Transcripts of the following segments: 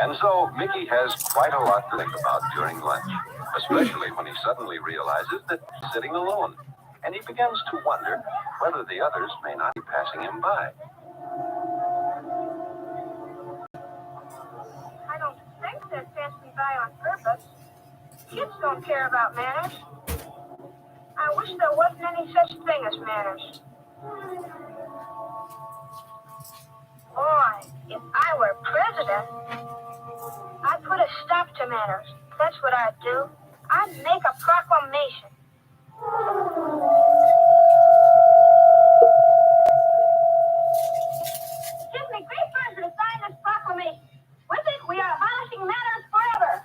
And so Mickey has quite a lot to think about during lunch, especially when he suddenly realizes that he's sitting alone, and he begins to wonder whether the others may not be passing him by. I don't think they'd pass me by on purpose. Kids don't care about manners. I wish there wasn't any such thing as manners. Boy, if I were president, I'd put a stop to manners. That's what I'd do. I'd make a proclamation. It gives me great pleasure to sign this proclamation. With it, we are abolishing manners forever.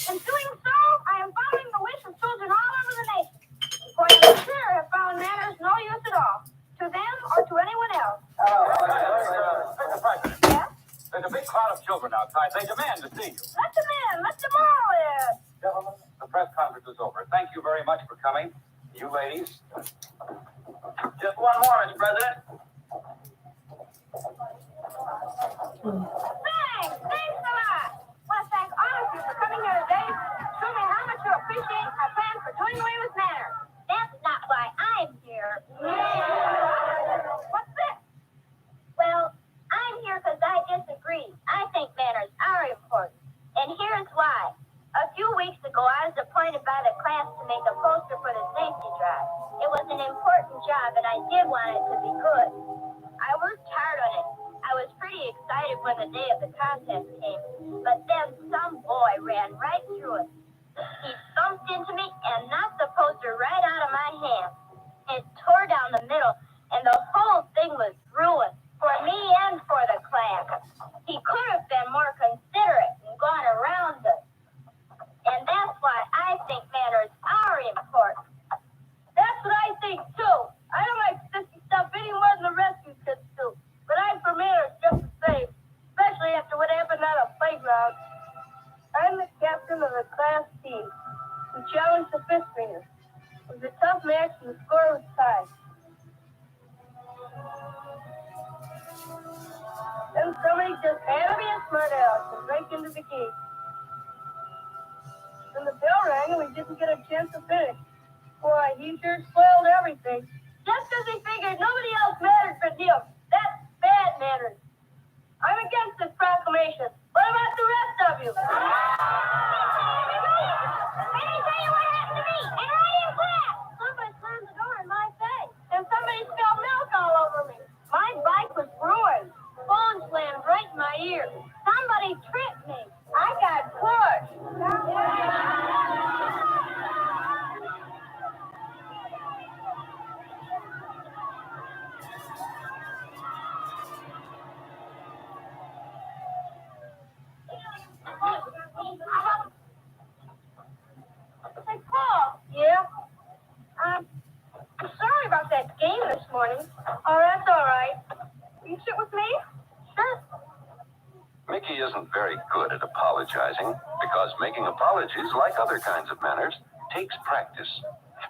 In doing so, I am following the wish of children all over the nation. For I am sure have found manners no use at all, to them or to anyone else. Mr. President. Yes? There's a big crowd of children outside. They demand to see you. Let them in. Let them all in. Gentlemen, the press conference is over. Thank you very much for coming. You ladies. Just one more, Mr. President. Thanks a lot. I want to thank all of you for coming here today. Show me how much you appreciate my plan for doing away with manners. That's not why I'm here. What's this? Well, I'm here because I disagree. I think manners are important. And here's why. A few weeks ago, I was appointed by the class to make a poster for the safety drive. It was an important job, and I did want it to be good. I worked hard on it. I was pretty excited when the day of the contest came, but then some boy ran right through it. He bumped into me and knocked the poster right out of my hand. It tore down the middle, and the whole thing was ruined for me and for the class. He could have been more considerate and gone around it. And that's why I think manners are important. That's what I think, too. I don't like sissy stuff any more than the rest of you kids do. But I'm for manners just the same, especially after what happened on a playground. I'm the captain of the class team who challenged the fifth graders. It was a tough match and the score was tied. Then somebody just had to be a smart aleck and break into the game. When the bell rang and we didn't get a chance to finish. Boy, he sure spoiled everything. Just because he figured nobody else mattered but him. That's bad manners. I'm against this proclamation. What about the rest of you? Let me tell you what happened to me. And right in class. Somebody slammed the door in my face. And somebody spilled milk all over me. My bike was ruined. Phone slammed right in my ear. Somebody tripped me. I got pushed. Hey, Paul. Yeah? Sorry about that game this morning. Oh, that's all right. Will you sit with me? Sure. Mickey isn't very good at apologizing because making apologies, like other kinds of manners, takes practice.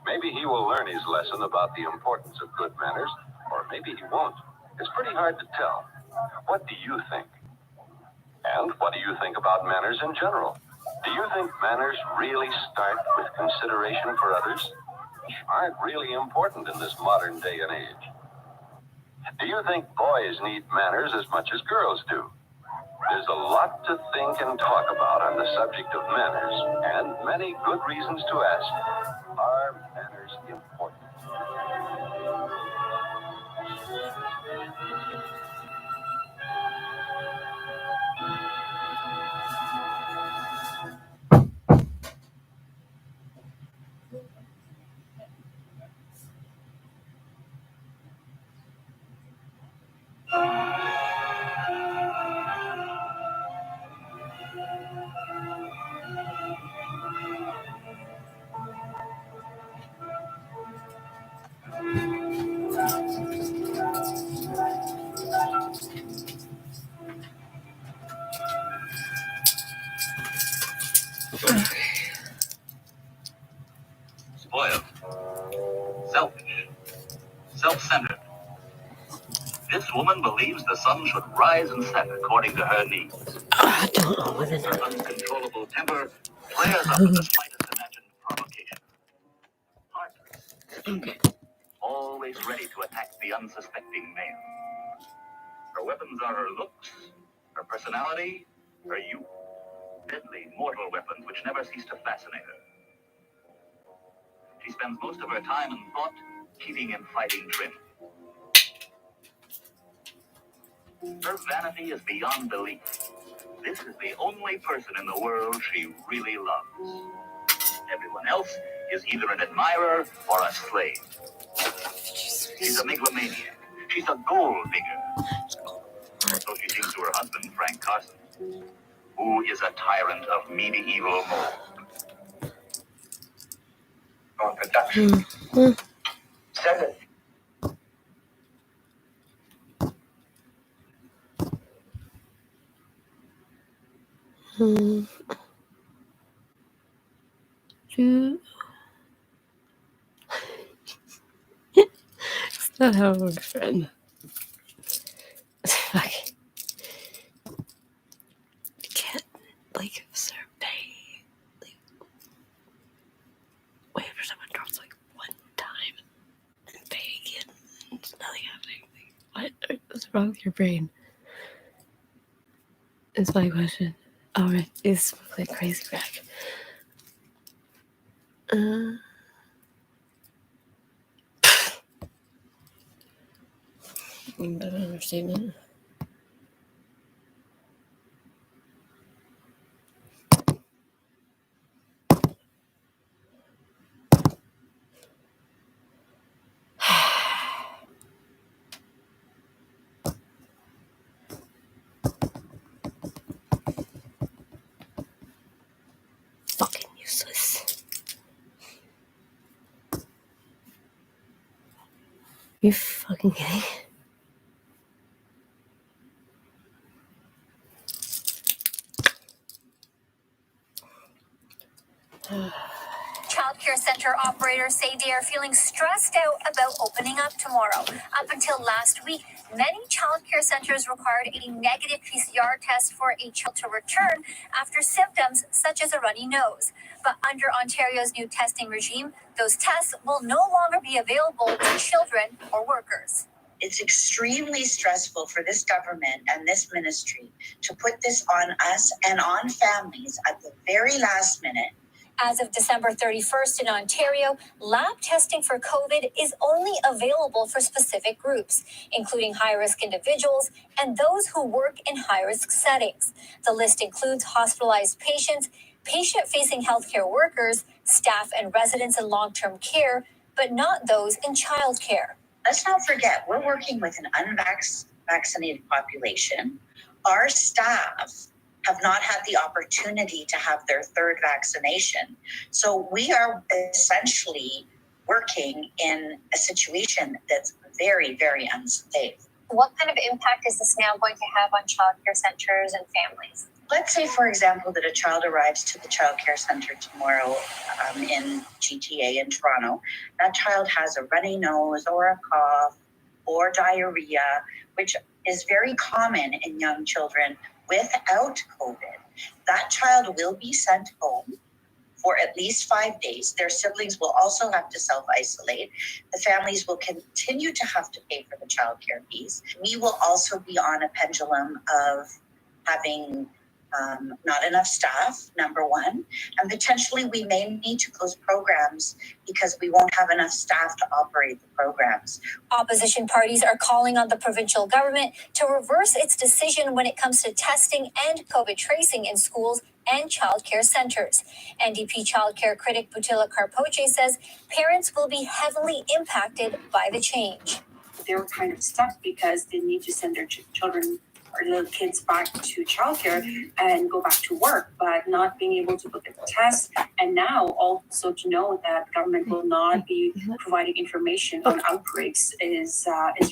Maybe he will learn his lesson about the importance of good manners, or maybe he won't. It's pretty hard to tell. What do you think? And what do you think about manners in general? Do you think manners really start with consideration for others? Aren't really important in this modern day and age? Do you think boys need manners as much as girls do? There's a lot to think and talk about on the subject of manners, and many good reasons to ask, are manners important? Spoiled, selfish, self-centered. This woman believes the sun should rise and set according to her needs. I don't know what it is. Her uncontrollable temper flares up at the slightest imagined provocation. Heartless, Okay. always ready to attack the unsuspecting male. Her weapons are her looks, her personality, her youth. Deadly, mortal weapons which never cease to fascinate her. She spends most of her time in thought, keeping in fighting trim. Her vanity is beyond belief. This is the only person in the world she really loves. Everyone else is either an admirer or a slave. She's a megalomaniac. She's a gold digger. So she thinks to her husband, Frank Carson, who is a tyrant of medieval mold. On production. Send it. It's not how it works, friend. Fuck. You can't, like, survey. Like, wait for someone drops, like, one time and pay again. And it's nothing happening. Like, what's wrong with your brain? Is my question. Alright, it's like crazy back. Better understatement. Fucking useless. You fucking kidding? Childcare center operators say they are feeling stressed out about opening up tomorrow. Up until last week, many childcare centers required a negative PCR test for a child to return after symptoms such as a runny nose. But under Ontario's new testing regime, those tests will no longer be available to children or workers. It's extremely stressful for this government and this ministry to put this on us and on families at the very last minute. As of December 31st in Ontario, lab testing for COVID is only available for specific groups, including high-risk individuals and those who work in high-risk settings. The list includes hospitalized patients, patient-facing healthcare workers, staff and residents in long-term care, but not those in childcare. Let's not forget, we're working with an unvaccinated population. Our staff have not had the opportunity to have their third vaccination. So we are essentially working in a situation that's very, very unsafe. What kind of impact is this now going to have on childcare centers and families? Let's say, for example, that a child arrives to the childcare center tomorrow in GTA in Toronto. That child has a runny nose or a cough or diarrhea, which is very common in young children without COVID. That child will be sent home for at least 5 days. Their siblings will also have to self-isolate. The families will continue to have to pay for the childcare fees. We will also be on a pendulum of having not enough staff, number one, and potentially we may need to close programs because we won't have enough staff to operate the programs. Opposition parties are calling on the provincial government to reverse its decision when it comes to testing and COVID tracing in schools and childcare centers. NDP childcare critic Butila Carpoche says parents will be heavily impacted by the change. They're kind of stuck because they need to send their children or little kids back to childcare and go back to work, but not being able to look at the tests. And now also to know that the government will not be providing information on outbreaks is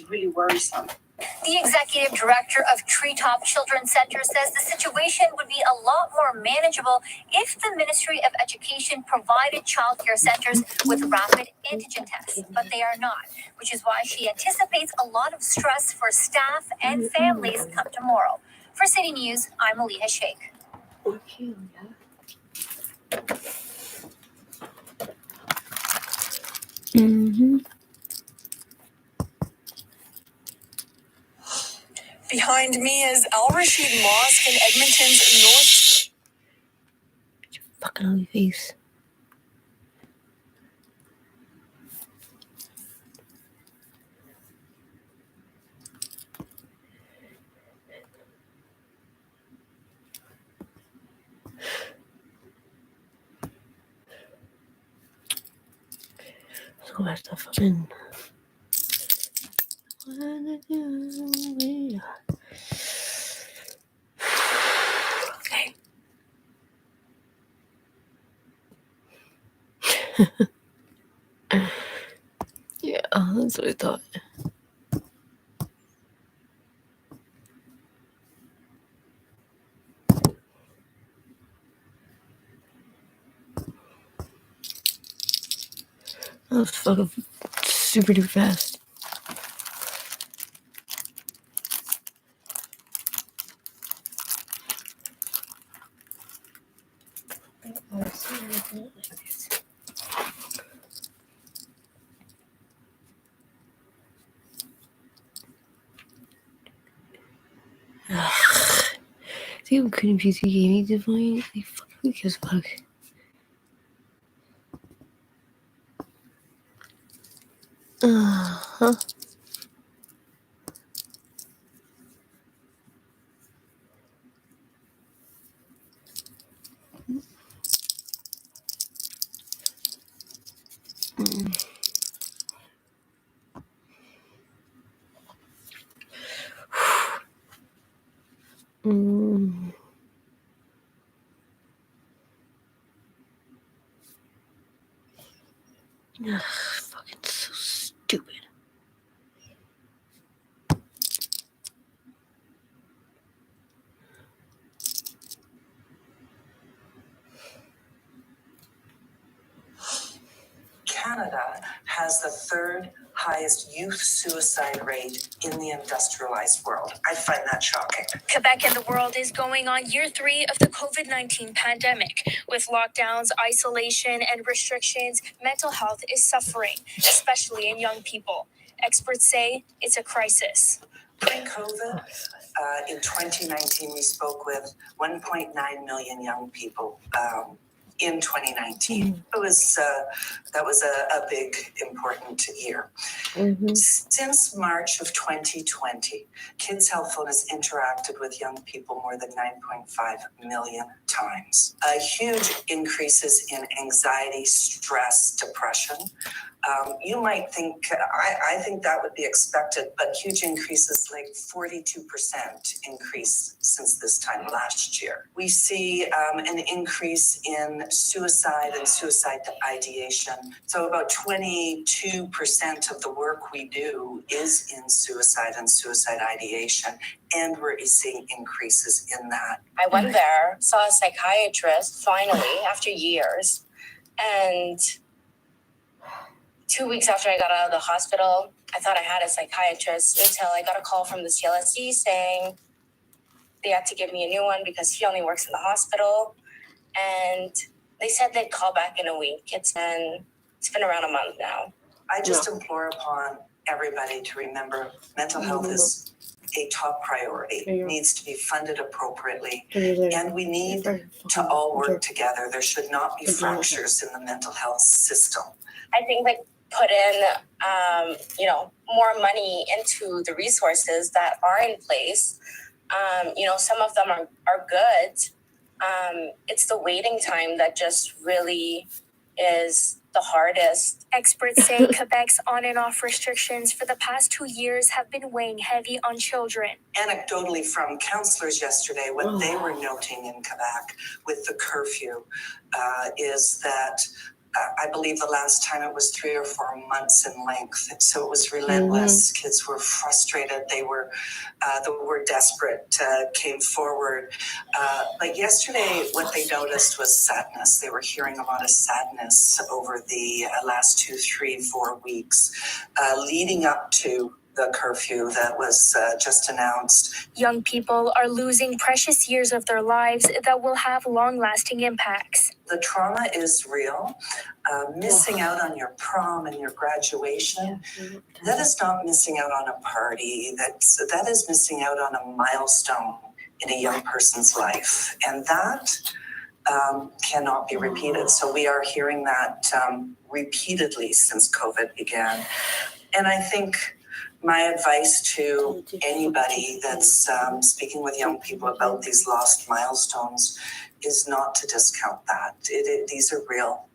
really worrisome. The executive director of Treetop Children's Center says the situation would be a lot more manageable if the Ministry of Education provided childcare centers with rapid antigen tests, but they are not, which is why she anticipates a lot of stress for staff and families come tomorrow. For City News, I'm Aliha Sheikh. Mm-hmm. Behind me is Al Rashid Mosque in Edmonton's north. Fucking ugly face. Let's go back to fucking. Okay. Yeah, that's what I thought. That was fucking super duper fast. See how confused you gave me to point? Like, fuck, who gives a fuck? Uh-huh. Mm. Ugh, fucking so stupid. Canada has the third highest youth suicide rate in the industrialized world. I find that shocking. Quebec and the world is going on year 3 of the COVID-19 pandemic. With lockdowns, isolation, and restrictions, mental health is suffering, especially in young people. Experts say it's a crisis. Pre-COVID, in 2019, we spoke with 1.9 million young people. In 2019, that was a big, important year. Mm-hmm. Since March of 2020, Kids Health Phone has interacted with young people more than 9.5 million times. Huge increases in anxiety, stress, depression. You might think, I think that would be expected, but huge increases, like 42% increase since this time last year. We see an increase in suicide and suicide ideation. So about 22% of the work we do is in suicide and suicide ideation, and we're seeing increases in that. I went there, saw a psychiatrist finally after years, and 2 weeks after I got out of the hospital, I thought I had a psychiatrist until I got a call from the CLSC saying they had to give me a new one because he only works in the hospital. And they said they'd call back in a week. It's been around a month now. I just implore upon everybody to remember mental health is a top priority. It needs to be funded appropriately, and we need to all work together. There should not be fractures in the mental health system. I think they put in, more money into the resources that are in place. Some of them are good. It's the waiting time that just really is the hardest. Experts say Quebec's on and off restrictions for the past 2 years have been weighing heavy on children. Anecdotally from counselors yesterday, what they were noting in Quebec with the curfew is that I believe the last time it was 3 or 4 months in length. So it was relentless. Kids were frustrated. They were, the word desperate came forward. But yesterday, what they noticed was sadness. They were hearing a lot of sadness over the last 2, 3, 4 weeks leading up to the curfew that was just announced. Young people are losing precious years of their lives that will have long-lasting impacts. The trauma is real. Missing out on your prom and your graduation, that is not missing out on a party. That is missing out on a milestone in a young person's life. And that cannot be repeated. So we are hearing that repeatedly since COVID began. And I think my advice to anybody that's speaking with young people about these lost milestones is not to discount that. These are real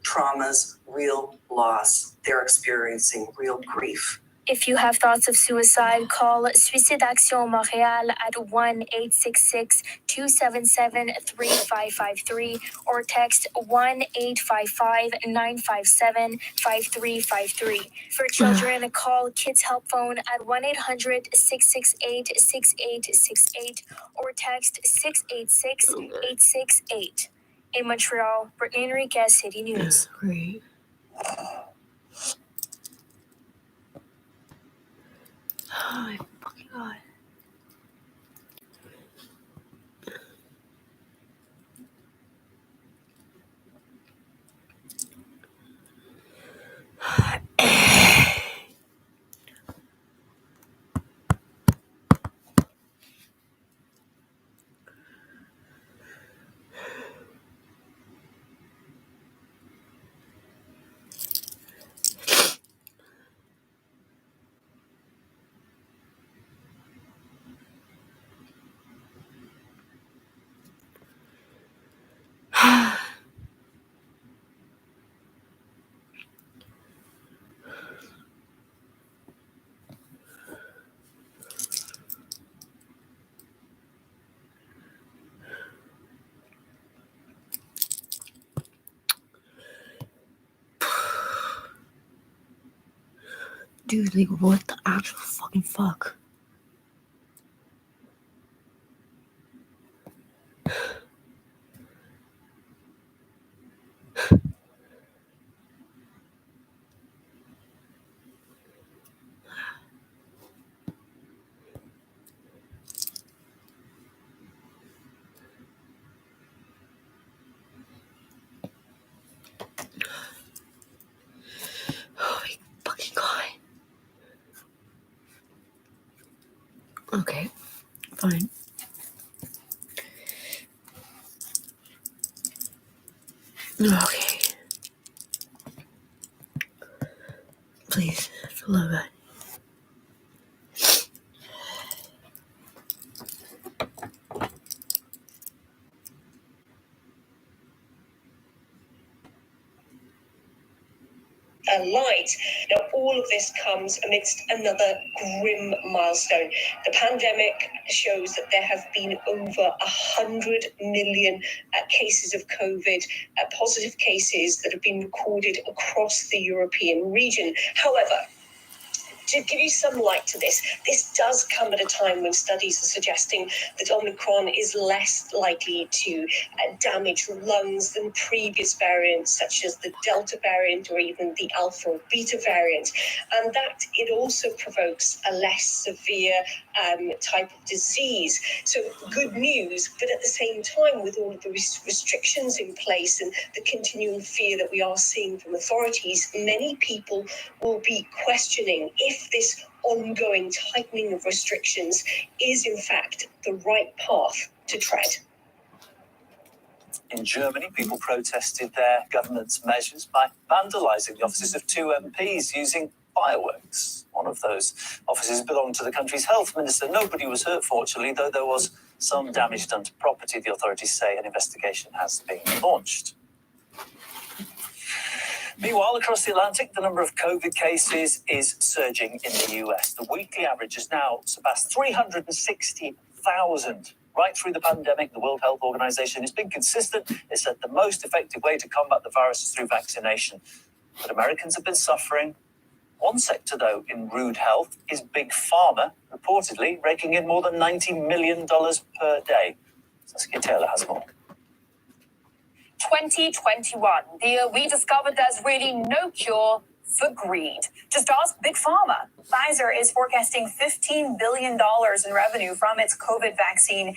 traumas, real loss. They're experiencing real grief. If you have thoughts of suicide, call Suicide Action Montréal at 1-866-277-3553 or text 1-855-957-5353. For children, call Kids Help Phone at 1-800-668-6868 or text 686-868. In Montreal, Brittany Enriquez, City News. Great. Oh my fucking god. Dude, like, what the actual fucking fuck? Oh my fucking god. Okay, fine. Okay. Please, for the love of God. Light. Now, all of this comes amidst another grim milestone. The pandemic shows that there have been over 100 million cases of COVID, positive cases that have been recorded across the European region. However, to give you some light to this does come at a time when studies are suggesting that Omicron is less likely to damage lungs than previous variants such as the Delta variant or even the Alpha or Beta variant, and that it also provokes a less severe type of disease. So good news, but at the same time, with all of the restrictions in place and the continuing fear that we are seeing from authorities, many people will be questioning if this ongoing tightening of restrictions is in fact the right path to tread. In Germany, people protested their government's measures by vandalising the offices of 2 MPs using fireworks. One of those offices belonged to the country's health minister. Nobody was hurt, fortunately, though there was some damage done to property. The authorities say an investigation has been launched. Meanwhile, across the Atlantic, the number of COVID cases is surging in the US. The weekly average has now surpassed 360,000 Right through the pandemic, the World Health Organization has been consistent. It said the most effective way to combat the virus is through vaccination. But Americans have been suffering. One sector, though, in rude health is Big Pharma, reportedly raking in more than $90 million per day. Saskia Taylor has more. 2021, the year we discovered there's really no cure for greed. Just ask Big Pharma. Pfizer is forecasting $15 billion in revenue from its COVID vaccine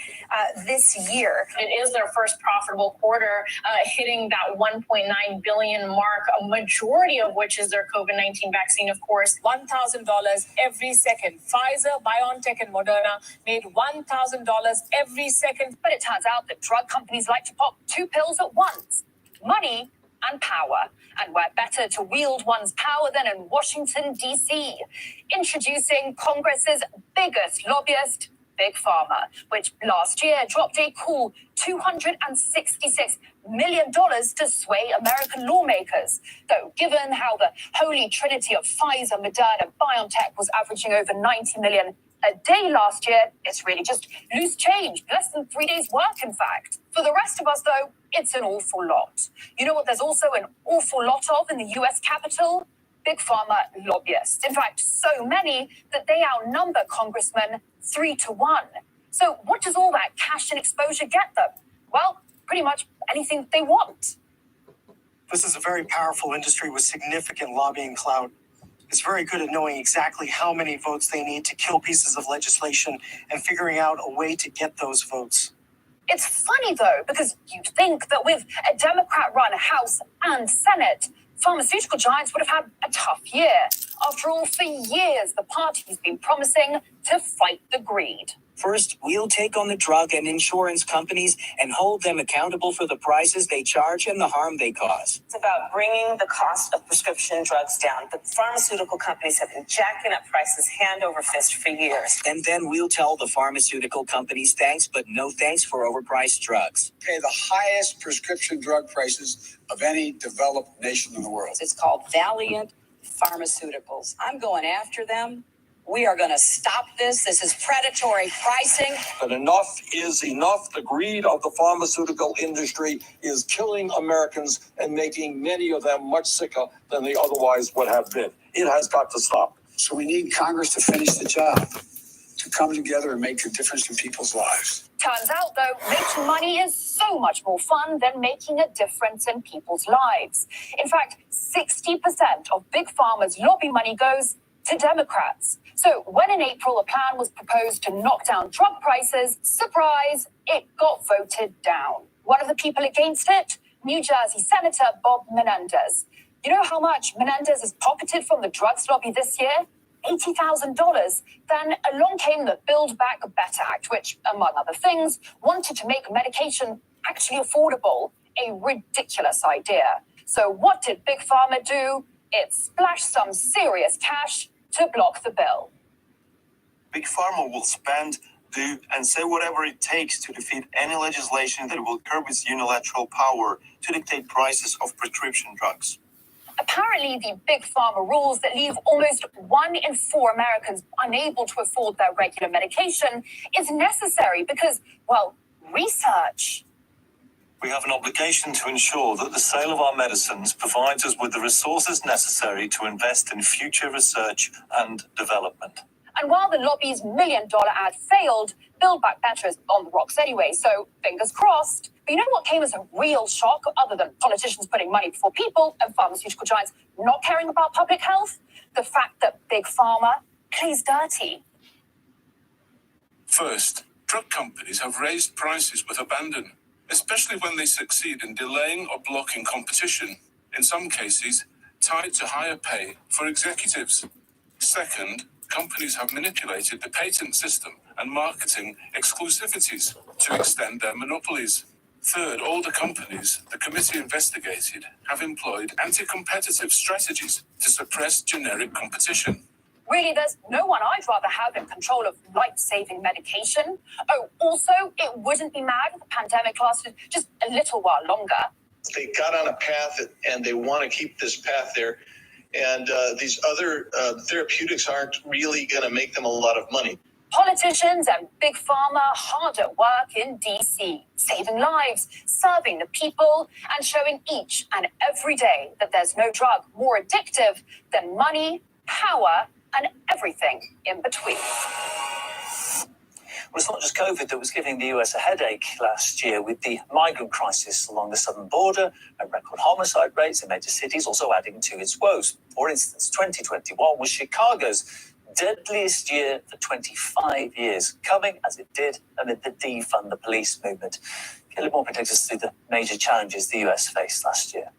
this year. It is their first profitable quarter, hitting that 1.9 billion mark, a majority of which is their COVID-19 vaccine, of course. $1,000 every second. Pfizer, BioNTech, and Moderna made $1,000 every second. But it turns out that drug companies like to pop two pills at once: money and power. And where better to wield one's power than in Washington, D.C. Introducing Congress's biggest lobbyist, Big Pharma, which last year dropped a cool $266 million to sway American lawmakers. Though, given how the holy trinity of Pfizer, Moderna, BioNTech was averaging over 90 million a day last year, it's really just loose change. Less than 3 days' work, in fact. For the rest of us, though, it's an awful lot. You know what there's also an awful lot of in the US Capitol? Big Pharma lobbyists. In fact, so many that they outnumber congressmen 3-1. So what does all that cash and exposure get them? Well, pretty much anything they want. This is a very powerful industry with significant lobbying clout. It's very good at knowing exactly how many votes they need to kill pieces of legislation and figuring out a way to get those votes. It's funny, though, because you'd think that with a Democrat-run House and Senate, pharmaceutical giants would have had a tough year. After all, for years, the party's been promising to fight the greed. First, we'll take on the drug and insurance companies and hold them accountable for the prices they charge and the harm they cause. It's about bringing the cost of prescription drugs down. The pharmaceutical companies have been jacking up prices hand over fist for years. And then we'll tell the pharmaceutical companies thanks, but no thanks for overpriced drugs. Pay the highest prescription drug prices of any developed nation in the world. It's called Valiant Pharmaceuticals. I'm going after them. We are going to stop this. This is predatory pricing. But enough is enough. The greed of the pharmaceutical industry is killing Americans and making many of them much sicker than they otherwise would have been. It has got to stop. So we need Congress to finish the job, to come together and make a difference in people's lives. Turns out, though, making money is so much more fun than making a difference in people's lives. In fact, 60% of Big Pharma's lobby money goes to Democrats. So when in April a plan was proposed to knock down drug prices, surprise, it got voted down. One of the people against it, New Jersey Senator Bob Menendez. You know how much Menendez has pocketed from the drugs lobby this year? $80,000. Then along came the Build Back Better Act, which, among other things, wanted to make medication actually affordable. A ridiculous idea. So what did Big Pharma do? It splashed some serious cash to block the bill. Big Pharma will spend, do, and say whatever it takes to defeat any legislation that will curb its unilateral power to dictate prices of prescription drugs. Apparently, the Big Pharma rules that leave almost 1 in 4 Americans unable to afford their regular medication is necessary because, well, research. We have an obligation to ensure that the sale of our medicines provides us with the resources necessary to invest in future research and development. And while the lobby's $1 million ad failed, Build Back Better is on the rocks anyway, so fingers crossed. But you know what came as a real shock, other than politicians putting money before people and pharmaceutical giants not caring about public health? The fact that Big Pharma plays dirty. First, drug companies have raised prices with abandon, especially when they succeed in delaying or blocking competition, in some cases tied to higher pay for executives. Second, companies have manipulated the patent system and marketing exclusivities to extend their monopolies. Third, all the companies the committee investigated have employed anti-competitive strategies to suppress generic competition. Really, there's no one I'd rather have in control of life-saving medication. Oh, also, it wouldn't be mad if the pandemic lasted just a little while longer. They got on a path and they want to keep this path there. And these other therapeutics aren't really going to make them a lot of money. Politicians and Big Pharma hard at work in DC, saving lives, serving the people, and showing each and every day that there's no drug more addictive than money, power, and everything in between. Well, it's not just COVID that was giving the US a headache last year, with the migrant crisis along the southern border and record homicide rates in major cities also adding to its woes. For instance, 2021 was Chicago's deadliest year for 25 years, coming as it did amid the defund the police movement. Caleb Moore takes us through the major challenges the US faced last year.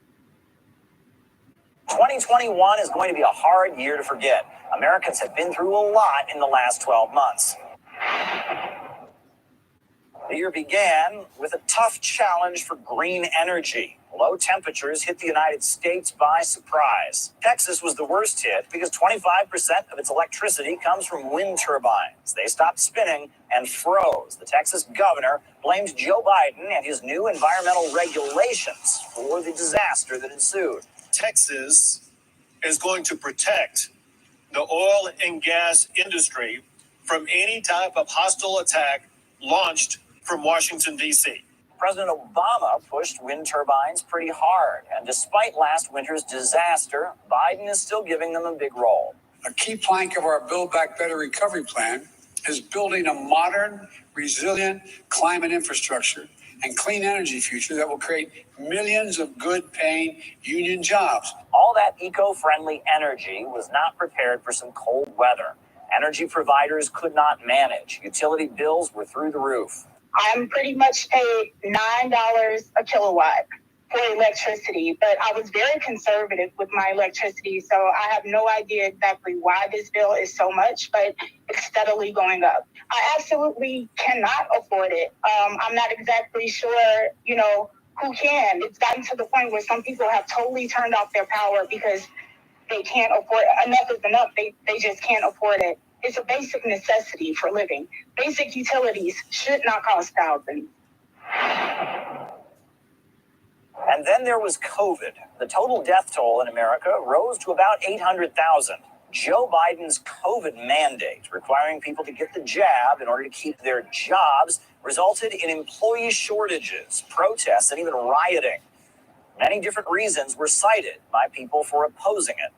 2021 is going to be a hard year to forget. Americans have been through a lot in the last 12 months. The year began with a tough challenge for green energy. Low temperatures hit the United States by surprise. Texas was the worst hit because 25% of its electricity comes from wind turbines. They stopped spinning and froze. The Texas governor blamed Joe Biden and his new environmental regulations for the disaster that ensued. Texas is going to protect the oil and gas industry from any type of hostile attack launched from Washington, D.C. President Obama pushed wind turbines pretty hard, and despite last winter's disaster, Biden is still giving them a big role. A key plank of our Build Back Better recovery plan is building a modern, resilient climate infrastructure and clean energy future that will create millions of good-paying union jobs. All that eco-friendly energy was not prepared for some cold weather. Energy providers could not manage. Utility bills were through the roof. I'm pretty much paid $9 a kilowatt for electricity, but I was very conservative with my electricity, so I have no idea exactly why this bill is so much, but it's steadily going up. I absolutely cannot afford it. I'm not exactly sure, who can. It's gotten to the point where some people have totally turned off their power because they can't afford it. Enough is enough. They just can't afford it. It's a basic necessity for living. Basic utilities should not cost thousands. And then there was COVID. The total death toll in America rose to about 800,000. Joe Biden's COVID mandate, requiring people to get the jab in order to keep their jobs, resulted in employee shortages, protests, and even rioting. Many different reasons were cited by people for opposing it.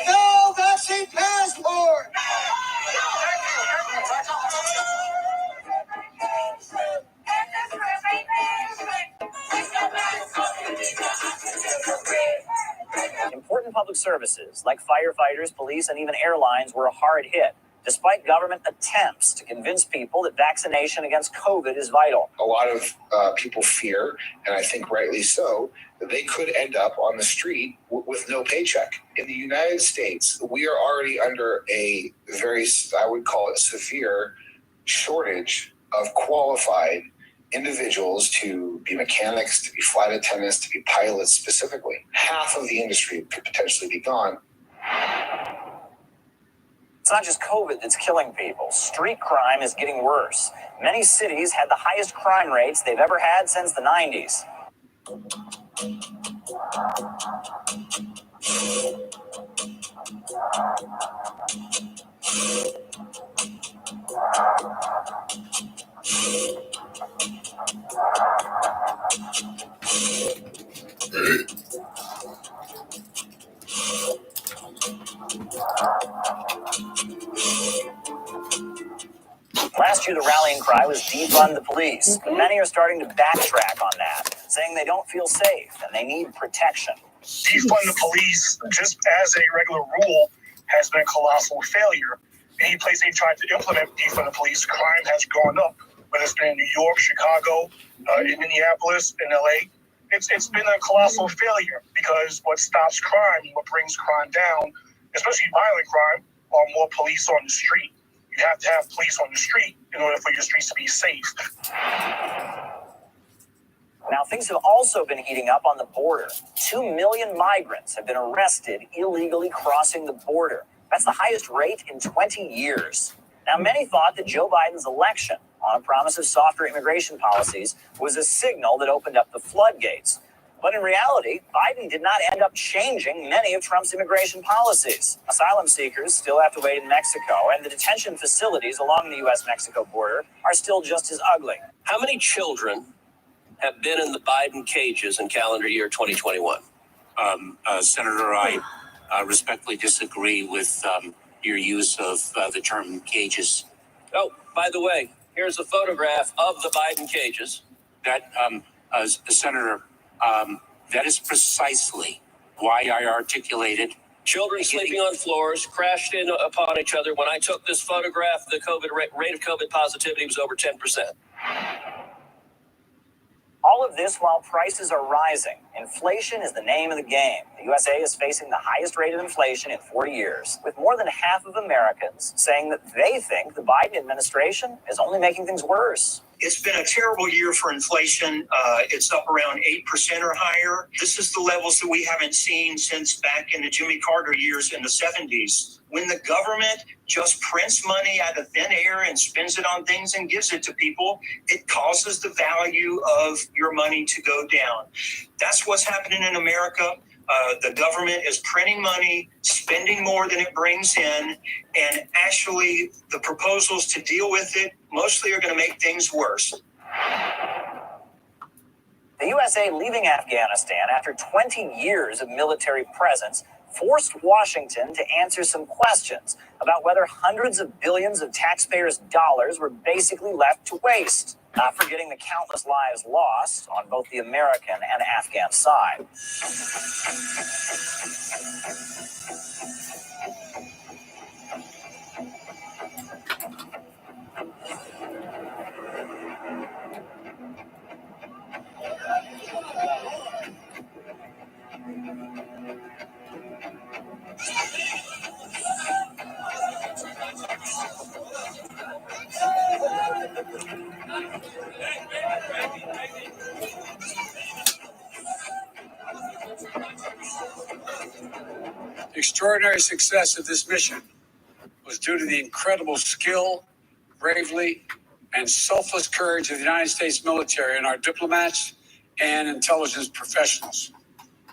No vaccine passport! Important public services like firefighters, police, and even airlines were hard hit, despite government attempts to convince people that vaccination against COVID is vital. A lot of people fear, and I think rightly so, that they could end up on the street with no paycheck. In the United States, we are already under a very, I would call it severe shortage of qualified individuals to be mechanics, to be flight attendants, to be pilots specifically. Half of the industry could potentially be gone. It's not just COVID that's killing people. Street crime is getting worse. Many cities had the highest crime rates they've ever had since the 90s. Last year, the rallying cry was defund the police, but many are starting to backtrack on that, saying they don't feel safe and they need protection. Defund the police, just as a regular rule, has been a colossal failure. Any place they've tried to implement defund the police, crime has gone up, whether it's been in New York, Chicago, in Minneapolis, in LA. It's been a colossal failure because what stops crime, what brings crime down, especially violent crime, are more police on the street. You have to have police on the street in order for your streets to be safe. Now, things have also been heating up on the border. 2 million migrants have been arrested illegally crossing the border. That's the highest rate in 20 years. Now, many thought that Joe Biden's election on a promise of softer immigration policies was a signal that opened up the floodgates. But in reality, Biden did not end up changing many of Trump's immigration policies. Asylum seekers still have to wait in Mexico, and the detention facilities along the U.S.-Mexico border are still just as ugly. How many children have been in the Biden cages in calendar year 2021? Senator, I respectfully disagree with your use of the term cages. Oh, by the way, here's a photograph of the Biden cages. That, Senator, that is precisely why I articulated. Children sleeping on floors, crashed in upon each other. When I took this photograph, the rate of COVID positivity was over 10%. All of this while prices are rising. Inflation is the name of the game. The USA is facing the highest rate of inflation in 40 years, with more than half of Americans saying that they think the Biden administration is only making things worse. It's been a terrible year for inflation. It's up around 8% or higher. This is the levels that we haven't seen since back in the Jimmy Carter years in the 70s. When the government just prints money out of thin air and spends it on things and gives it to people, it causes the value of your money to go down. That's what's happening in America. The government is printing money, spending more than it brings in, and actually the proposals to deal with it mostly are going to make things worse. The USA leaving Afghanistan after 20 years of military presence forced Washington to answer some questions about whether hundreds of billions of taxpayers' dollars were basically left to waste, not forgetting the countless lives lost on both the American and Afghan side. The extraordinary success of this mission was due to the incredible skill, bravery, and selfless courage of the United States military and our diplomats and intelligence professionals.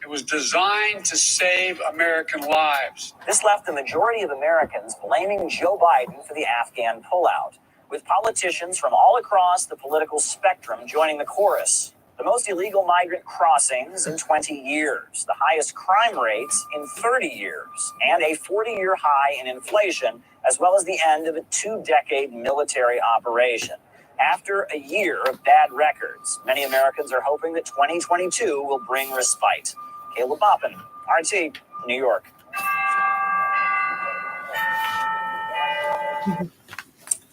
It was designed to save American lives. This left the majority of Americans blaming Joe Biden for the Afghan pullout, with politicians from all across the political spectrum joining the chorus. The most illegal migrant crossings in 20 years, the highest crime rates in 30 years, and a 40-year high in inflation, as well as the end of a 2-decade military operation. After a year of bad records, many Americans are hoping that 2022 will bring respite. Caleb Boppin, RT, New York.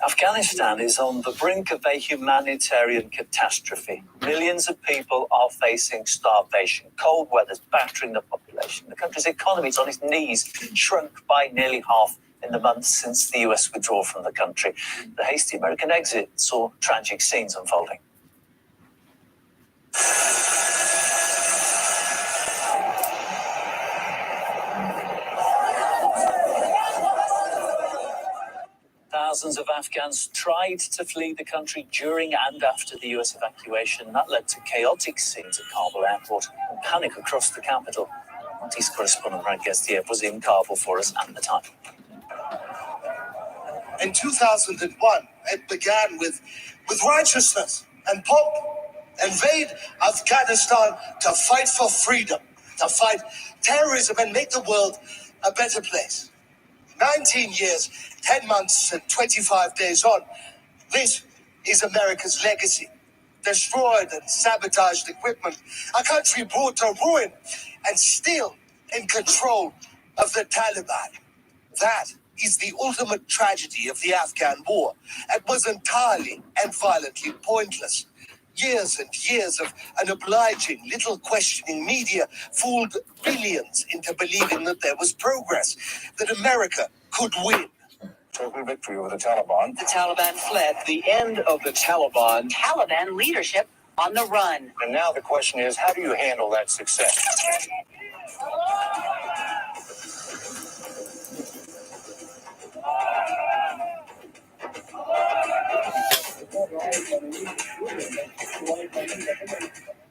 Afghanistan is on the brink of a humanitarian catastrophe. Millions of people are facing starvation. Cold weather's battering the population. The country's economy is on its knees, shrunk by nearly half in the months since the US withdrawal from the country. The hasty American exit saw tragic scenes unfolding. Thousands of Afghans tried to flee the country during and after the US evacuation. That led to chaotic scenes at Kabul airport and panic across the capital. Northeast correspondent Brad Gestier was in Kabul for us at the time. In 2001, it began with righteousness and hope. Invade Afghanistan to fight for freedom, to fight terrorism and make the world a better place. 19 years, 10 months, and 25 days on, this is America's legacy. Destroyed and sabotaged equipment, a country brought to ruin, and still in control of the Taliban. That is the ultimate tragedy of the Afghan war. It was entirely and violently pointless. Years and years of an obliging, little questioning media fooled billions into believing that there was progress, that America could win. Total victory over the Taliban. The Taliban fled. The end of the Taliban. Taliban leadership on the run. And now the question is, how do you handle that success?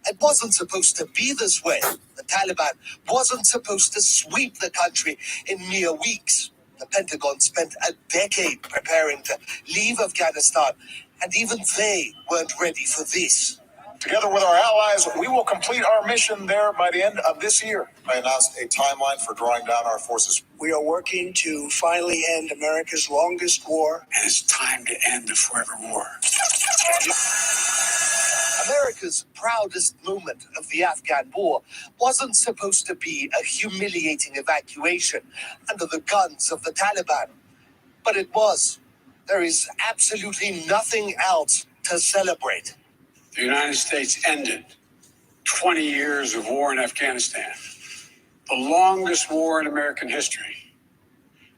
It wasn't supposed to be this way. The Taliban wasn't supposed to sweep the country in mere weeks. The Pentagon spent a decade preparing to leave Afghanistan, and even they weren't ready for this. Together with our allies, we will complete our mission there by the end of this year. I announced a timeline for drawing down our forces. We are working to finally end America's longest war. And it's time to end the forever war. America's proudest moment of the Afghan war wasn't supposed to be a humiliating evacuation under the guns of the Taliban. But it was. There is absolutely nothing else to celebrate. The United States ended 20 years of war in Afghanistan, the longest war in American history.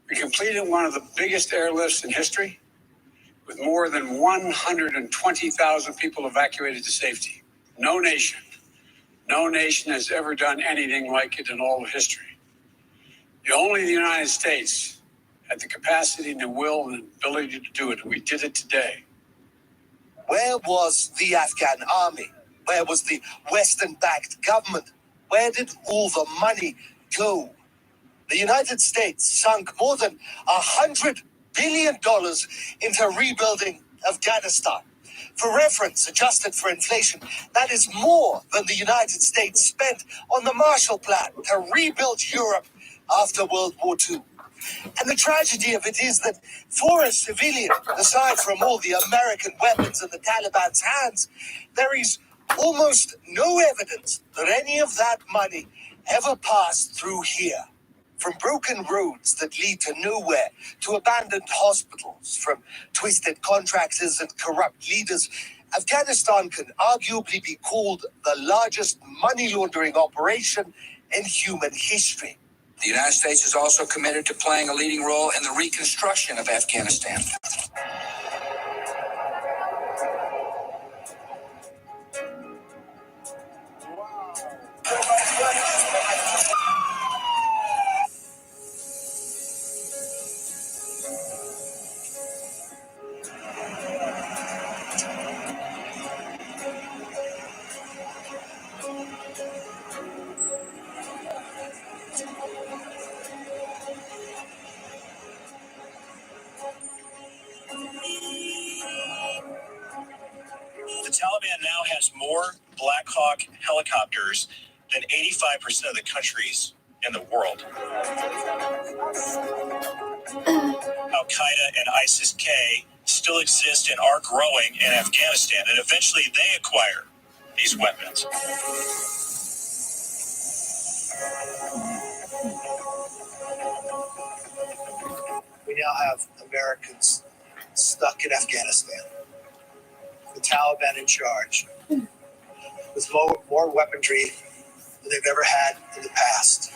We completed one of the biggest airlifts in history, with more than 120,000 people evacuated to safety. No nation has ever done anything like it in all of history. Only the United States had the capacity, the will, and the ability to do it. We did it today. Where was the Afghan army? Where was the Western-backed government? Where did all the money go? The United States sunk more than $100 billion into rebuilding Afghanistan. For reference, adjusted for inflation, that is more than the United States spent on the Marshall Plan to rebuild Europe after World War II. And the tragedy of it is that for a civilian, aside from all the American weapons in the Taliban's hands, there is almost no evidence that any of that money ever passed through here. From broken roads that lead to nowhere, to abandoned hospitals, from twisted contractors and corrupt leaders, Afghanistan can arguably be called the largest money laundering operation in human history. The United States is also committed to playing a leading role in the reconstruction of Afghanistan. The Taliban now has more Black Hawk helicopters than 85% of the countries in the world. Al-Qaeda and ISIS-K still exist and are growing in Afghanistan, and eventually they acquire these weapons. We now have Americans stuck in Afghanistan, the Taliban in charge, with more weaponry than they've ever had in the past,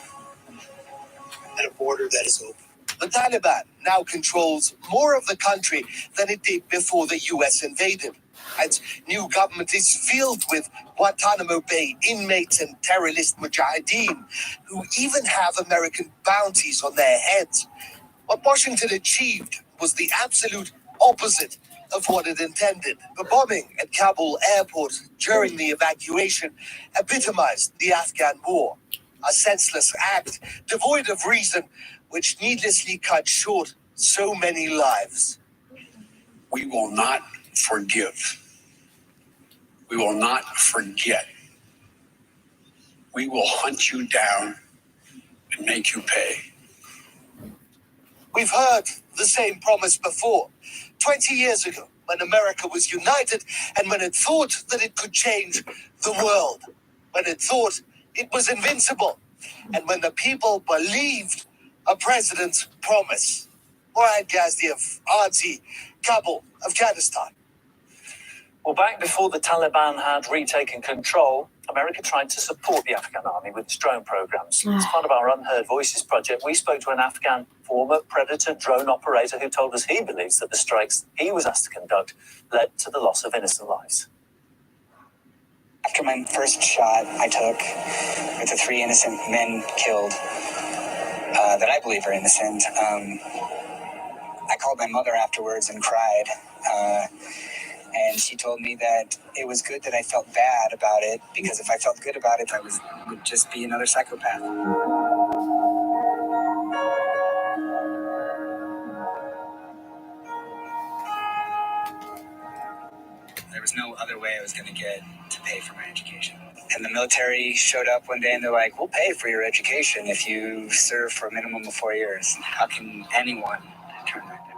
and a border that is open. The Taliban now controls more of the country than it did before the U.S. invaded. Its new government is filled with Guantanamo Bay inmates and terrorist mujahideen, who even have American bounties on their heads. What Washington achieved was the absolute opposite of what it intended. The bombing at Kabul airport during the evacuation epitomized the Afghan war, a senseless act devoid of reason, which needlessly cut short so many lives. We will not forgive. We will not forget. We will hunt you down and make you pay. We've heard the same promise before. 20 years ago, when America was united and when it thought that it could change the world, when it thought it was invincible, and when the people believed a president's promise. Moran Gazdiev, RT, Kabul, Afghanistan. Well, back before the Taliban had retaken control, America tried to support the Afghan army with its drone programs. As part of our Unheard Voices project, we spoke to an Afghan former Predator drone operator who told us he believes that the strikes he was asked to conduct led to the loss of innocent lives. After my first shot I took with the 3 innocent men killed that I believe are innocent, I called my mother afterwards and cried. And And she told me that it was good that I felt bad about it, because if I felt good about it, would just be another psychopath. There was no other way I was going to get to pay for my education. And the military showed up one day and they're like, we'll pay for your education if you serve for a minimum of 4 years. How can anyone turn that down?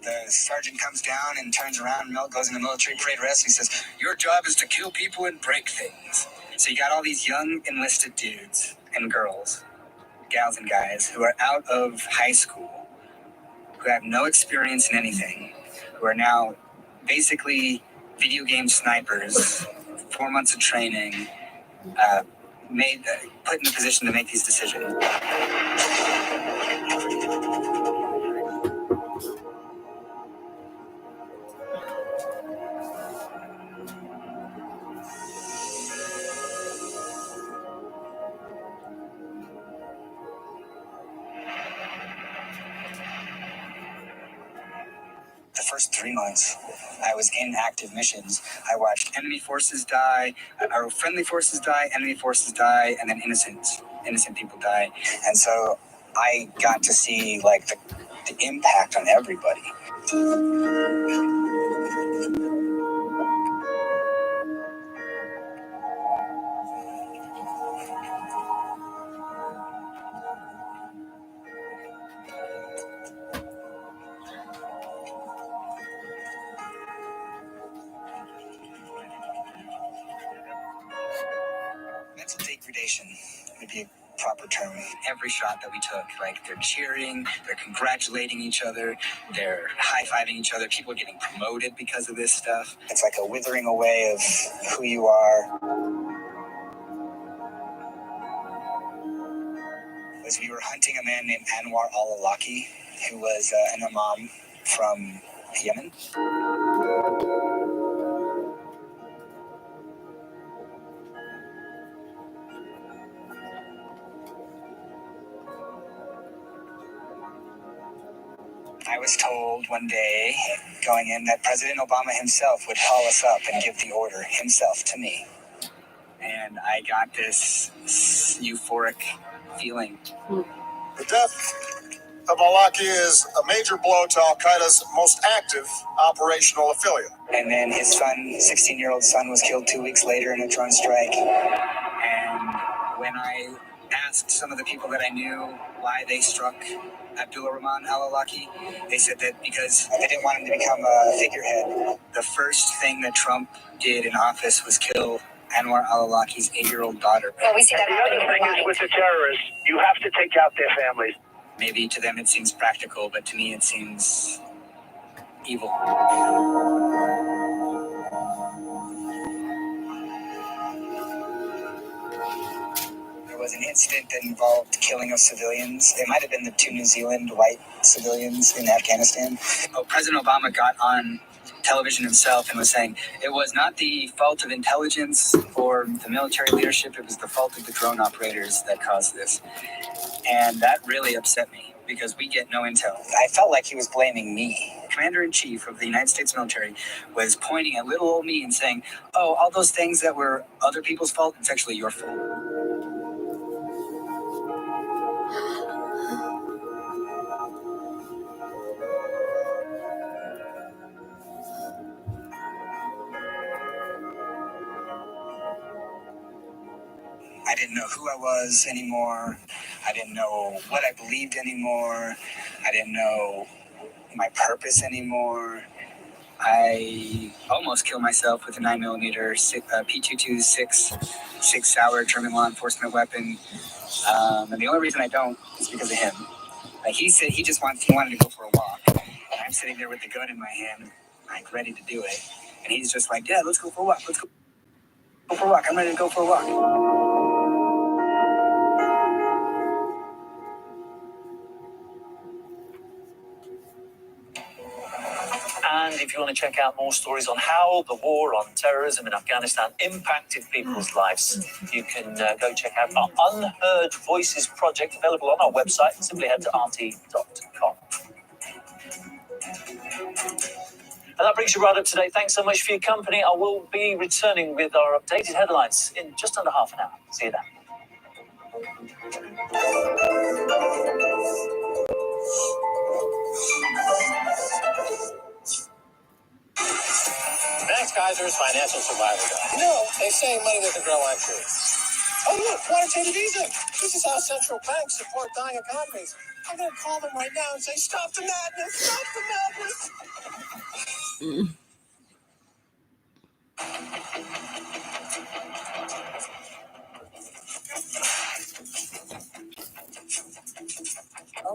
The sergeant comes down and turns around and goes into military parade rest. And he says, your job is to kill people and break things. So you got all these young enlisted dudes and girls, gals and guys, who are out of high school, who have no experience in anything, who are now basically video game snipers, 4 months of training, put in a position to make these decisions. The first 3 months, I was in active missions. I watched enemy forces die, our friendly forces die, enemy forces die, and then innocent people die. And so I got to see like the impact on everybody. Mental degradation would be a proper term. Every shot that we took, like they're cheering, they're congratulating each other, they're high-fiving each other, people are getting promoted because of this stuff. It's like a withering away of who you are. As we were hunting a man named Anwar al-Awlaki, who was an imam from Yemen. I was told one day, going in, that President Obama himself would call us up and give the order himself to me. And I got this euphoric feeling. The death of Malaki is a major blow to Al Qaeda's most active operational affiliate. And then his son, 16-year-old son, was killed 2 weeks later in a drone strike. And when I asked some of the people that I knew why they struck Abdullah Rahman al-Awlaki, they said that because they didn't want him to become a figurehead. The first thing that Trump did in office was kill Anwar al-Awlaki's 8-year-old daughter. Well, we see that happening The other thing is with the terrorists, you have to take out their families. Maybe to them it seems practical, but to me it seems evil. There was an incident that involved killing of civilians. It might have been the 2 New Zealand white civilians in Afghanistan. President Obama got on television himself and was saying it was not the fault of intelligence or the military leadership, it was the fault of the drone operators that caused this. And that really upset me because we get no intel. I felt like he was blaming me. Commander-in-Chief of the United States military was pointing at little old me and saying, oh, all those things that were other people's fault, it's actually your fault. I didn't know who I was anymore. I didn't know what I believed anymore. I didn't know my purpose anymore. I almost killed myself with a 9mm P22 6-hour German law enforcement weapon. And the only reason I don't is because of him. Like he said, he wanted to go for a walk. And I'm sitting there with the gun in my hand, like ready to do it. And he's just like, Dad, let's go for a walk. Let's go for a walk. I'm ready to go for a walk. And if you want to check out more stories on how the war on terrorism in Afghanistan impacted people's lives, you can go check out our Unheard Voices project, available on our website. Simply head to rt.com. And that brings you right up to date. Thanks so much for your company. I will be returning with our updated headlines in just under half an hour. See you then. Max Kaiser's Financial Survivor Guide. No, they say money doesn't grow on trees. Oh, look, quantitative easing. This is how central banks support dying economies. I'm going to call them right now and say, stop the madness, stop the madness.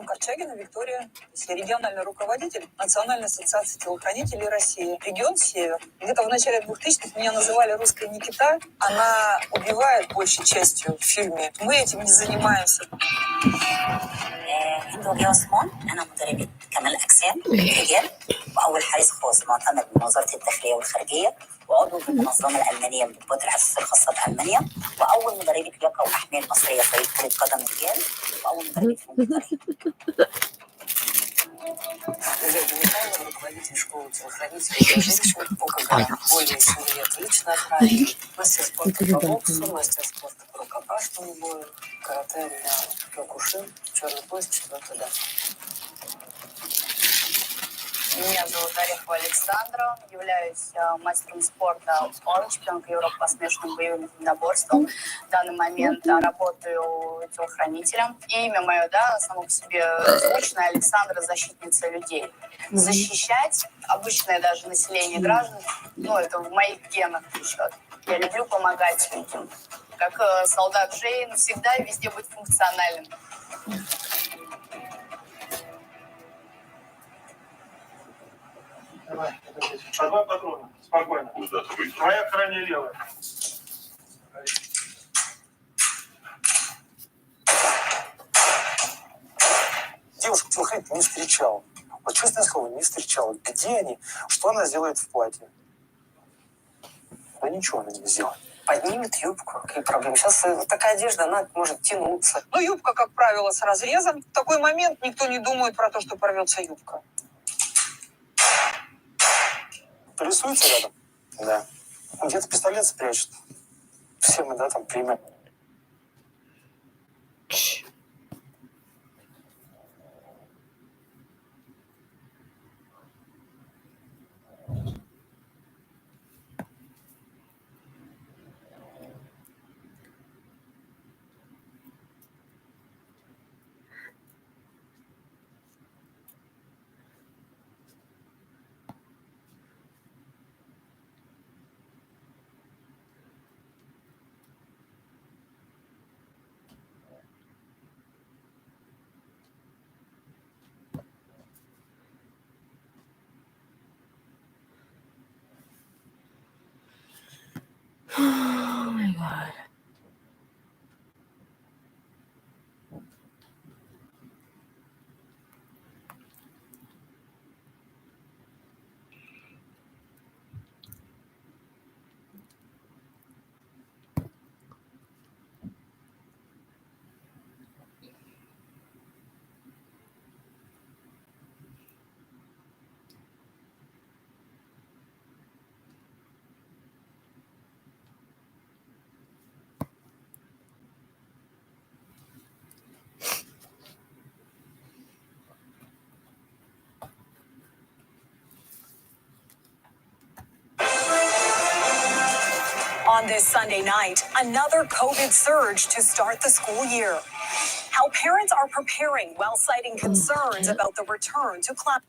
Корчагина Виктория, региональный руководитель Национальной ассоциации телохранителей России. Регион Север. Где-то в начале 2000-х меня называли русской Никита. Она убивает большей частью в фильме. Мы этим не занимаемся. هند وجيه عثمان انا مدربه كمال اجسام رجال واول حارس خاص معتمد من وزاره الداخليه والخارجيه وعضو في المنظمه الالمانيه للضباط الحساسيه الخاصه بالمانيا واول مدربه لياقه واحمال مصريه فريق كره قدم رجال واول مدربه فنون Михайлова, руководитель школы телохранителей для женщин по КГ. Более 7 лет в личной охране, мастер спорта по боксу, мастер спорта по рукопашному бою, карате для Кёкушин, черный пояс 4 дан. Меня зовут Орехова Александра, являюсь мастером спорта чемпионкой Европы по смешанным боевым единоборствам. В данный момент работаю телохранителем. И имя мое, да, само по себе звучное, Александра, защитница людей. Защищать обычное даже население граждан, ну, это в моих генах течет. Я люблю помогать людям. Как солдат Джейн, всегда и везде быть функциональным. Давай, по 2 патрона. Спокойно. Твоя крайняя левая. Девушку телохранитель не встречал. Вот честное слово, не встречал. Где они? Что она сделает в платье? Да ничего она не сделает. Поднимет юбку. Какие проблемы? Сейчас такая одежда, она может тянуться. Ну, юбка, как правило, с разрезом. В такой момент никто не думает про то, что порвется юбка. Рисуется рядом? Да. Где-то пистолет спрячет. Все мы, да, там примем. Oh my god. On this Sunday night, another COVID surge to start the school year. How parents are preparing while citing concerns about the return to class.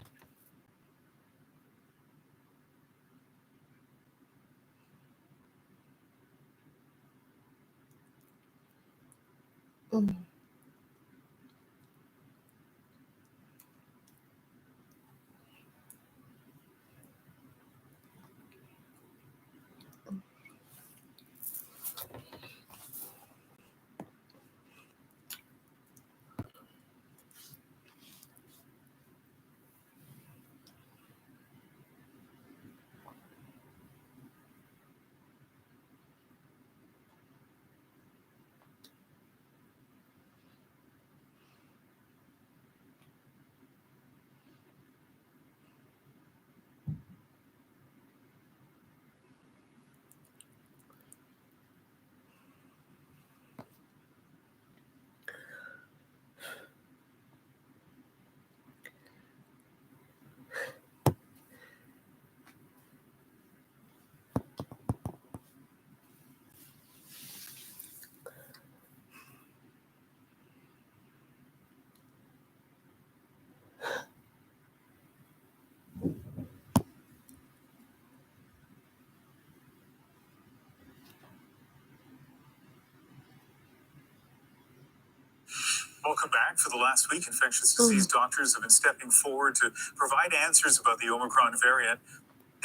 Quebec, for the last week, infectious disease doctors have been stepping forward to provide answers about the Omicron variant,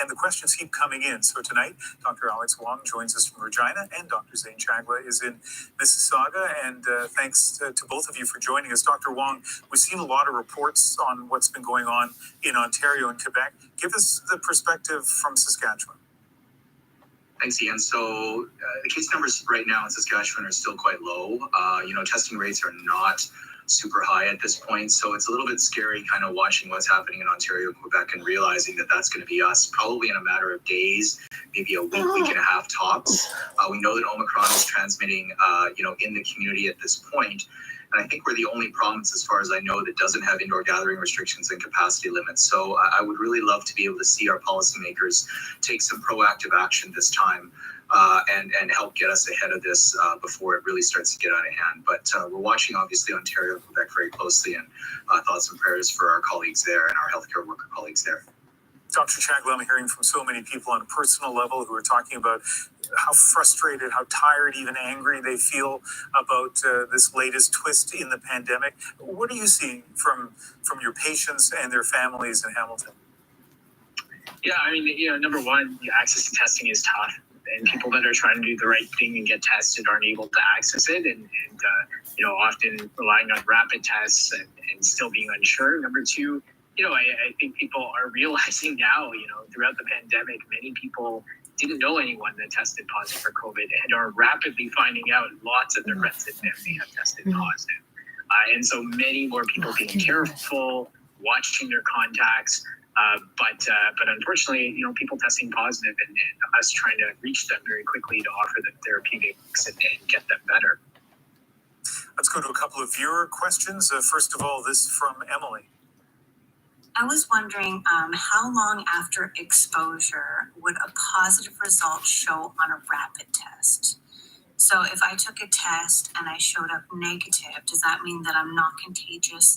and the questions keep coming in. So tonight, Dr. Alex Wong joins us from Regina, and Dr. Zane Chagla is in Mississauga. And thanks to both of you for joining us. Dr. Wong, we've seen a lot of reports on what's been going on in Ontario and Quebec. Give us the perspective from Saskatchewan. Thanks, Ian. So the case numbers right now in Saskatchewan are still quite low. Testing rates are not super high at this point. So it's a little bit scary kind of watching what's happening in Ontario, Quebec, and realizing that that's going to be us probably in a matter of days, maybe a week, week and a half tops. We know that Omicron is transmitting, in the community at this point. And I think we're the only province, as far as I know, that doesn't have indoor gathering restrictions and capacity limits. So I would really love to be able to see our policymakers take some proactive action this time and help get us ahead of this before it really starts to get out of hand. But we're watching, obviously, Ontario and Quebec very closely, and thoughts and prayers for our colleagues there and our healthcare worker colleagues there. Dr. Chagla, I'm hearing from so many people on a personal level who are talking about how frustrated, how tired, even angry they feel about this latest twist in the pandemic. What are you seeing from your patients and their families in Hamilton? Yeah, number one, the access to testing is tough, and people that are trying to do the right thing and get tested aren't able to access it, and often relying on rapid tests and still being unsure. Number two, I think people are realizing now, throughout the pandemic, many people didn't know anyone that tested positive for COVID and are rapidly finding out lots of their friends and family have tested positive. And so many more people being careful, watching their contacts. But unfortunately, people testing positive and us trying to reach them very quickly to offer them therapeutics and get them better. Let's go to a couple of viewer questions. First of all, this from Emily. I was wondering how long after exposure would a positive result show on a rapid test? So if I took a test and I showed up negative, does that mean that I'm not contagious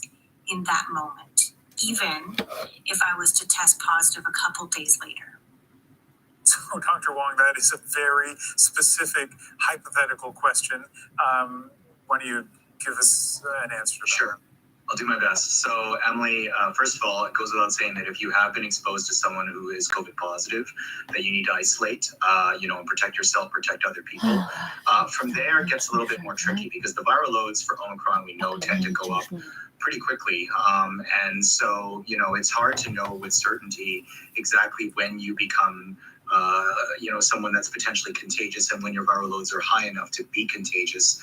in that moment, even if I was to test positive a couple days later? So, Dr. Wong, that is a very specific hypothetical question. Why don't you give us an answer to that? Sure. I'll do my best. So, Emily, first of all, it goes without saying that if you have been exposed to someone who is COVID positive, that you need to isolate, and protect yourself, protect other people. From there, it gets a little bit more tricky because the viral loads for Omicron, we know, tend to go up pretty quickly. And so, it's hard to know with certainty exactly when you become someone that's potentially contagious and when your viral loads are high enough to be contagious.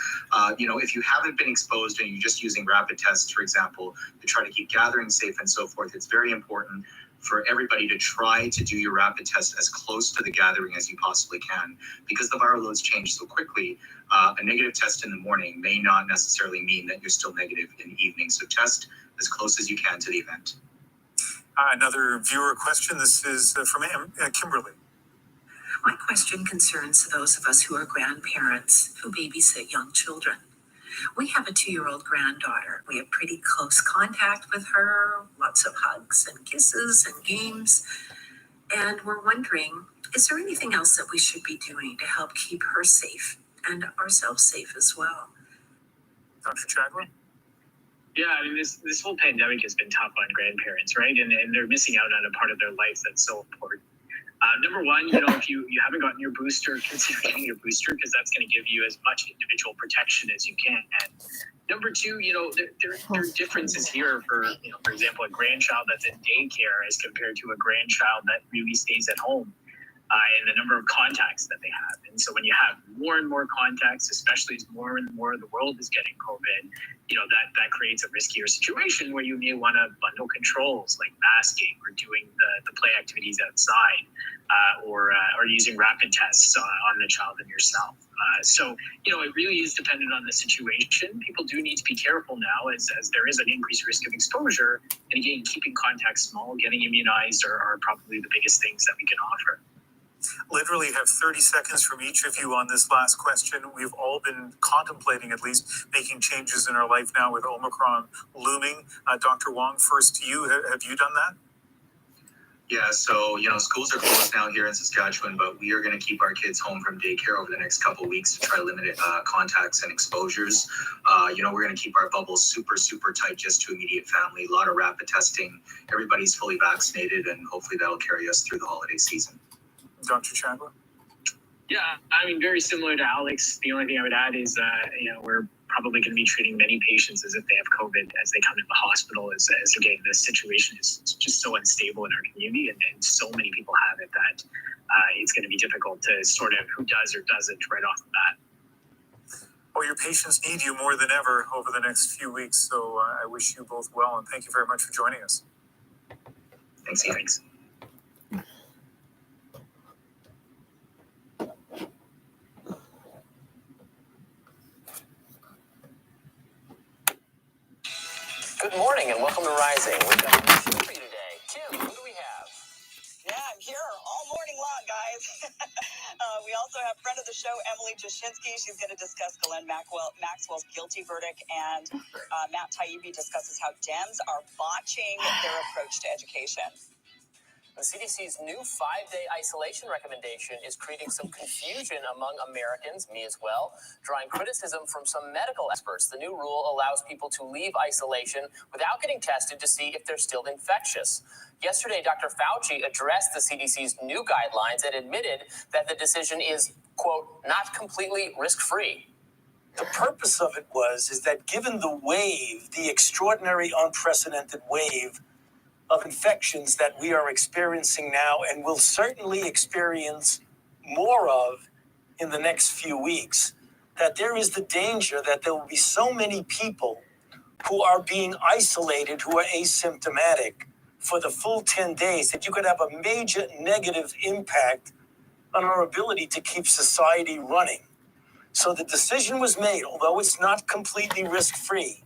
If you haven't been exposed and you're just using rapid tests, for example, to try to keep gatherings safe and so forth, it's very important for everybody to try to do your rapid test as close to the gathering as you possibly can. Because the viral loads change so quickly, a negative test in the morning may not necessarily mean that you're still negative in the evening. So test as close as you can to the event. Another viewer question. This is from Kimberly. My question concerns those of us who are grandparents who babysit young children. We have a 2-year-old granddaughter. We have pretty close contact with her, lots of hugs and kisses and games. And we're wondering, is there anything else that we should be doing to help keep her safe and ourselves safe as well? Dr. Chagla? Yeah, this whole pandemic has been tough on grandparents, right? And they're missing out on a part of their life that's so important. Number one, if you haven't gotten your booster, consider getting your booster because that's going to give you as much individual protection as you can. And number two, there are differences here for example, a grandchild that's in daycare as compared to a grandchild that really stays at home. And the number of contacts that they have. And so when you have more and more contacts, especially as more and more of the world is getting COVID, that creates a riskier situation where you may want to bundle controls like masking or doing the play activities outside or using rapid tests on the child and yourself. So it really is dependent on the situation. People do need to be careful now as there is an increased risk of exposure. And again, keeping contacts small, getting immunized are probably the biggest things that we can offer. Literally have 30 seconds from each of you on this last question. We've all been contemplating at least making changes in our life now with Omicron looming. Dr. Wong, first to you. Have you done that? Yeah, so, schools are closed now here in Saskatchewan, but we are going to keep our kids home from daycare over the next couple of weeks to try to limit contacts and exposures. We're going to keep our bubbles super, super tight just to immediate family, a lot of rapid testing. Everybody's fully vaccinated, and hopefully that'll carry us through the holiday season. Dr. Chandler? Yeah, I mean, very similar to Alex. The only thing I would add is, we're probably going to be treating many patients as if they have COVID as they come into the hospital, as again, this situation is just so unstable in our community, and so many people have it that it's going to be difficult to sort out who does or doesn't right off the bat. Well, your patients need you more than ever over the next few weeks, so I wish you both well, and thank you very much for joining us. Thanks, Ian. Thanks. Good morning and welcome to Rising. We've got a new show for you today. Kim, who do we have? Yeah, I'm here all morning long, guys. We also have friend of the show, Emily Jashinsky. She's going to discuss Ghislaine Maxwell's guilty verdict, and Matt Taibbi discusses how Dems are botching their approach to education. The CDC's new 5-day isolation recommendation is creating some confusion among Americans, me as well, drawing criticism from some medical experts. The new rule allows people to leave isolation without getting tested to see if they're still infectious. Yesterday, Dr. Fauci addressed the CDC's new guidelines and admitted that the decision is, quote, not completely risk-free. The purpose of it is that given the extraordinary, unprecedented wave of infections that we are experiencing now and will certainly experience more of in the next few weeks, that there is the danger that there will be so many people who are being isolated, who are asymptomatic for the full 10 days, that you could have a major negative impact on our ability to keep society running. So the decision was made, although it's not completely risk-free,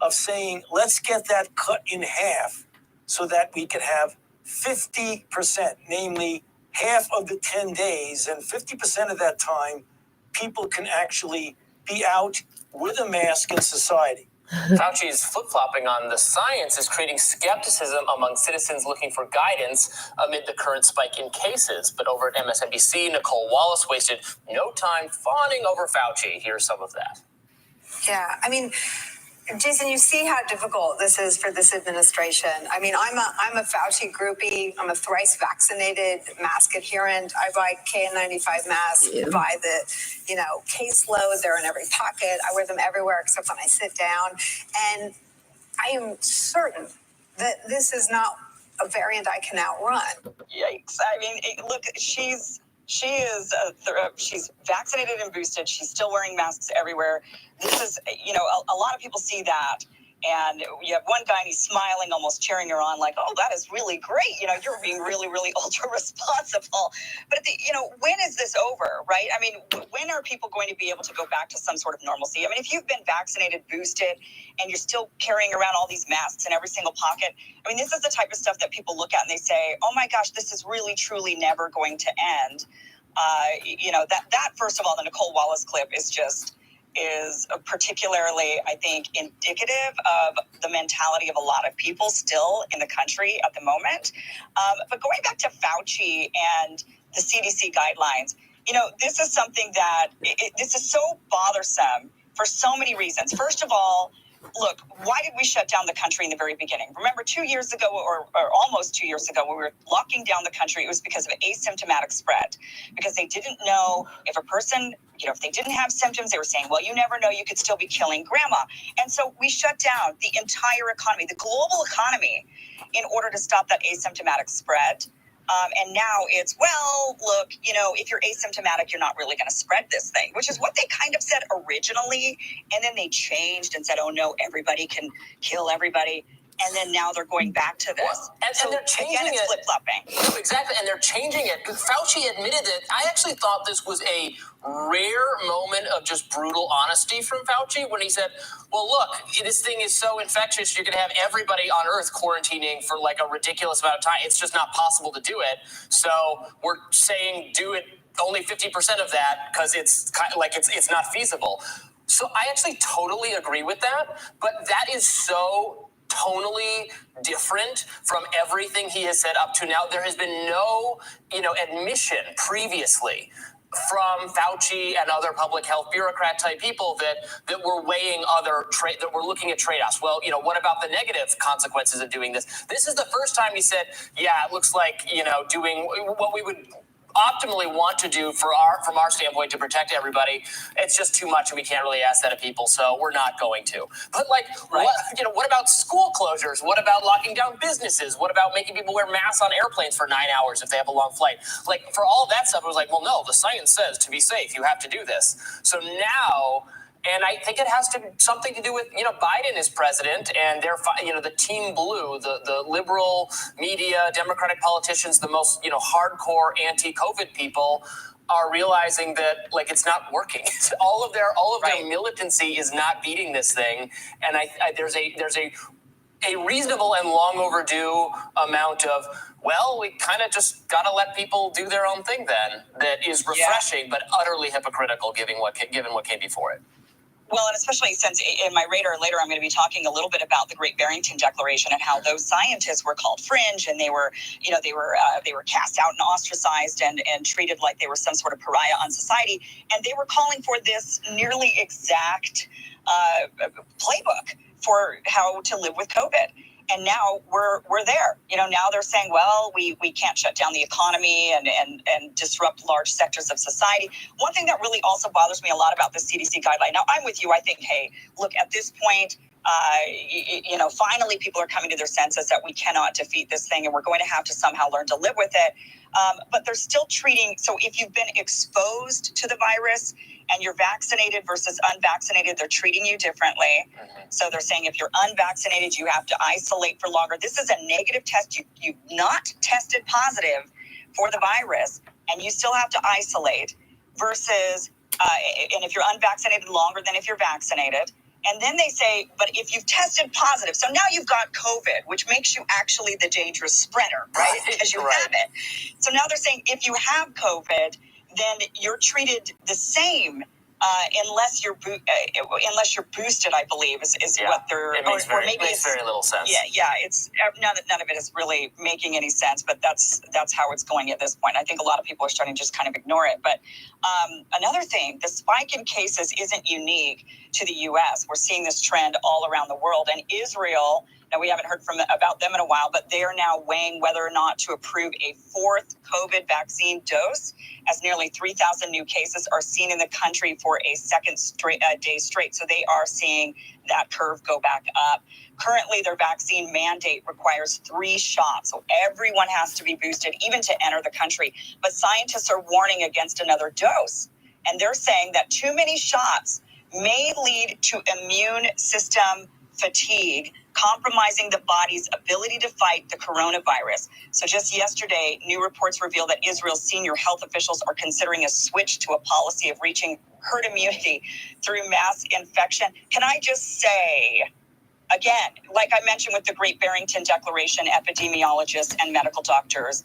of saying, let's get that cut in half so that we can have 50%, namely half of the 10 days, and 50% of that time, people can actually be out with a mask in society. Fauci's flip-flopping on the science is creating skepticism among citizens looking for guidance amid the current spike in cases. But over at MSNBC, Nicole Wallace wasted no time fawning over Fauci. Here's some of that. Yeah, I mean, Jason, you see how difficult this is for this administration. I mean, I'm a Fauci groupie. I'm a thrice vaccinated mask adherent. I buy KN95 masks by the, caseload. They're in every pocket. I wear them everywhere except when I sit down. And I am certain that this is not a variant I can outrun. Yikes. I mean, look, she's vaccinated and boosted. She's still wearing masks everywhere. This is, a lot of people see that. And you have one guy and he's smiling, almost cheering her on, like, oh, that is really great. You're being really, really ultra responsible. But, when is this over, right? I mean, when are people going to be able to go back to some sort of normalcy? I mean, if you've been vaccinated, boosted, and you're still carrying around all these masks in every single pocket, I mean, this is the type of stuff that people look at and they say, oh my gosh, this is really, truly never going to end. That first of all, the Nicole Wallace clip is particularly, I think, indicative of the mentality of a lot of people still in the country at the moment. But going back to Fauci and the CDC guidelines, this is something that this is so bothersome for so many reasons. First of all, look, why did we shut down the country in the very beginning? Remember 2 years ago, or almost 2 years ago, when we were locking down the country, it was because of asymptomatic spread. Because they didn't know if a person, if they didn't have symptoms, they were saying, well, you never know, you could still be killing grandma. And so we shut down the entire economy, the global economy, in order to stop that asymptomatic spread. And now it's, well, look, if you're asymptomatic, you're not really going to spread this thing, which is what they kind of said originally. And then they changed and said, oh, no, everybody can kill everybody. And then now they're going back to this. And they're changing it's flip-flopping. No, exactly, and they're changing it. Fauci admitted that. I actually thought this was a rare moment of just brutal honesty from Fauci when he said, well, look, this thing is so infectious, you're going to have everybody on Earth quarantining for like a ridiculous amount of time. It's just not possible to do it. So we're saying do it only 50% of that because it's kind of like it's not feasible. So I actually totally agree with that, but that is so tonally different from everything he has said up to now. There has been no, admission previously from Fauci and other public health bureaucrat type people that were weighing that were looking at trade-offs. Well, what about the negative consequences of doing this? This is the first time he said, yeah, it looks like, doing what we would optimally want to do from our standpoint to protect everybody. It's just too much and we can't really ask that of people, so we're not going to. But what about school closures? What about locking down businesses? What about making people wear masks on airplanes for 9 hours if they have a long flight? For all of that stuff, it was like, well, no, the science says to be safe, you have to do this. So now, and I think it has something to do with, Biden is president and they're, the team blue, the liberal media, Democratic politicians, the most, hardcore anti-COVID people are realizing that it's not working. all of their militancy is not beating this thing. And there's a reasonable and long overdue amount of, well, we kind of just got to let people do their own thing then. That is refreshing, but utterly hypocritical given what came before it. Well, and especially since in my radar later, I'm going to be talking a little bit about the Great Barrington Declaration and how those scientists were called fringe, and they were cast out and ostracized and treated like they were some sort of pariah on society, and they were calling for this nearly exact playbook for how to live with COVID. And now we're there. Now they're saying, well, we can't shut down the economy and disrupt large sectors of society. One thing that really also bothers me a lot about the CDC guideline. Now, I'm with you. I think, hey, look, at this point, finally people are coming to their senses that we cannot defeat this thing and we're going to have to somehow learn to live with it. But they're still treating. So if you've been exposed to the virus and you're vaccinated versus unvaccinated, they're treating you differently. So they're saying if you're unvaccinated, you have to isolate for longer. This is a negative test. You've not tested positive for the virus, and you still have to isolate versus, and if you're unvaccinated, longer than if you're vaccinated. And then they say, but if you've tested positive, so now you've got COVID, which makes you actually the dangerous spreader, right? Because you have it. So now they're saying if you have COVID, then you're treated the same unless you're boosted, I believe, is what they're. It makes very little sense. Yeah. It's none of it is really making any sense, but that's how it's going at this point. I think a lot of people are starting to just kind of ignore it. But another thing, the spike in cases isn't unique to the U.S. We're seeing this trend all around the world, and Israel. Now, we haven't heard about them in a while, but they are now weighing whether or not to approve a fourth COVID vaccine dose, as nearly 3,000 new cases are seen in the country for a second day straight. So they are seeing that curve go back up. Currently, their vaccine mandate requires 3 shots. So everyone has to be boosted, even to enter the country. But scientists are warning against another dose. And they're saying that too many shots may lead to immune system fatigue, compromising the body's ability to fight the coronavirus. So just yesterday, new reports reveal that Israel's senior health officials are considering a switch to a policy of reaching herd immunity through mass infection. Can I just say, again, like I mentioned with the Great Barrington Declaration, epidemiologists and medical doctors,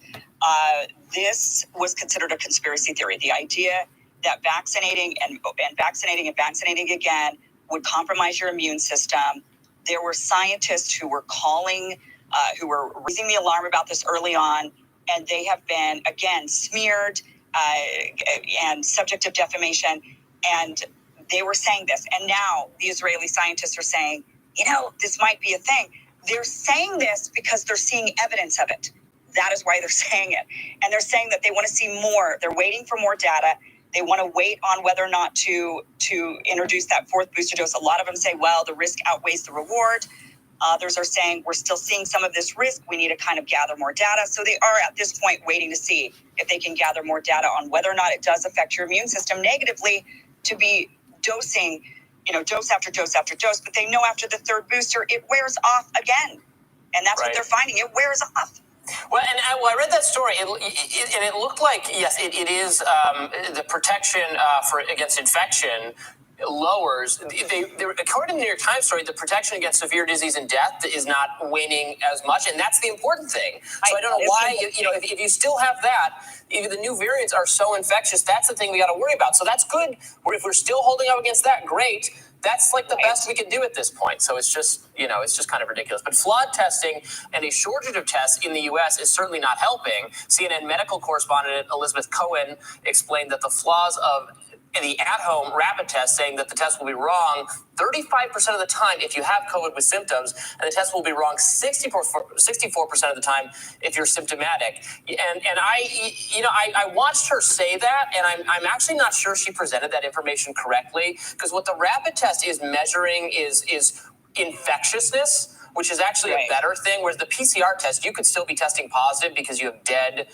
this was considered a conspiracy theory. The idea that vaccinating and vaccinating again would compromise your immune system. There were scientists who were who were raising the alarm about this early on, and they have been, again, smeared and subject of defamation, and they were saying this. And now the Israeli scientists are saying, this might be a thing. They're saying this because they're seeing evidence of it. That is why they're saying it. And they're saying that they want to see more. They're waiting for more data. They want to wait on whether or not to introduce that fourth booster dose. A lot of them say, well, the risk outweighs the reward. Others are saying we're still seeing some of this risk. We need to kind of gather more data. So they are at this point waiting to see if they can gather more data on whether or not it does affect your immune system negatively to be dosing, dose after dose after dose. But they know after the third booster, it wears off again. And that's what they're finding. It wears off. Well, and I read that story, and it looked like, yes, it is the protection against infection lowers. According to the New York Times story, the protection against severe disease and death is not waning as much, and that's the important thing. So I don't know why, if you still have that, even the new variants are so infectious, that's the thing we got to worry about. So that's good. If we're still holding up against that, great. That's like the best we can do at this point. So it's just, it's just kind of ridiculous. But flawed testing and a shortage of tests in the U.S. is certainly not helping. CNN medical correspondent Elizabeth Cohen explained that the flaws of the at-home rapid test, saying that the test will be wrong 35% of the time if you have COVID with symptoms, and the test will be wrong 64% of the time if you're symptomatic. And I watched her say that, and I'm actually not sure she presented that information correctly, because what the rapid test is measuring is infectiousness, which is actually a better thing, whereas the PCR test, you could still be testing positive because you have dead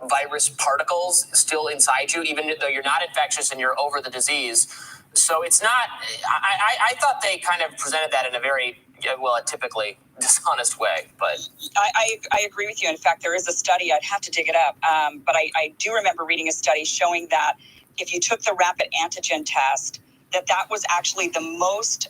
virus particles still inside you, even though you're not infectious and you're over the disease. So it's not, I thought they kind of presented that in a very, a typically dishonest way, but. I agree with you. In fact, there is a study, I'd have to dig it up, but I do remember reading a study showing that if you took the rapid antigen test, that was actually the most,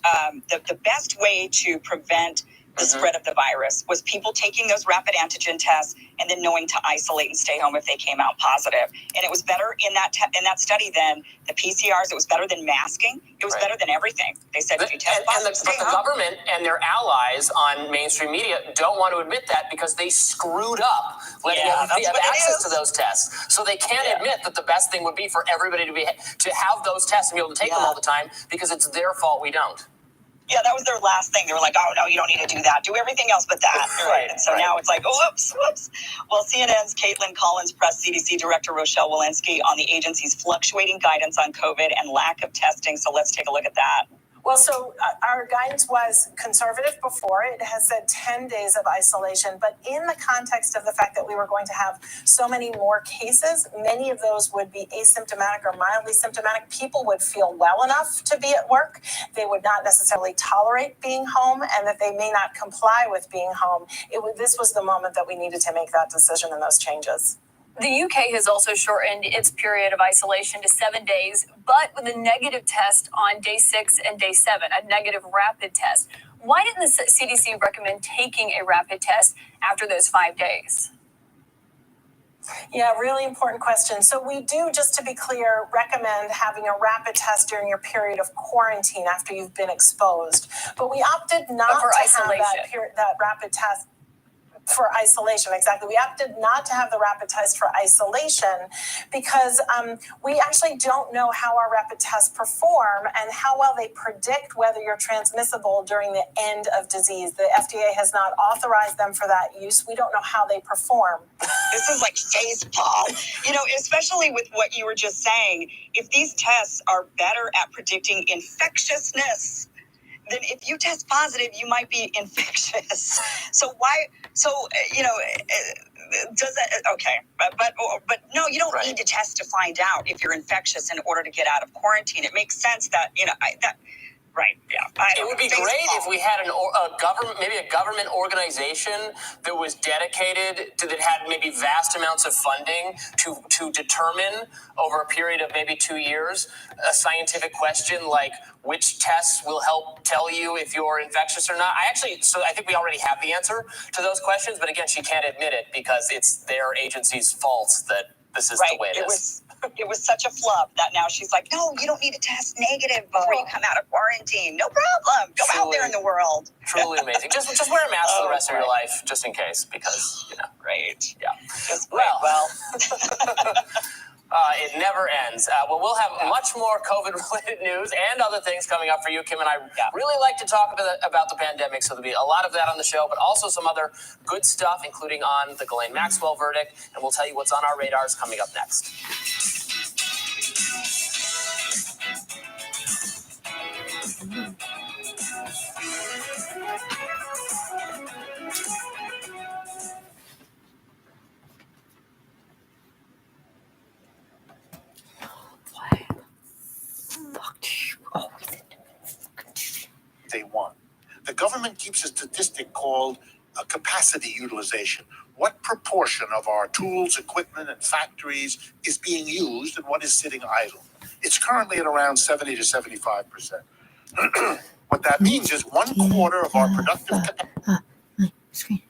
the best way to prevent the spread of the virus was people taking those rapid antigen tests and then knowing to isolate and stay home if they came out positive. And it was better in that study than the PCRs. It was better than masking. It was better than everything. They said if you test positive, stay home. The government and their allies on mainstream media don't want to admit that because they screwed up letting everybody have access to those tests. So they can't admit that the best thing would be for everybody to have those tests and be able to take them all the time, because it's their fault we don't. Yeah, that was their last thing. They were like, oh, no, you don't need to do that. Do everything else but that. And so now it's like, oh, whoops. Well, CNN's Caitlin Collins pressed CDC Director Rochelle Walensky on the agency's fluctuating guidance on COVID and lack of testing. So let's take a look at that. Well, so our guidance was conservative before. It has said 10 days of isolation, but in the context of the fact that we were going to have so many more cases, many of those would be asymptomatic or mildly symptomatic. People would feel well enough to be at work. They would not necessarily tolerate being home, and that they may not comply with being home. This was the moment that we needed to make that decision and those changes. The UK has also shortened its period of isolation to 7 days, but with a negative test on day 6 and day 7, a negative rapid test. Why didn't the CDC recommend taking a rapid test after those 5 days? Yeah, really important question. So we do, just to be clear, recommend having a rapid test during your period of quarantine after you've been exposed. But we opted not to have that rapid test. For isolation, exactly. We opted not to have the rapid test for isolation because we actually don't know how our rapid tests perform and how well they predict whether you're transmissible during the end of disease. The FDA has not authorized them for that use. We don't know how they perform. This is like facepalm, especially with what you were just saying. If these tests are better at predicting infectiousness, then if you test positive, you might be infectious. So does that, okay. But no, you don't need to test to find out if you're infectious in order to get out of quarantine. It makes sense that, It would be great if we had a government organization that was dedicated to, that had maybe vast amounts of funding to determine over a period of maybe 2 years a scientific question like which tests will help tell you if you're infectious or not. I think we already have the answer to those questions, but again, she can't admit it because it's their agency's fault that this is the way it is. It was such a flub that now she's like, no, you don't need to test negative before you come out of quarantine. No problem. Go out there in the world. Truly amazing. Just wear a mask for the rest of your life, just in case, because, Right. Yeah. Well. It never ends. We'll have much more COVID-related news and other things coming up for you. Kim and I really like to talk about the pandemic, so there'll be a lot of that on the show, but also some other good stuff, including on the Ghislaine Maxwell verdict, and we'll tell you what's on our radars coming up next. Day one. The government keeps a statistic called capacity utilization. What proportion of our tools, equipment, and factories is being used and what is sitting idle? It's currently at around 70 to 75%. What that means is 1/4 of our productive capacity.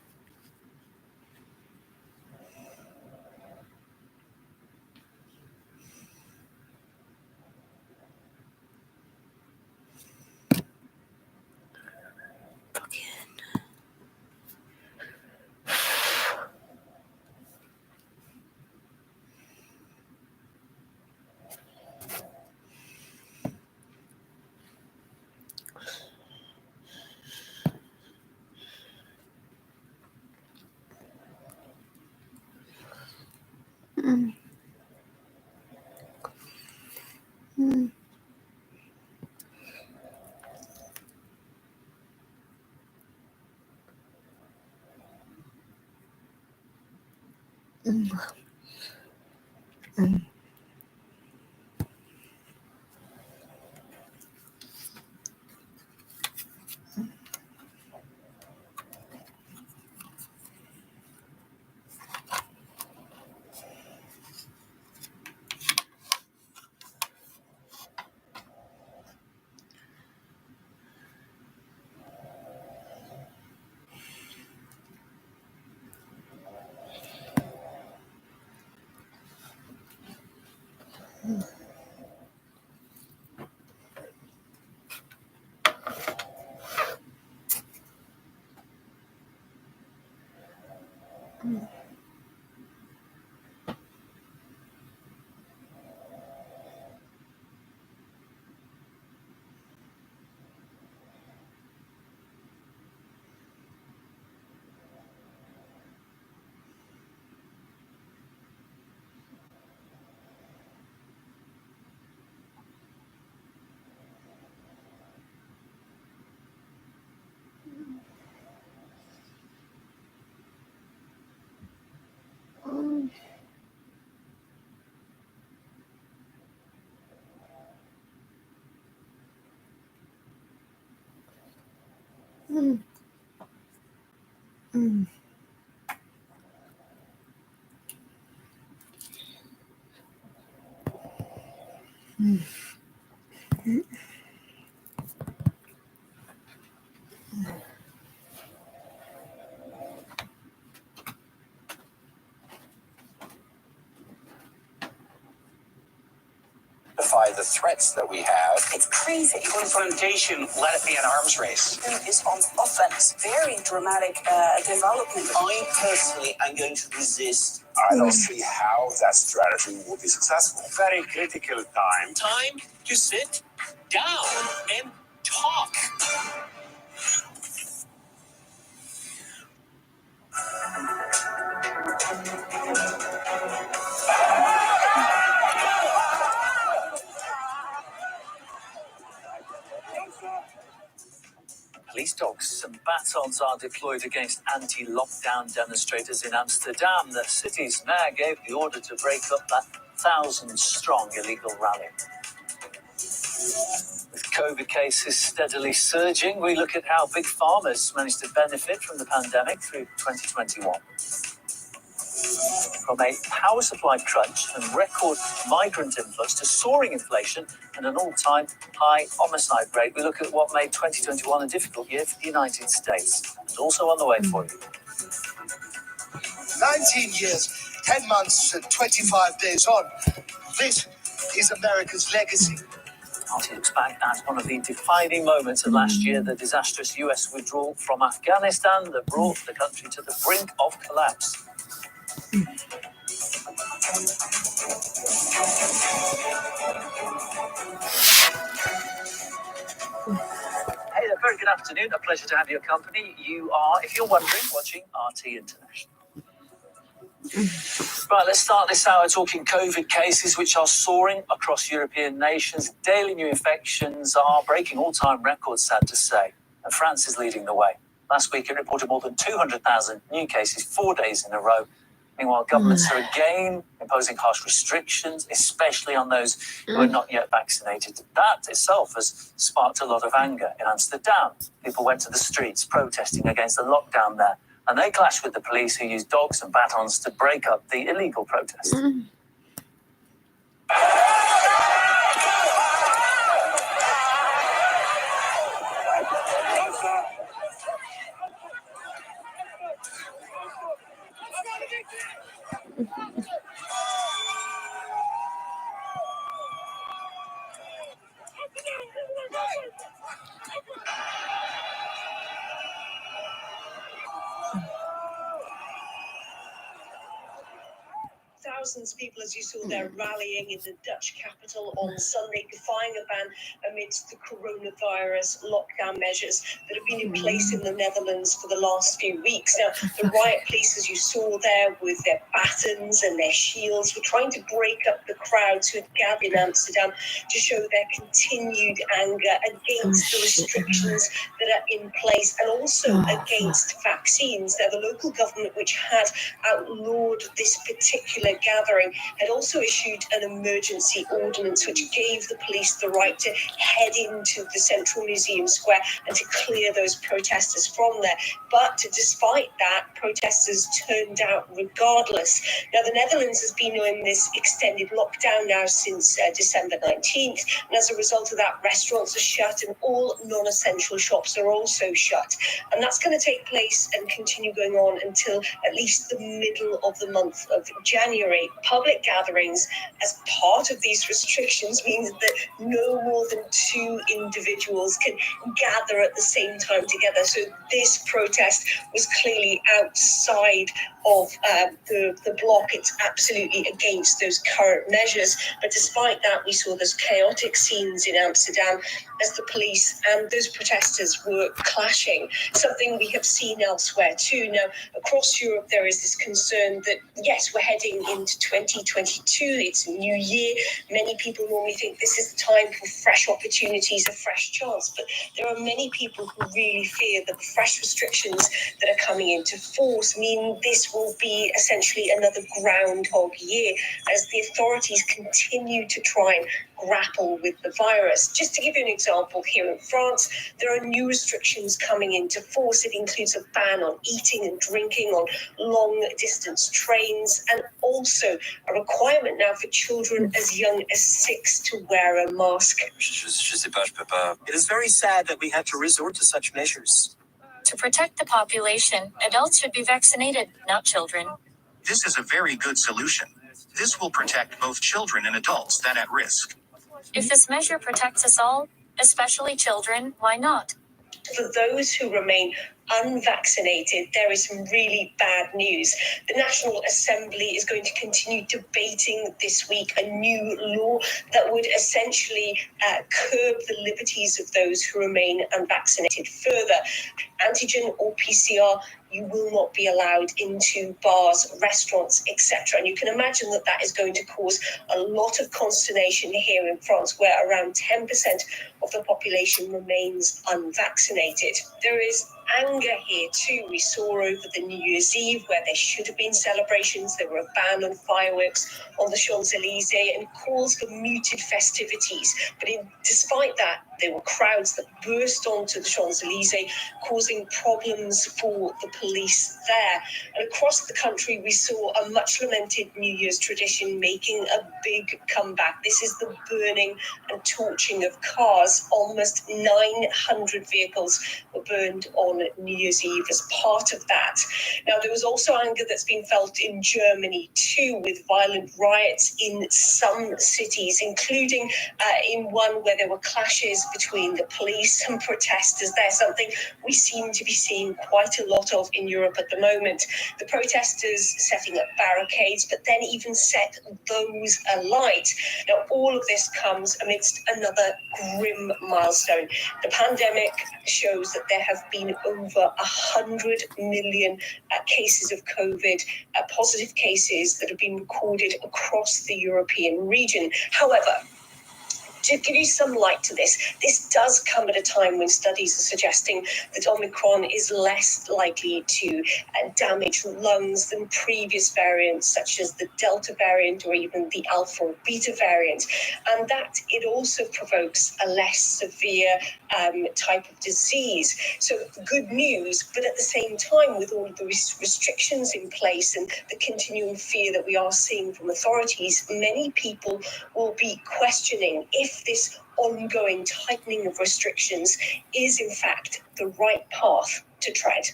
The threats that we have. It's crazy. Confrontation, let it be an arms race. Who is on offense? Very dramatic development. I personally am going to resist. I don't see how that strategy will be successful. Very critical time. Time to sit down and talk. Police dogs and batons are deployed against anti-lockdown demonstrators in Amsterdam. The city's mayor gave the order to break up that 1,000-strong illegal rally. With COVID cases steadily surging, we look at how big farmers managed to benefit from the pandemic through 2021. From a power supply crunch and record migrant influx to soaring inflation and an all-time high homicide rate, we look at what made 2021 a difficult year for the United States. And also on the way for you. 19 years, 10 months, and 25 days on. This is America's legacy. Party looks back at one of the defining moments of last year, the disastrous US withdrawal from Afghanistan that brought the country to the brink of collapse. Hey there, very good afternoon. A pleasure to have your company. You are, if you're wondering, watching RT International. Right, let's start this hour talking COVID cases, which are soaring across European nations. Daily new infections are breaking all-time records, sad to say. And France is leading the way. Last week, it reported more than 200,000 new cases 4 days in a row. Meanwhile, governments are again imposing harsh restrictions, especially on those who are not yet vaccinated. That itself has sparked a lot of anger in Amsterdam. People went to the streets protesting against the lockdown there, and they clashed with the police, who used dogs and batons to break up the illegal protest. thousands of people, as you saw there, rallying in the Dutch capital on Sunday, defying a ban amidst the coronavirus lockdown measures that have been in place in the Netherlands for the last few weeks. Now, the riot police, as you saw there, with their batons and their shields, were trying to break up the crowds who had gathered in Amsterdam to show their continued anger against the restrictions that are in place and also against vaccines. Now, the local government, which had outlawed this particular gathering, had also issued an emergency ordinance which gave the police the right to head into the central museum square and to clear those protesters from there. But despite that, protesters turned out regardless. Now, the Netherlands has been in this extended lockdown now since December 19th, and as a result of that, restaurants are shut and all non-essential shops are also shut. And that's going to take place and continue going on until at least the middle of the month of January. Public gatherings as part of these restrictions means that no more than 2 individuals can gather at the same time together. So this protest was clearly outside of the bloc. It's absolutely against those current measures. But despite that, we saw those chaotic scenes in Amsterdam as the police and those protesters were clashing, something we have seen elsewhere too. Now, across Europe, there is this concern that, yes, we're heading into 2022. It's a new year. Many people normally think this is the time for fresh opportunities, a fresh chance. But there are many people who really fear that the fresh restrictions that are coming into force mean this will be essentially another Groundhog Year as the authorities continue to try and grapple with the virus. Just to give you an example, here in France, there are new restrictions coming into force. It includes a ban on eating and drinking on long-distance trains, and also a requirement now for children as young as 6 to wear a mask. It is very sad that we had to resort to such measures. To protect the population, adults should be vaccinated, not children. This is a very good solution. This will protect both children and adults that at risk. If this measure protects us all, especially children, why not? For those who remain unvaccinated, there is some really bad news. The National Assembly is going to continue debating this week a new law that would essentially curb the liberties of those who remain unvaccinated further. Antigen or PCR, you will not be allowed into bars, restaurants, etc. And you can imagine that that is going to cause a lot of consternation here in France, where around 10% of the population remains unvaccinated. There is anger here too. We saw over the New Year's Eve where there should have been celebrations. There were a ban on fireworks on the Champs-Elysees and calls for muted festivities. But despite that, there were crowds that burst onto the Champs-Elysees, causing problems for the police there. And across the country, we saw a much lamented New Year's tradition making a big comeback. This is the burning and torching of cars. Almost 900 vehicles were burned on New Year's Eve as part of that. Now, there was also anger that's been felt in Germany too, with violent riots in some cities, including in one where there were clashes between the police and protesters. There's something we seem to be seeing quite a lot of in Europe at the moment. The protesters setting up barricades, but then even set those alight. Now, all of this comes amidst another grim milestone. The pandemic shows that there have been over 100 million cases of COVID, positive cases that have been recorded across the European region. However, to give you some light to this does come at a time when studies are suggesting that Omicron is less likely to damage lungs than previous variants, such as the Delta variant or even the Alpha or Beta variant, and that it also provokes a less severe type of disease. So good news, but at the same time, with all of the restrictions in place and the continuing fear that we are seeing from authorities, many people will be questioning if this ongoing tightening of restrictions is in fact the right path to tread.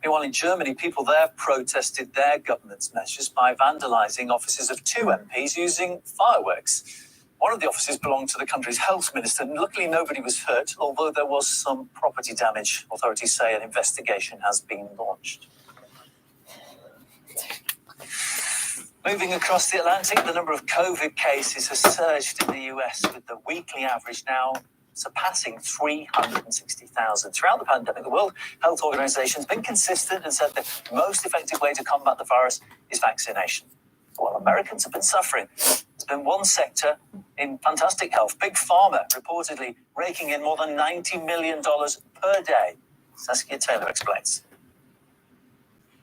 Meanwhile, in Germany, people there protested their government's measures by vandalising offices of 2 MPs using fireworks. One of the offices belonged to the country's health minister, and luckily nobody was hurt, although there was some property damage. Authorities say an investigation has been launched. Moving across the Atlantic, the number of COVID cases has surged in the US, with the weekly average now surpassing 360,000. Throughout the pandemic, the World Health Organization has been consistent and said the most effective way to combat the virus is vaccination. While Americans have been suffering, there's been one sector in fantastic health, Big Pharma, reportedly raking in more than $90 million per day. Saskia Taylor explains.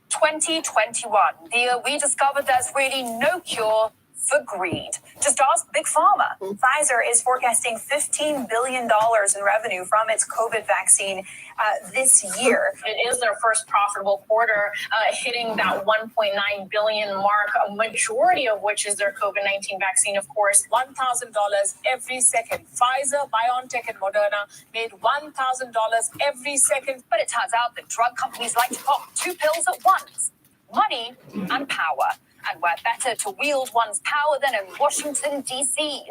2021, the year we discovered there's really no cure for greed. Just ask Big Pharma. Pfizer is forecasting $15 billion in revenue from its COVID vaccine this year. It is their first profitable quarter, hitting that 1.9 billion mark, a majority of which is their COVID-19 vaccine, of course. $1,000 every second. Pfizer, BioNTech, and Moderna made $1,000 every second. But it turns out that drug companies like to pop two pills at once: money and power. And where better to wield one's power than in Washington, D.C.,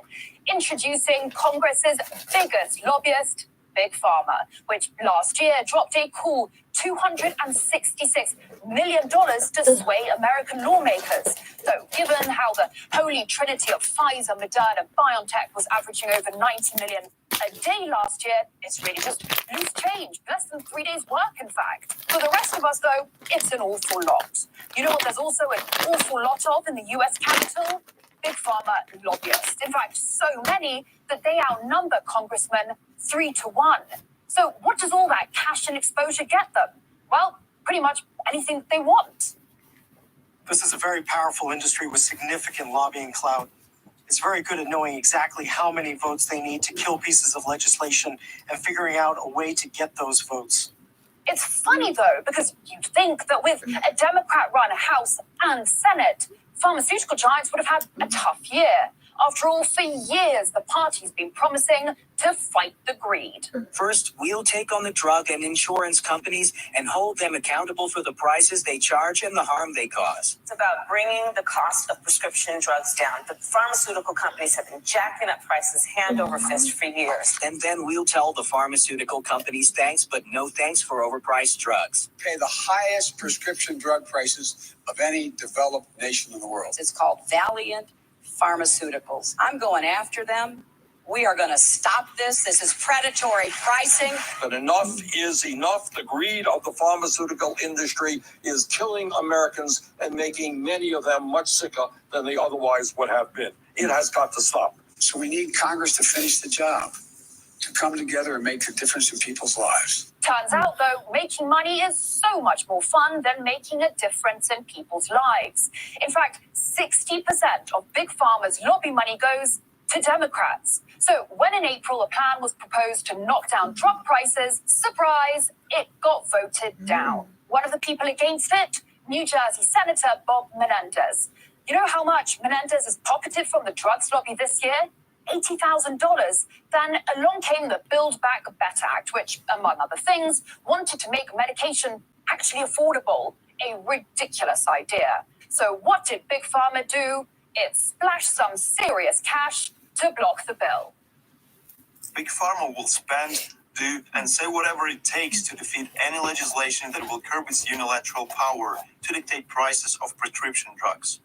introducing Congress's biggest lobbyist, Big Pharma, which last year dropped a cool $266 million to sway American lawmakers. Though, given how the holy trinity of Pfizer, Moderna, BioNTech was averaging over 90 million a day last year, it's really just loose change. Less than 3 days' work, in fact. For the rest of us, though, it's an awful lot. You know what there's also an awful lot of in the US Capitol? Big Pharma lobbyists. In fact, so many that they outnumber congressmen 3 to 1. So what does all that cash and exposure get them? Well, pretty much anything they want. This is a very powerful industry with significant lobbying clout. It's very good at knowing exactly how many votes they need to kill pieces of legislation and figuring out a way to get those votes. It's funny, though, because you'd think that with a Democrat-run House and Senate, pharmaceutical giants would have had a tough year. After all, for years, the party's been promising to fight the greed. First, we'll take on the drug and insurance companies and hold them accountable for the prices they charge and the harm they cause. It's about bringing the cost of prescription drugs down. The pharmaceutical companies have been jacking up prices hand over fist for years. And then we'll tell the pharmaceutical companies thanks, but no thanks for overpriced drugs. Pay the highest prescription drug prices of any developed nation in the world. It's called Valiant Pharmaceuticals. I'm going after them. We are going to stop this. This is predatory pricing. But enough is enough. The greed of the pharmaceutical industry is killing Americans and making many of them much sicker than they otherwise would have been. It has got to stop. So we need Congress to finish the job, to come together and make a difference in people's lives. Turns out, though, making money is so much more fun than making a difference in people's lives. In fact, 60% of Big Pharma's lobby money goes to Democrats. So when in April a plan was proposed to knock down drug prices, surprise, it got voted down. One of the people against it, New Jersey Senator Bob Menendez. You know how much Menendez has pocketed from the drugs lobby this year? $80,000. Then along came the Build Back Better Act, which, among other things, wanted to make medication actually affordable. A ridiculous idea. So what did Big Pharma do? It splashed some serious cash to block the bill. Big Pharma will spend, do, and say whatever it takes to defeat any legislation that will curb its unilateral power to dictate prices of prescription drugs.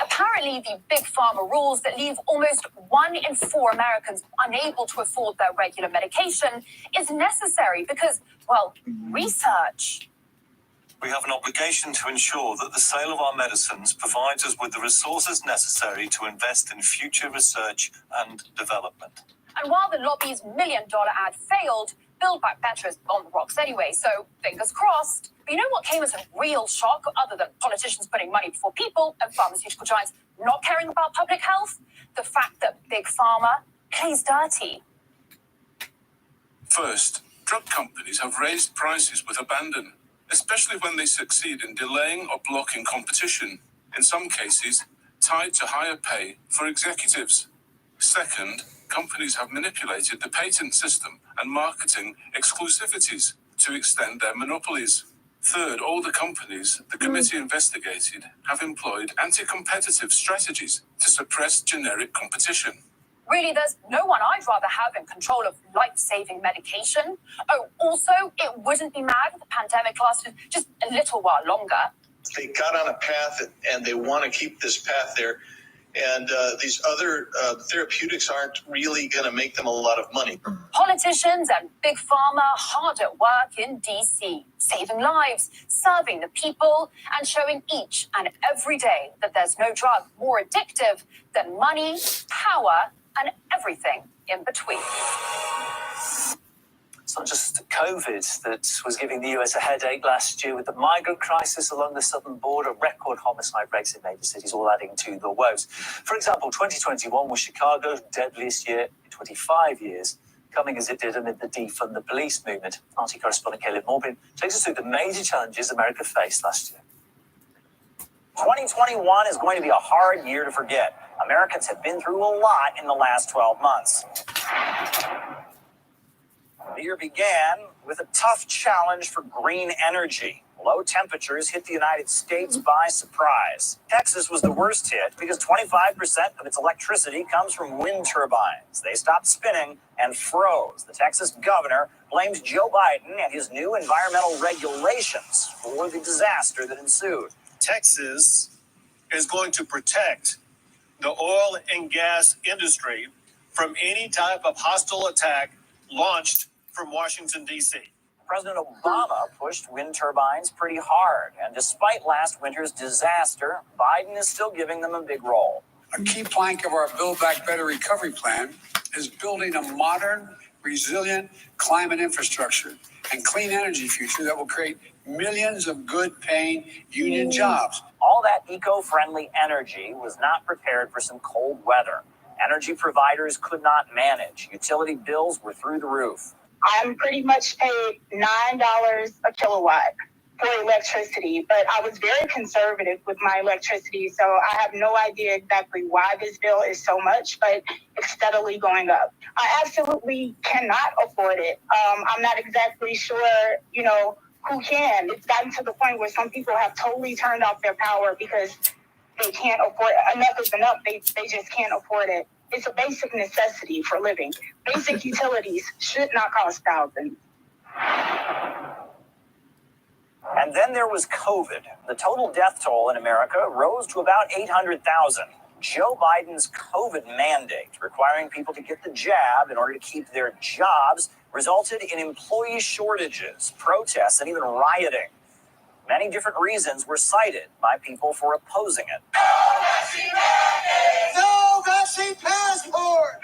Apparently, the Big Pharma rules that leave almost 1 in 4 Americans unable to afford their regular medication is necessary because, well, research. We have an obligation to ensure that the sale of our medicines provides us with the resources necessary to invest in future research and development. And while the lobby's $1 million ad failed, Build Back Better is on the rocks anyway, so fingers crossed. But you know what came as a real shock, other than politicians putting money before people and pharmaceutical giants not caring about public health? The fact that Big Pharma plays dirty. First, drug companies have raised prices with abandon, especially when they succeed in delaying or blocking competition, in some cases tied to higher pay for executives. Second, companies have manipulated the patent system and marketing exclusivities to extend their monopolies. Third, all the companies the committee investigated have employed anti-competitive strategies to suppress generic competition. Really, there's no one I'd rather have in control of life-saving medication. Oh, also, it wouldn't be mad if the pandemic lasted just a little while longer. They got on a path and they want to keep this path there. And these other therapeutics aren't really going to make them a lot of money. Politicians and Big Pharma hard at work in DC, saving lives, serving the people, and showing each and every day that there's no drug more addictive than money, power, and everything in between. It's not just COVID that was giving the US a headache last year, with the migrant crisis along the southern border, record homicide rates in major cities, all adding to the woes. For example, 2021 was Chicago's deadliest year in 25 years, coming as it did amid the defund the police movement. RT correspondent Caleb Morbin takes us through the major challenges America faced last year. 2021 is going to be a hard year to forget. Americans have been through a lot in the last 12 months. The year began with a tough challenge for green energy. Low temperatures hit the United States by surprise. Texas was the worst hit because 25% of its electricity comes from wind turbines. They stopped spinning and froze. The Texas governor blamed Joe Biden and his new environmental regulations for the disaster that ensued. Texas is going to protect the oil and gas industry from any type of hostile attack launched from Washington, D.C. President Obama pushed wind turbines pretty hard, and despite last winter's disaster, Biden is still giving them a big role. A key plank of our Build Back Better recovery plan is building a modern, resilient climate infrastructure and clean energy future that will create millions of good-paying union jobs. All that eco-friendly energy was not prepared for some cold weather. Energy providers could not manage. Utility bills were through the roof. I'm pretty much paid $9 a kilowatt for electricity, but I was very conservative with my electricity, so I have no idea exactly why this bill is so much, but it's steadily going up. I absolutely cannot afford it. I'm not exactly sure, who can. It's gotten to the point where some people have totally turned off their power because they can't afford it. Enough is enough. They just can't afford it. It's a basic necessity for living. Basic utilities should not cost thousands. And then there was COVID. The total death toll in America rose to about 800,000. Joe Biden's COVID mandate, requiring people to get the jab in order to keep their jobs, resulted in employee shortages, protests, and even rioting. Many different reasons were cited by people for opposing it. No vaccine passport!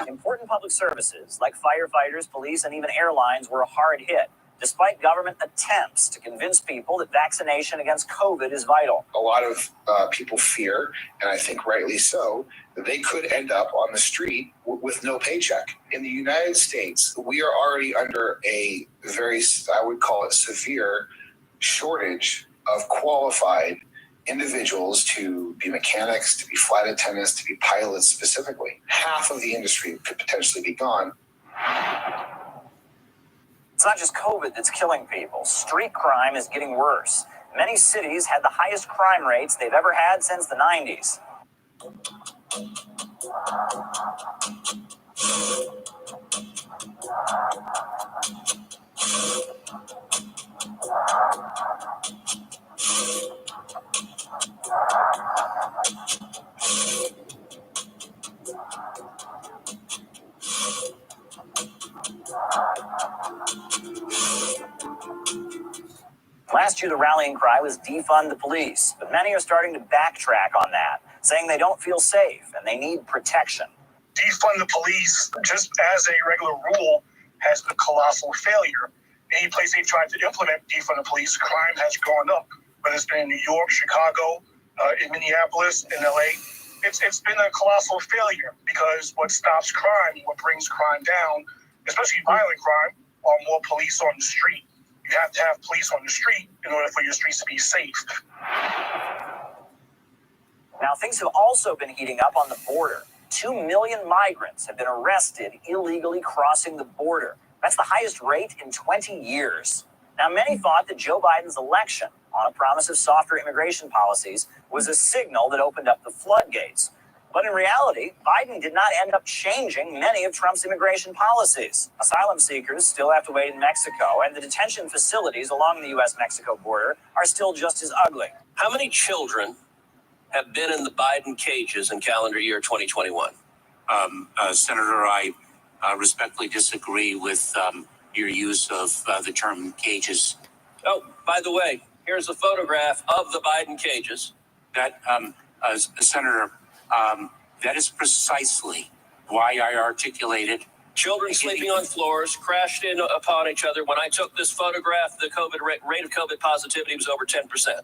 Important public services like firefighters, police, and even airlines were hard hit, despite government attempts to convince people that vaccination against COVID is vital. A lot of people fear, and I think rightly so, that they could end up on the street with no paycheck. In the United States, we are already under a very, I would call it severe shortage of qualified individuals to be mechanics, to be flight attendants, to be pilots specifically. Half of the industry could potentially be gone. It's not just COVID that's killing people. Street crime is getting worse. Many cities had the highest crime rates they've ever had since the 90s. Last year, the rallying cry was defund the police, but many are starting to backtrack on that, saying they don't feel safe and they need protection. Defund the police, just as a regular rule, has been a colossal failure. Any place they've tried to implement defund the police, crime has gone up, whether it's been in New York, Chicago, in Minneapolis, in LA. It's been a colossal failure because what stops crime, what brings crime down, especially violent crime, are more police on the street. You have to have police on the street in order for your streets to be safe. Now, things have also been heating up on the border. 2 million migrants have been arrested illegally crossing the border. That's the highest rate in 20 years. Now, many thought that Joe Biden's election on a promise of softer immigration policies was a signal that opened up the floodgates. But in reality, Biden did not end up changing many of Trump's immigration policies. Asylum seekers still have to wait in Mexico, and the detention facilities along the U.S.-Mexico border are still just as ugly. How many children have been in the Biden cages in calendar year 2021? Senator, I respectfully disagree with your use of the term cages. Oh, by the way, here's a photograph of the Biden cages. That, Senator, that is precisely why I articulated. Children sleeping on floors, crashed in upon each other. When I took this photograph, the COVID rate of COVID positivity was over 10%.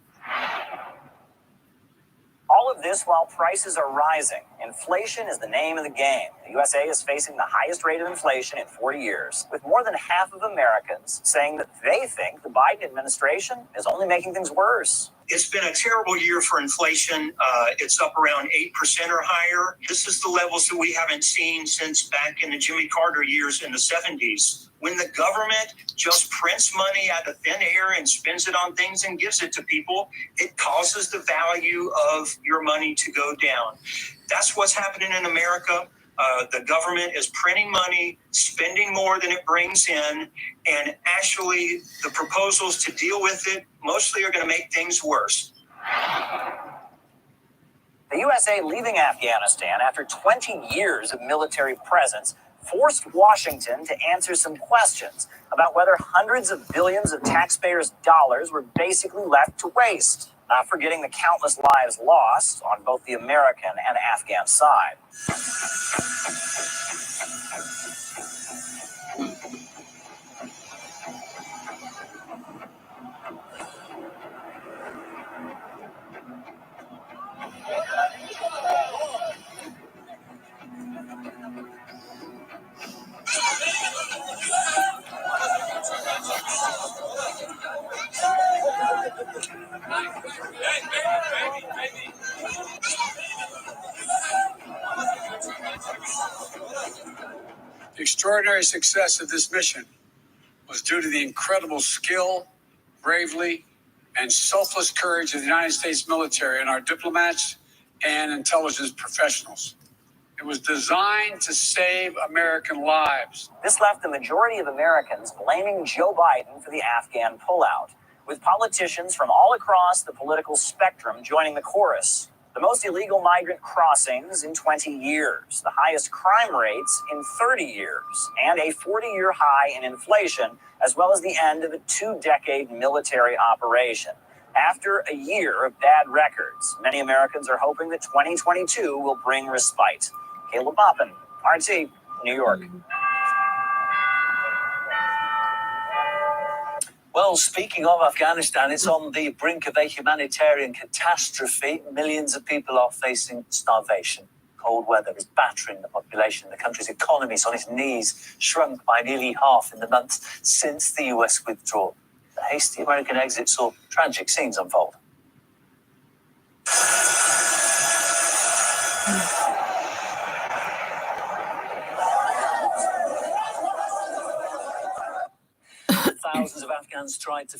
All of this while prices are rising. Inflation is the name of the game. The USA is facing the highest rate of inflation in 40 years, with more than half of Americans saying that they think the Biden administration is only making things worse. It's been a terrible year for inflation. It's up around 8% or higher. This is the levels that we haven't seen since back in the Jimmy Carter years in the 70s. When the government just prints money out of thin air and spends it on things and gives it to people, it causes the value of your money to go down. That's what's happening in America. The government is printing money, spending more than it brings in, and actually the proposals to deal with it mostly are going to make things worse. The USA leaving Afghanistan after 20 years of military presence forced Washington to answer some questions about whether hundreds of billions of taxpayers' dollars were basically left to waste, not forgetting the countless lives lost on both the American and Afghan side. The extraordinary success of this mission was due to the incredible skill, bravery, and selfless courage of the United States military and our diplomats and intelligence professionals. It was designed to save American lives. This left the majority of Americans blaming Joe Biden for the Afghan pullout, with politicians from all across the political spectrum joining the chorus. The most illegal migrant crossings in 20 years, the highest crime rates in 30 years, and a 40-year high in inflation, as well as the end of a 2-decade military operation. After a year of bad records, many Americans are hoping that 2022 will bring respite. Caleb Boppin, RT, New York. Well, speaking of Afghanistan, it's on the brink of a humanitarian catastrophe. Millions of people are facing starvation. Cold weather is battering the population. The country's economy is on its knees, shrunk by nearly half in the months since the US withdrawal. The hasty American exit saw tragic scenes unfold. Thousands of Afghans tried to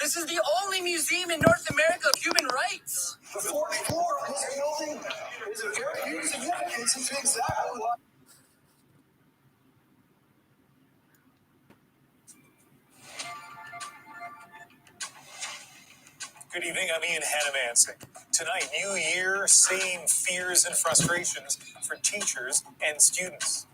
This is the only museum in North America of human rights. The 44 on this building is a very easy evidence of exactly what. Good evening, I'm Ian Hannamansing. Tonight, new year, same fears and frustrations for teachers and students.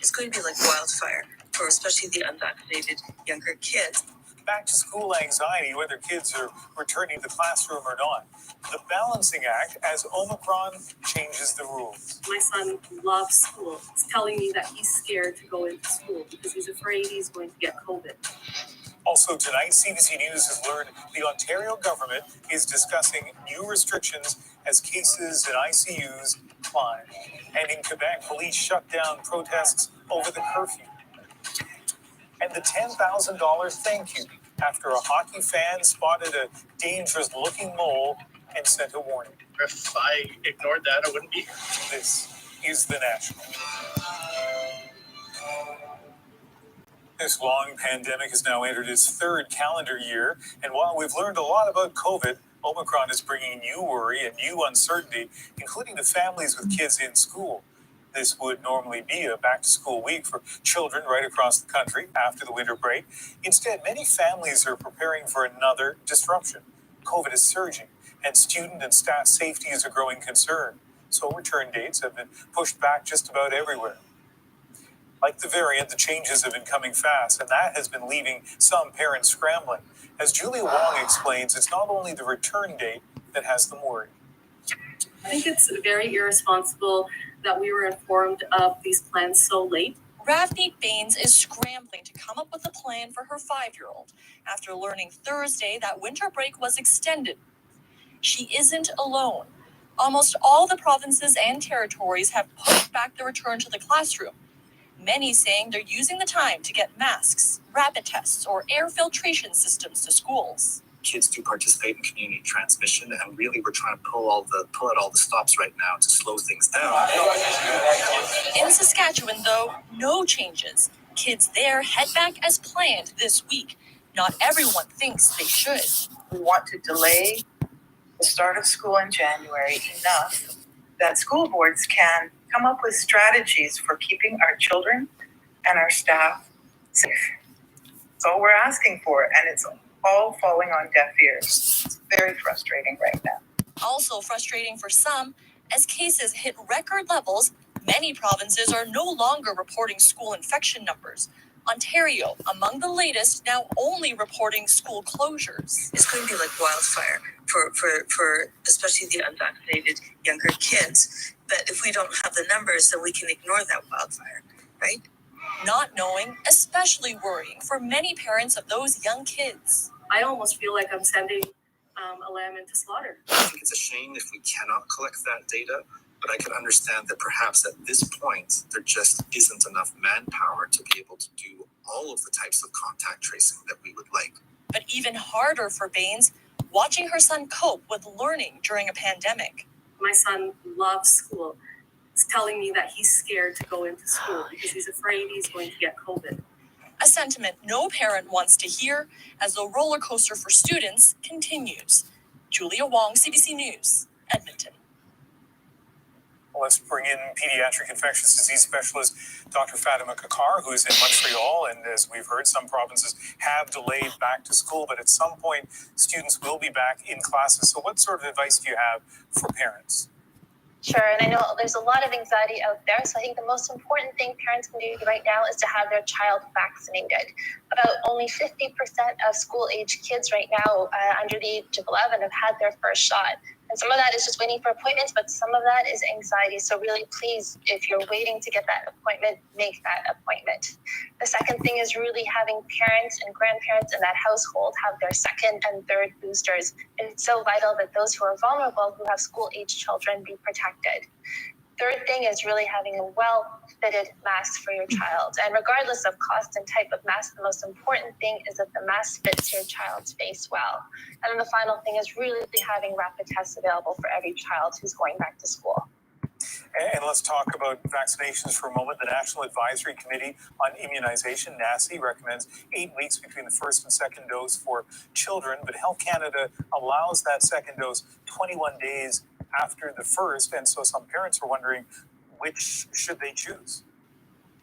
It's going to be like wildfire for especially the unvaccinated younger kids. Back to school anxiety, whether kids are returning to the classroom or not. The balancing act as Omicron changes the rules. My son loves school. He's telling me that he's scared to go into school because he's afraid he's going to get COVID. Also tonight, CBC News has learned the Ontario government is discussing new restrictions as cases in ICUs climb. And in Quebec, police shut down protests over the curfew. And the $10,000 thank you after a hockey fan spotted a dangerous-looking mole and sent a warning. If I ignored that, I wouldn't be here. This is The National. This long pandemic has now entered its third calendar year, and while we've learned a lot about COVID, Omicron is bringing new worry and new uncertainty, including to families with kids in school. This would normally be a back-to-school week for children right across the country after the winter break. Instead, many families are preparing for another disruption. COVID is surging, and student and staff safety is a growing concern. So return dates have been pushed back just about everywhere. Like the variant, the changes have been coming fast, and that has been leaving some parents scrambling. As Julia Wong explains, it's not only the return date that has them worried. I think it's very irresponsible that we were informed of these plans so late. Ravneet Baines is scrambling to come up with a plan for her 5-year-old after learning Thursday that winter break was extended. She isn't alone. Almost all the provinces and territories have pushed back the return to the classroom. Many saying they're using the time to get masks, rapid tests, or air filtration systems to schools. Kids do participate in community transmission, and really we're trying to pull out all the stops right now to slow things down. In Saskatchewan, though, no changes. Kids there head back as planned this week. Not everyone thinks they should. We want to delay the start of school in January enough that school boards can come up with strategies for keeping our children and our staff safe. That's all we're asking for, and it's all falling on deaf ears. It's very frustrating right now. Also frustrating for some, as cases hit record levels, many provinces are no longer reporting school infection numbers. Ontario, among the latest, now only reporting school closures. It's going to be like wildfire for especially the unvaccinated younger kids. But if we don't have the numbers, then we can ignore that wildfire, right? Not knowing, especially worrying for many parents of those young kids. I almost feel like I'm sending a lamb into slaughter. I think it's a shame if we cannot collect that data, but I can understand that perhaps at this point, there just isn't enough manpower to be able to do all of the types of contact tracing that we would like. But even harder for Baines, watching her son cope with learning during a pandemic. My son loves school. He's telling me that he's scared to go into school because he's afraid he's going to get COVID. A sentiment no parent wants to hear as the roller coaster for students continues. Julia Wong, CBC News, Edmonton. Let's bring in pediatric infectious disease specialist Dr. Fatima Kakar, who is in Montreal. And as we've heard, some provinces have delayed back to school, but at some point, students will be back in classes. So what sort of advice do you have for parents? Sure, and I know there's a lot of anxiety out there, so I think the most important thing parents can do right now is to have their child vaccinated. About only 50% of school-age kids right now under the age of 11 have had their first shot. And some of that is just waiting for appointments, but some of that is anxiety. So really, please, if you're waiting to get that appointment, make that appointment. The second thing is really having parents and grandparents in that household have their second and third boosters. It's so vital that those who are vulnerable, who have school-age children, be protected. Third thing is really having a well-fitted mask for your child. And regardless of cost and type of mask, the most important thing is that the mask fits your child's face well. And then the final thing is really having rapid tests available for every child who's going back to school. And let's talk about vaccinations for a moment. The National Advisory Committee on Immunization, NACI, recommends 8 weeks between the first and second dose for children, but Health Canada allows that second dose 21 days after the first, and so some parents are wondering which should they choose.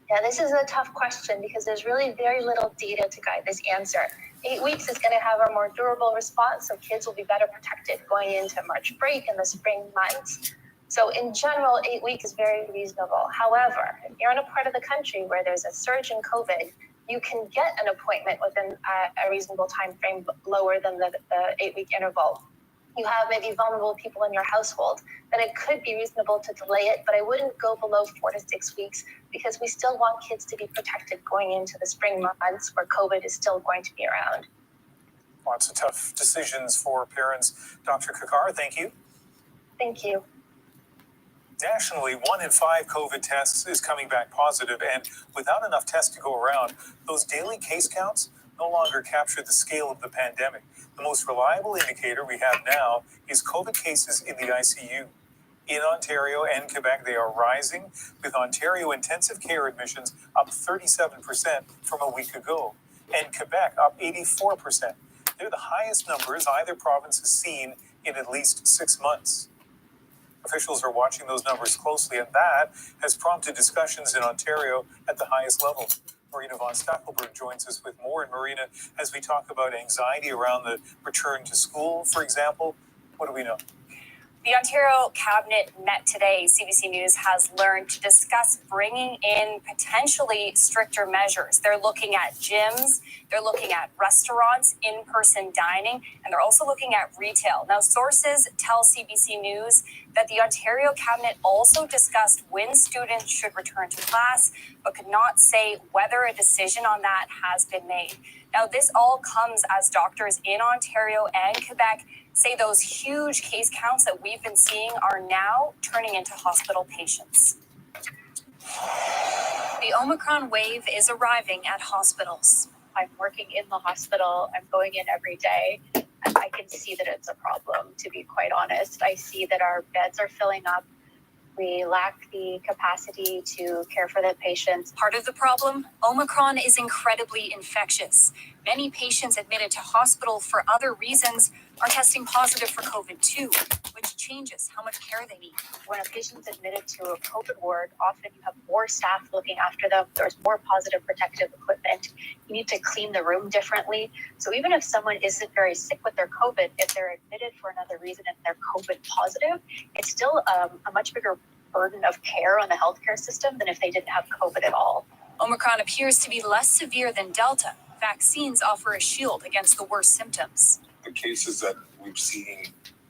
Yeah, this is a tough question because there's really very little data to guide this answer. 8 weeks is going to have a more durable response, so kids will be better protected going into March break and the spring months. So in general, 8 weeks is very reasonable. However, if you're in a part of the country where there's a surge in COVID, you can get an appointment within a reasonable time frame lower than the 8 week interval. You have maybe vulnerable people in your household, then it could be reasonable to delay it, but I wouldn't go below 4 to 6 weeks because we still want kids to be protected going into the spring months where COVID is still going to be around. Lots of tough decisions for parents. Dr. Kakar, thank you. Thank you. Nationally, 1 in 5 COVID tests is coming back positive, and without enough tests to go around, those daily case counts no longer capture the scale of the pandemic. The most reliable indicator we have now is COVID cases in the ICU. In Ontario and Quebec, they are rising, with Ontario intensive care admissions up 37% from a week ago, and Quebec up 84%. They're the highest numbers either province has seen in at least 6 months. Officials are watching those numbers closely, and that has prompted discussions in Ontario at the highest level. Marina von Stackelberg joins us with more. And Marina, as we talk about anxiety around the return to school, for example, what do we know? The Ontario Cabinet met today. CBC News has learned to discuss bringing in potentially stricter measures. They're looking at gyms, they're looking at restaurants, in-person dining, and they're also looking at retail. Now, sources tell CBC News that the Ontario Cabinet also discussed when students should return to class, but could not say whether a decision on that has been made. Now, this all comes as doctors in Ontario and Quebec say those huge case counts that we've been seeing are now turning into hospital patients. The Omicron wave is arriving at hospitals. I'm working in the hospital. I'm going in every day. And I can see that it's a problem, to be quite honest. I see that our beds are filling up. We lack the capacity to care for the patients. Part of the problem, Omicron is incredibly infectious. Many patients admitted to hospital for other reasons are testing positive for COVID too, which changes how much care they need. When a patient's admitted to a COVID ward, often you have more staff looking after them. There's more positive protective equipment. You need to clean the room differently. So even if someone isn't very sick with their COVID, if they're admitted for another reason and they're COVID positive, it's still a much bigger burden of care on the healthcare system than if they didn't have COVID at all. Omicron appears to be less severe than Delta. Vaccines offer a shield against the worst symptoms. The cases that we've seen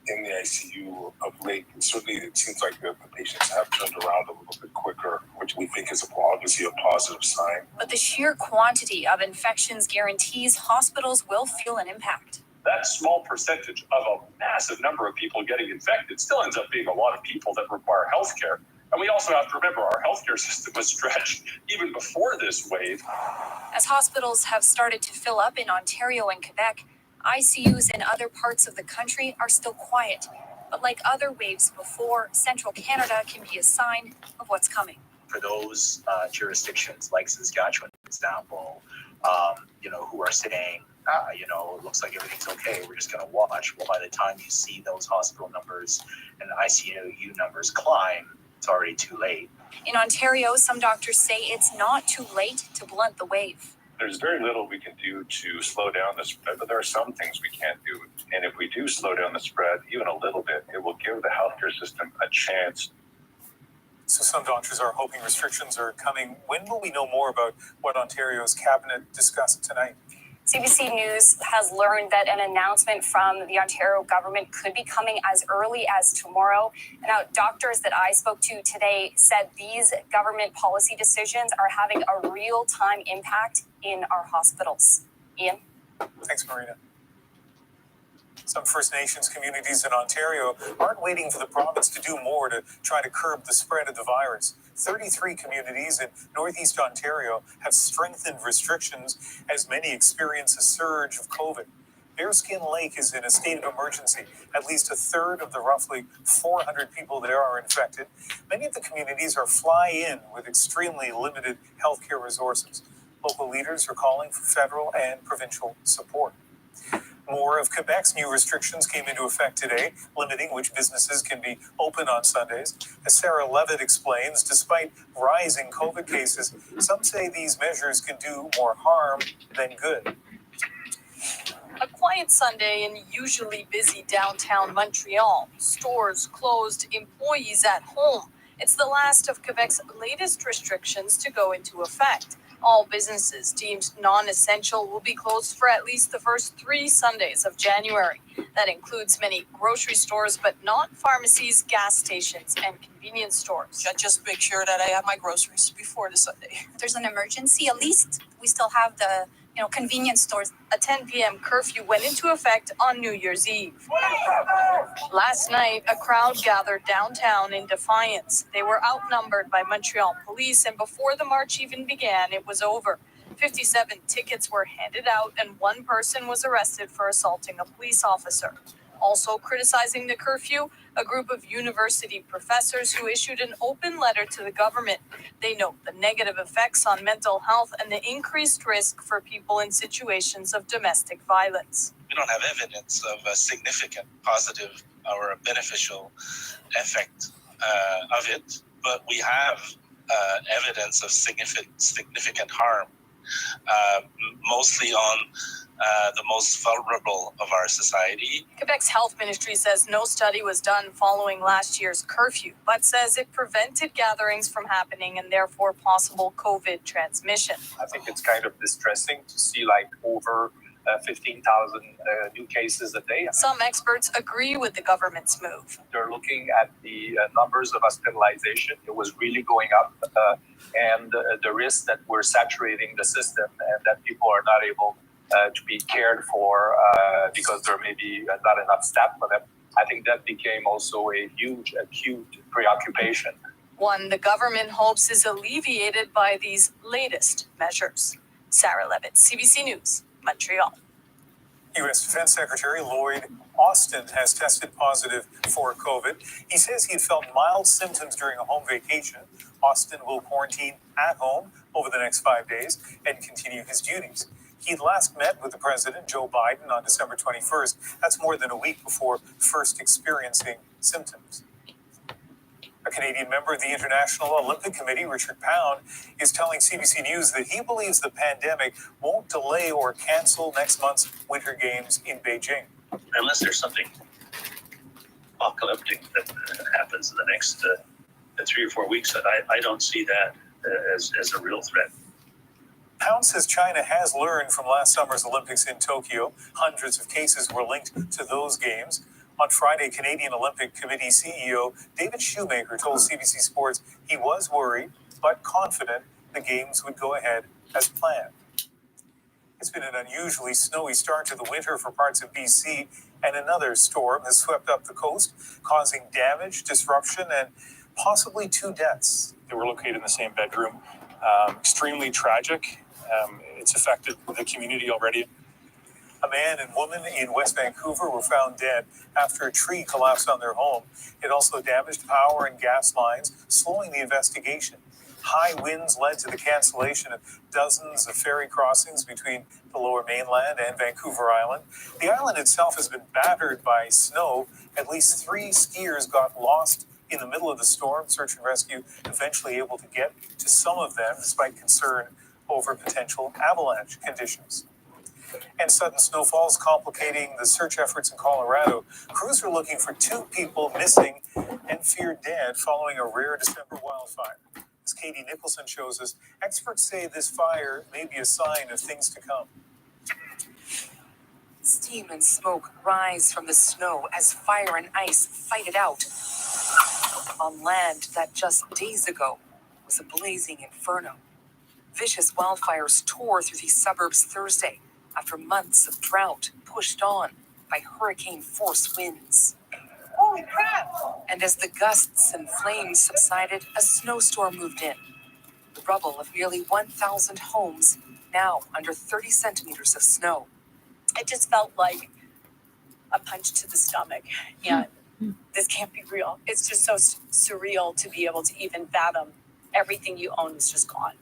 in the ICU of late, certainly it seems like the patients have turned around a little bit quicker, which we think is obviously a positive sign. But the sheer quantity of infections guarantees hospitals will feel an impact. That small percentage of a massive number of people getting infected still ends up being a lot of people that require health care. And we also have to remember our healthcare system was stretched even before this wave. As hospitals have started to fill up in Ontario and Quebec, ICUs in other parts of the country are still quiet. But like other waves before, Central Canada can be a sign of what's coming. For those jurisdictions like Saskatchewan, for example, who are saying, it looks like everything's okay, we're just going to watch. Well, by the time you see those hospital numbers and ICU numbers climb, it's already too late. In Ontario, some doctors say it's not too late to blunt the wave. There's very little we can do to slow down the spread, but there are some things we can't do. And if we do slow down the spread, even a little bit, it will give the healthcare system a chance. So some doctors are hoping restrictions are coming. When will we know more about what Ontario's cabinet discussed tonight? CBC News has learned that an announcement from the Ontario government could be coming as early as tomorrow. Now, doctors that I spoke to today said these government policy decisions are having a real-time impact in our hospitals. Ian? Thanks, Marina. Some First Nations communities in Ontario aren't waiting for the province to do more to try to curb the spread of the virus. 33 communities in Northeast Ontario have strengthened restrictions as many experience a surge of COVID. Bearskin Lake is in a state of emergency. At least a third of the roughly 400 people there are infected. Many of the communities are fly-in with extremely limited healthcare resources. Local leaders are calling for federal and provincial support. More of Quebec's new restrictions came into effect today, limiting which businesses can be open on Sundays. As Sarah Levitt explains, despite rising COVID cases, some say these measures can do more harm than good. A quiet Sunday in usually busy downtown Montreal. Stores closed, employees at home. It's the last of Quebec's latest restrictions to go into effect. All businesses deemed non-essential will be closed for at least the first 3 Sundays of January. That includes many grocery stores, but not pharmacies, gas stations, and convenience stores. Just make sure that I have my groceries before the Sunday. If there's an emergency, at least we still have the convenience stores. A 10 p.m. curfew went into effect on New Year's Eve. Last night, a crowd gathered downtown in defiance. They were outnumbered by Montreal police, and before the march even began, it was over. 57 tickets were handed out, and 1 person was arrested for assaulting a police officer. Also criticizing the curfew, a group of university professors who issued an open letter to the government. They note the negative effects on mental health and the increased risk for people in situations of domestic violence. We don't have evidence of a significant positive or a beneficial effect of it, but we have evidence of significant harm, mostly on the most vulnerable of our society. Quebec's health ministry says no study was done following last year's curfew, but says it prevented gatherings from happening and therefore possible COVID transmission. I think it's kind of distressing to see over 15,000 new cases a day. Some experts agree with the government's move. They're looking at the numbers of hospitalization. It was really going up, and the risk that we're saturating the system and that people are not able to be cared for because there may be not enough staff for them. I think that became also a huge, acute preoccupation. One the government hopes is alleviated by these latest measures. Sarah Levitt, CBC News, Montreal. U.S. Defense Secretary Lloyd Austin has tested positive for COVID. He says he had felt mild symptoms during a home vacation. Austin will quarantine at home over the next 5 days and continue his duties. He'd last met with the president, Joe Biden, on December 21st. That's more than a week before first experiencing symptoms. A Canadian member of the International Olympic Committee, Richard Pound, is telling CBC News that he believes the pandemic won't delay or cancel next month's Winter Games in Beijing. Unless there's something apocalyptic that happens in the next 3 or 4 weeks, I don't see that as a real threat. Pound says China has learned from last summer's Olympics in Tokyo. Hundreds of cases were linked to those games. On Friday, Canadian Olympic Committee CEO David Shoemaker told CBC Sports he was worried but confident the games would go ahead as planned. It's been an unusually snowy start to the winter for parts of BC, and another storm has swept up the coast, causing damage, disruption, and possibly 2 deaths. They were located in the same bedroom. Extremely tragic. It's affected the community already. A man and woman in West Vancouver were found dead after a tree collapsed on their home. It also damaged power and gas lines, slowing the investigation. High winds led to the cancellation of dozens of ferry crossings between the Lower Mainland and Vancouver Island. The island itself has been battered by snow. At least 3 skiers got lost in the middle of the storm. Search and rescue eventually able to get to some of them despite concern over potential avalanche conditions. And sudden snowfalls complicating the search efforts in Colorado. Crews are looking for 2 people missing and feared dead following a rare December wildfire. As Katie Nicholson shows us, experts say this fire may be a sign of things to come. Steam and smoke rise from the snow as fire and ice fight it out on land that just days ago was a blazing inferno. Vicious wildfires tore through these suburbs Thursday after months of drought pushed on by hurricane-force winds. Holy crap! And as the gusts and flames subsided, a snowstorm moved in. The rubble of nearly 1,000 homes, now under 30 centimeters of snow. It just felt like a punch to the stomach. And this can't be real. It's just so surreal to be able to even fathom everything you own is just gone.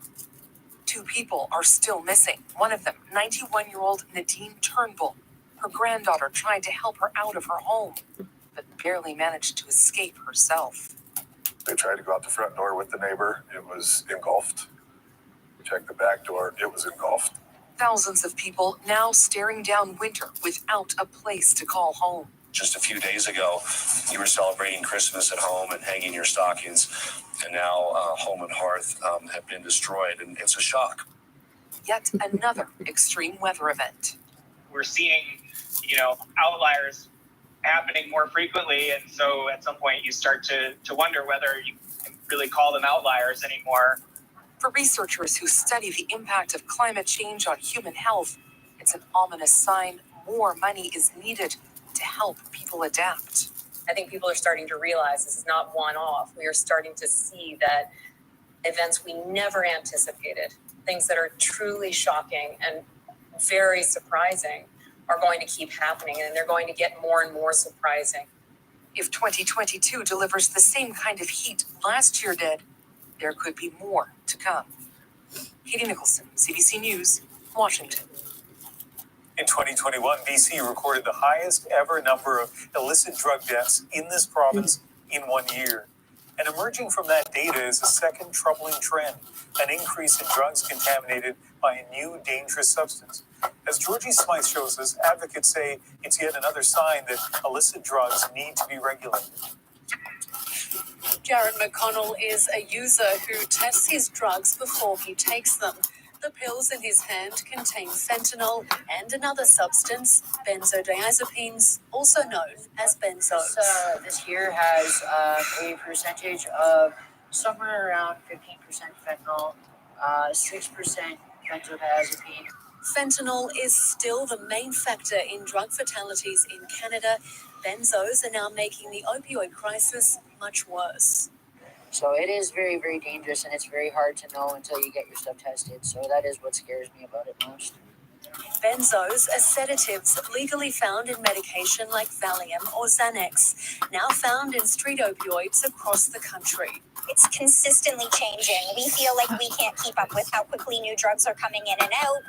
2 people are still missing. One of them, 91-year-old Nadine Turnbull. Her granddaughter tried to help her out of her home, but barely managed to escape herself. They tried to go out the front door with the neighbor. It was engulfed. We checked the back door. It was engulfed. Thousands of people now staring down winter without a place to call home. Just a few days ago, you were celebrating Christmas at home and hanging your stockings, and now home and hearth have been destroyed, and it's a shock. Yet another extreme weather event. We're seeing, outliers happening more frequently, and so at some point you start to wonder whether you can really call them outliers anymore. For researchers who study the impact of climate change on human health, it's an ominous sign more money is needed to help people adapt. I think people are starting to realize this is not one-off. We are starting to see that events we never anticipated, things that are truly shocking and very surprising, are going to keep happening, and they're going to get more and more surprising. If 2022 delivers the same kind of heat last year did, there could be more to come. Katie Nicholson, CBC News, Washington. In 2021, BC recorded the highest ever number of illicit drug deaths in this province in 1 year. And emerging from that data is a second troubling trend, an increase in drugs contaminated by a new dangerous substance. As Georgie Smythe shows us, advocates say it's yet another sign that illicit drugs need to be regulated. Jared McConnell is a user who tests his drugs before he takes them. The pills in his hand contain fentanyl and another substance, benzodiazepines, also known as benzos. This here has a percentage of somewhere around 15% fentanyl, 6% benzodiazepine. Fentanyl is still the main factor in drug fatalities in Canada. Benzos are now making the opioid crisis much worse. So it is very, very dangerous, and it's very hard to know until you get your stuff tested. So that is what scares me about it most. Benzos are sedatives legally found in medication like Valium or Xanax, now found in street opioids across the country. It's consistently changing. We feel like we can't keep up with how quickly new drugs are coming in and out.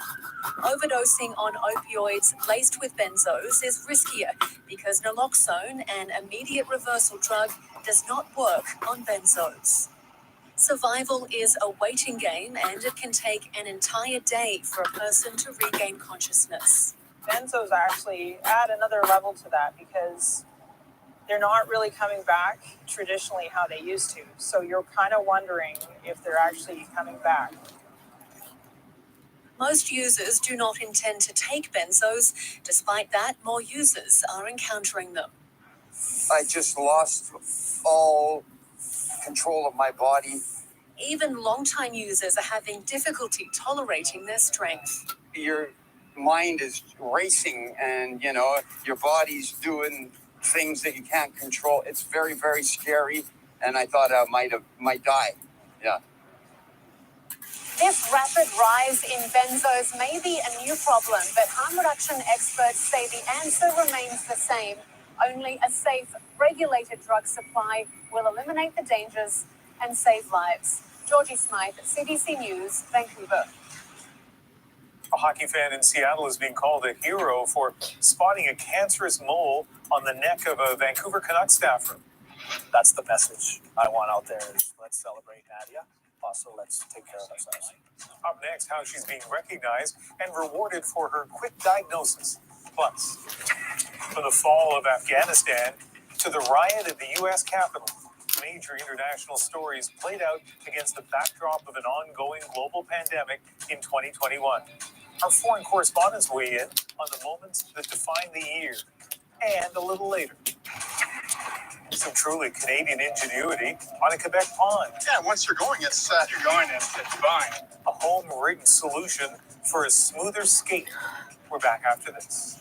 Overdosing on opioids laced with benzos is riskier because naloxone, an immediate reversal drug, does not work on benzos. Survival is a waiting game, and it can take an entire day for a person to regain consciousness. Benzos actually add another level to that because they're not really coming back traditionally how they used to. So you're kind of wondering if they're actually coming back. Most users do not intend to take benzos. Despite that, more users are encountering them. I just lost all control of my body. Even longtime users are having difficulty tolerating their strength. Your mind is racing, and your body's doing things that you can't control. It's very, very scary, and I thought I might die. Yeah. This rapid rise in benzos may be a new problem, but harm reduction experts say the answer remains the same. Only a safe, regulated drug supply will eliminate the dangers and save lives. Georgie Smythe, CBC News, Vancouver. A hockey fan in Seattle is being called a hero for spotting a cancerous mole on the neck of a Vancouver Canucks staffer. That's the message I want out there. Let's celebrate Nadia. Also, let's take care of ourselves. Up next, how she's being recognized and rewarded for her quick diagnosis. Plus, from the fall of Afghanistan to the riot at the U.S. Capitol, major international stories played out against the backdrop of an ongoing global pandemic in 2021. Our foreign correspondents weigh in on the moments that define the year, and a little later, some truly Canadian ingenuity on a Quebec pond. Yeah, once you're going, it's fine. A home-rigged solution for a smoother skate. We're back after this.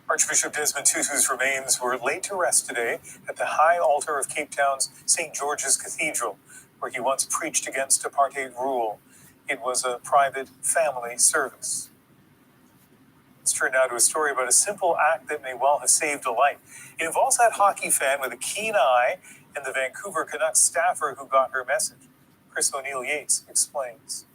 Archbishop Desmond Tutu's remains were laid to rest today at the high altar of Cape Town's St. George's Cathedral. where he once preached against apartheid rule. It was a private family service. It's turned out to a story about a simple act that may well have saved a life. It involves that hockey fan with a keen eye and the Vancouver Canucks staffer who got her message. Chris O'Neill Yates explains.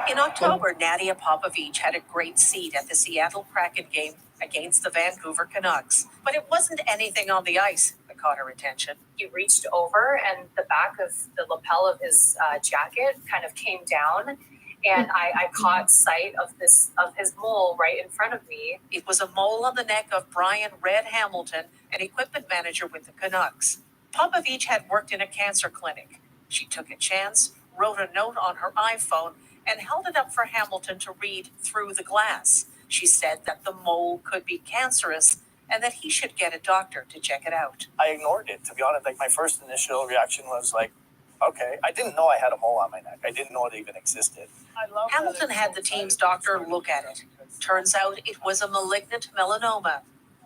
In October, Nadia Popovich had a great seat at the Seattle Kraken game against the Vancouver Canucks. But it wasn't anything on the ice that caught her attention. He reached over and the back of the lapel of his jacket kind of came down. And I caught sight of his mole right in front of me. It was a mole on the neck of Brian Red Hamilton, an equipment manager with the Canucks. Popovich had worked in a cancer clinic. She took a chance, wrote a note on her iPhone, and held it up for Hamilton to read through the glass. She said that the mole could be cancerous and that he should get a doctor to check it out. I ignored it, to be honest. Like, my first initial reaction was like, okay. I didn't know I had a mole on my neck. I didn't know it even existed. Hamilton had the team's doctor look at it. Turns out it was a malignant melanoma,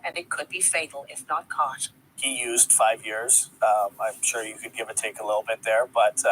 and it could be fatal if not caught. He used 5 years. I'm sure you could give or take a little bit there, but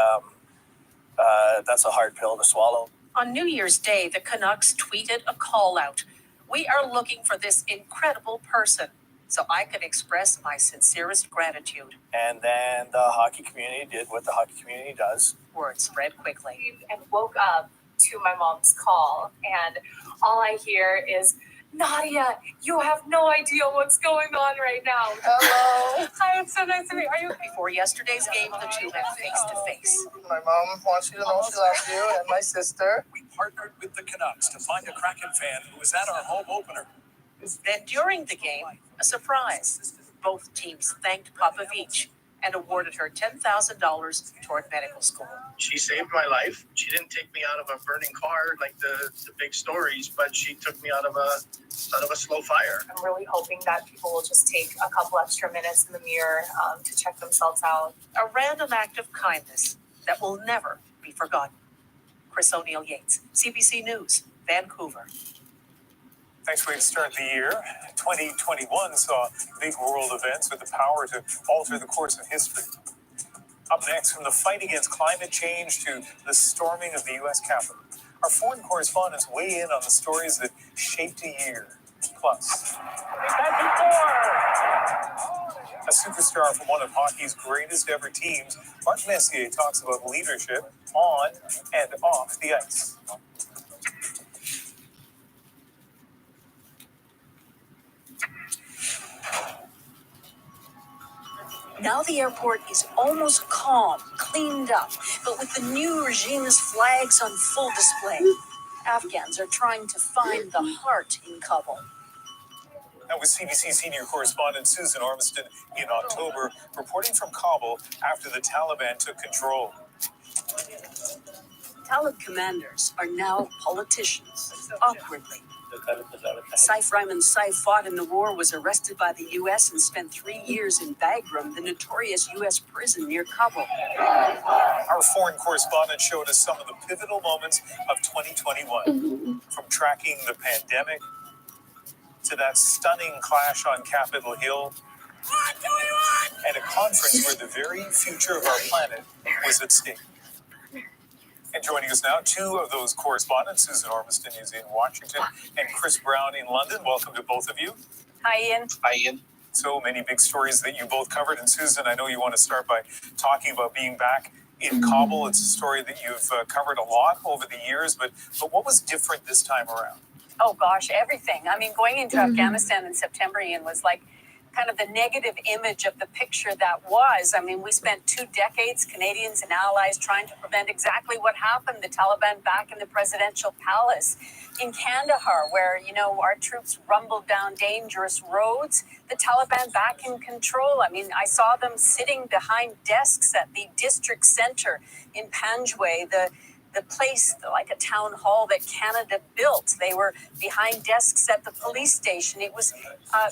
that's a hard pill to swallow. On New Year's Day, the Canucks tweeted a call out. We are looking for this incredible person, so I can express my sincerest gratitude. And then the hockey community did what the hockey community does. Word spread quickly. And woke up to my mom's call, and all I hear is, Nadia, you have no idea what's going on right now. Hello. Hi, it's so nice to meet you. Are you okay? Before yesterday's game, the two met face to face. My mom wants you to know she loves you, and my sister. We partnered with the Canucks to find a Kraken fan who was at our home opener. Then during the game, a surprise. Both teams thanked Popovich and awarded her $10,000 toward medical school. She saved my life. She didn't take me out of a burning car like the big stories, but she took me out of a slow fire. I'm really hoping that people will just take a couple extra minutes in the mirror to check themselves out. A random act of kindness that will never be forgotten. Chris O'Neill Yates, CBC News, Vancouver. Nice way to start the year. 2021 saw big world events with the power to alter the course of history. Up next, from the fight against climate change to the storming of the U.S. Capitol, our foreign correspondents weigh in on the stories that shaped a year. Plus, a superstar from one of hockey's greatest ever teams, Mark Messier talks about leadership on and off the ice. Now the airport is almost calm, cleaned up, but with the new regime's flags on full display. Afghans are trying to find the heart in Kabul. That was CBC senior correspondent Susan Ormiston in October, reporting from Kabul after the Taliban took control. Talib commanders are now politicians, awkwardly. Saif Rahman Saif fought in the war, was arrested by the U.S. and spent 3 years in Bagram, the notorious U.S. prison near Kabul. Our foreign correspondent showed us some of the pivotal moments of 2021, from tracking the pandemic to that stunning clash on Capitol Hill, and a conference where the very future of our planet was at stake. And joining us now, two of those correspondents. Susan Ormiston is in Washington and Chris Brown in London. Welcome to both of you. Hi, Ian. Hi, Ian. So many big stories that you both covered. And Susan, I know you want to start by talking about being back in Kabul. It's a story that you've covered a lot over the years, but what was different this time around? Oh gosh, everything. I mean, going into Afghanistan in September, Ian, was like kind of the negative image of the picture that was. I mean, we spent 2 decades, Canadians and allies, trying to prevent exactly what happened, the Taliban back in the presidential palace. In Kandahar, where, you know, our troops rumbled down dangerous roads, the Taliban back in control. I mean, I saw them sitting behind desks at the district center in Panjwai, the place, like a town hall that Canada built. They were behind desks at the police station. It was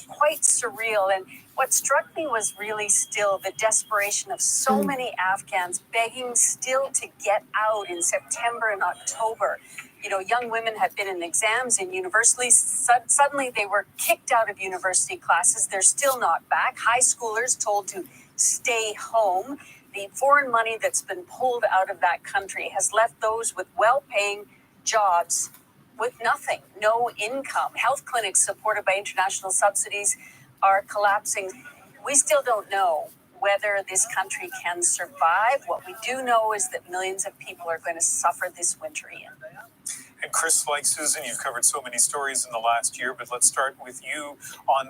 quite surreal. And what struck me was really still the desperation of so many Afghans begging still to get out in September and October. You know, young women had been in exams in universities. Suddenly they were kicked out of university classes. They're still not back. High schoolers told to stay home. The foreign money that's been pulled out of that country has left those with well-paying jobs with nothing, no income. Health clinics supported by international subsidies are collapsing. We still don't know whether this country can survive. What we do know is that millions of people are going to suffer this winter in. And Chris, like Susan, you've covered so many stories in the last year, but let's start with you on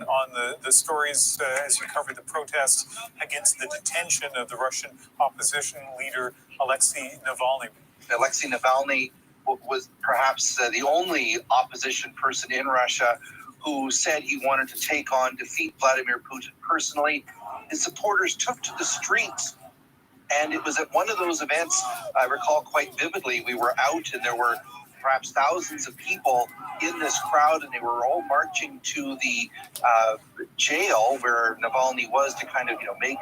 the stories as you covered the protests against the detention of the Russian opposition leader, Alexei Navalny. Alexei Navalny was perhaps the only opposition person in Russia who said he wanted to take on, defeat Vladimir Putin personally. His supporters took to the streets. And it was at one of those events, I recall quite vividly, we were out and there were perhaps thousands of people in this crowd, and they were all marching to the jail where Navalny was to kind of, make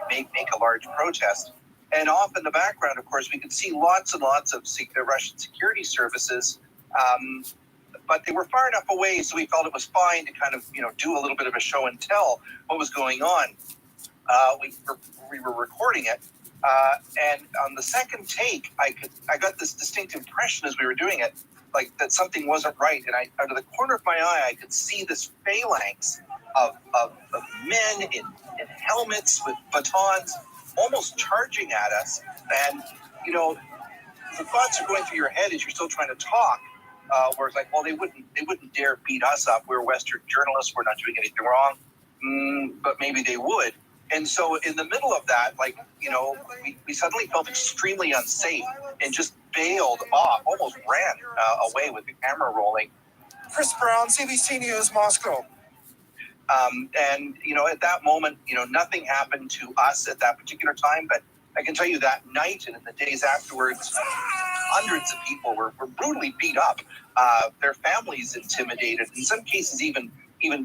a large protest. And off in the background, of course, we could see lots and lots of Russian security services, but they were far enough away, so we felt it was fine to kind of, do a little bit of a show and tell what was going on. We were recording it. And on the second take, I got this distinct impression as we were doing it, like that something wasn't right. And out of the corner of my eye, I could see this phalanx of men in helmets with batons, almost charging at us. And the thoughts are going through your head as you're still trying to talk. Where it's like, well, they wouldn't dare beat us up. We're Western journalists. We're not doing anything wrong. But maybe they would. And so in the middle of that, we suddenly felt extremely unsafe and just bailed off, almost ran away with the camera rolling. Chris Brown, CBC News, Moscow. And at that moment, nothing happened to us at that particular time, but I can tell you that night and in the days afterwards, hundreds of people were brutally beat up, their families intimidated, in some cases even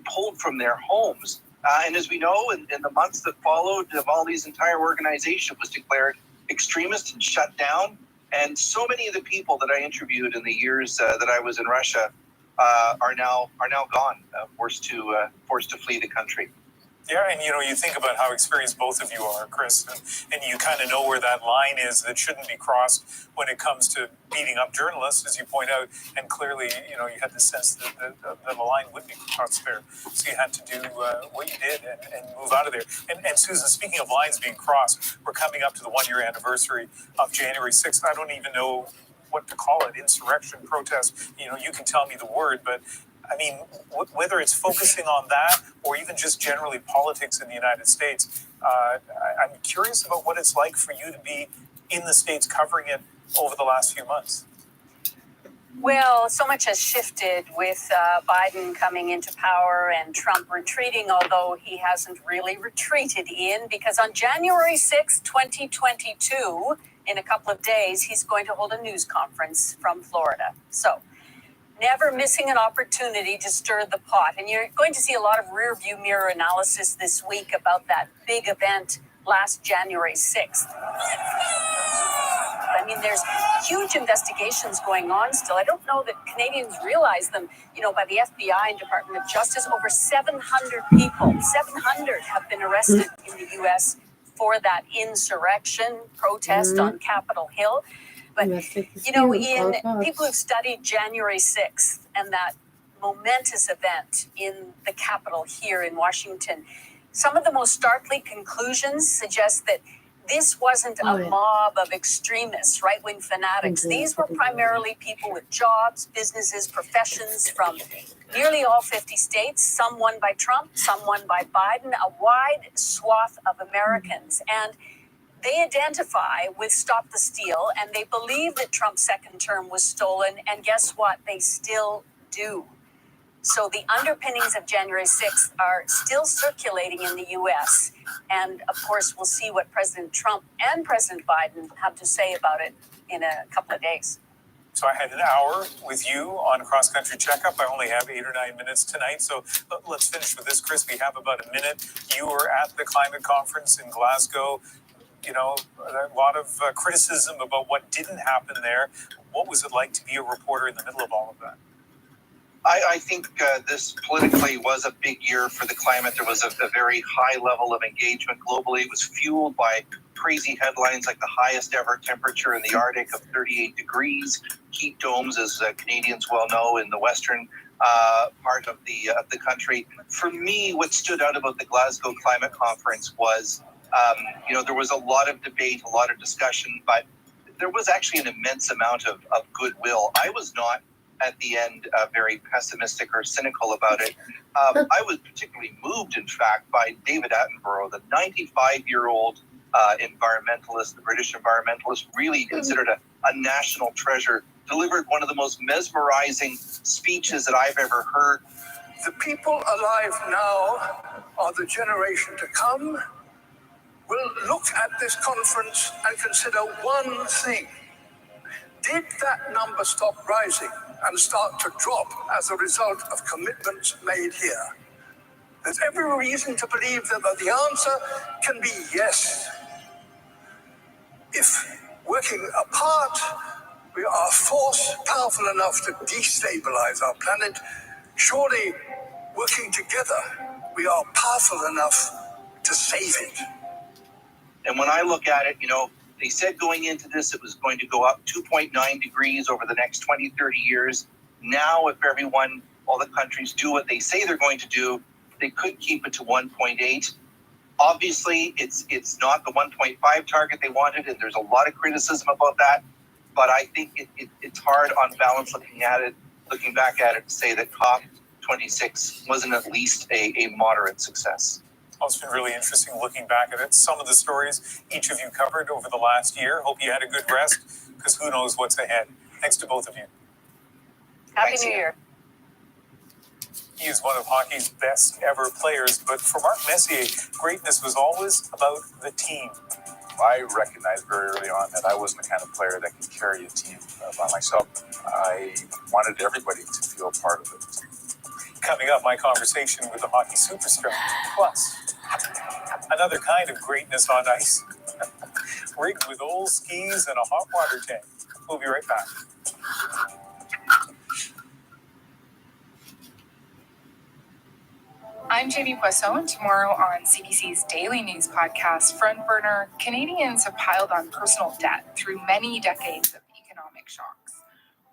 pulled from their homes. And as we know, in the months that followed, Navalny's entire organization was declared extremist and shut down. And so many of the people that I interviewed in the years that I was in Russia are now gone, forced to flee the country. Yeah, and you think about how experienced both of you are, Chris, and you kind of know where that line is that shouldn't be crossed when it comes to beating up journalists, as you point out. And clearly, you had the sense that the line would be crossed there. So you had to do what you did and move out of there. And Susan, speaking of lines being crossed, we're coming up to the 1-year anniversary of January 6th. I don't even know what to call it, insurrection, protest. You can tell me the word, but I mean, whether it's focusing on that or even just generally politics in the United States, I'm curious about what it's like for you to be in the States covering it over the last few months. Well, so much has shifted with Biden coming into power and Trump retreating, although he hasn't really retreated, Ian, because on January 6, 2022, in a couple of days, he's going to hold a news conference from Florida. So, never missing an opportunity to stir the pot. And you're going to see a lot of rear view mirror analysis this week about that big event last January 6th. I mean, there's huge investigations going on still. I don't know that Canadians realize them. By the FBI and Department of Justice, over 700 people, 700 have been arrested in the U.S. for that insurrection protest on Capitol Hill. But, Ian, people who've studied January 6th and that momentous event in the Capitol here in Washington, some of the most startling conclusions suggest that this wasn't a mob of extremists, right-wing fanatics. These were primarily people with jobs, businesses, professions from nearly all 50 states, some won by Trump, some won by Biden, a wide swath of Americans. And they identify with Stop the Steal, and they believe that Trump's second term was stolen, and guess what? They still do. So the underpinnings of January 6th are still circulating in the U.S., and of course, we'll see what President Trump and President Biden have to say about it in a couple of days. So I had an hour with you on Cross Country Checkup. I only have 8 or 9 minutes tonight. So let's finish with this, Chris. We have about a minute. You were at the climate conference in Glasgow. A lot of criticism about what didn't happen there. What was it like to be a reporter in the middle of all of that? I think this politically was a big year for the climate. There was a very high level of engagement globally. It was fueled by crazy headlines like the highest ever temperature in the Arctic of 38 degrees, heat domes, as Canadians well know, in the western part of the country. For me, what stood out about the Glasgow Climate Conference was, there was a lot of debate, a lot of discussion, but there was actually an immense amount of goodwill. I was not at the end very pessimistic or cynical about it. I was particularly moved, in fact, by David Attenborough, the 95-year-old environmentalist, the British environmentalist, really considered a national treasure, delivered one of the most mesmerizing speeches that I've ever heard. The people alive now are the generation to come. We'll look at this conference and consider one thing. Did that number stop rising and start to drop as a result of commitments made here? There's every reason to believe that the answer can be yes. If working apart, we are a force powerful enough to destabilize our planet, surely working together, we are powerful enough to save it. And when I look at it, they said going into this, it was going to go up 2.9 degrees over the next 20, 30 years. Now, if all the countries do what they say they're going to do, they could keep it to 1.8. Obviously, it's not the 1.5 target they wanted, and there's a lot of criticism about that. But I think it's hard on balance looking back at it, to say that COP26 wasn't at least a moderate success. Well, it's been really interesting looking back at it. Some of the stories each of you covered over the last year. Hope you had a good rest, because who knows what's ahead. Thanks to both of you. Happy New Year. He is one of hockey's best ever players, but for Mark Messier, greatness was always about the team. I recognized very early on that I wasn't the kind of player that could carry a team by myself. I wanted everybody to feel part of it. Coming up, my conversation with the hockey superstar. Plus, another kind of greatness on ice. Rigged with old skis and a hot water tank. We'll be right back. I'm Jamie Poisson. Tomorrow on CBC's Daily News podcast, Front Burner, Canadians have piled on personal debt through many decades of economic shocks.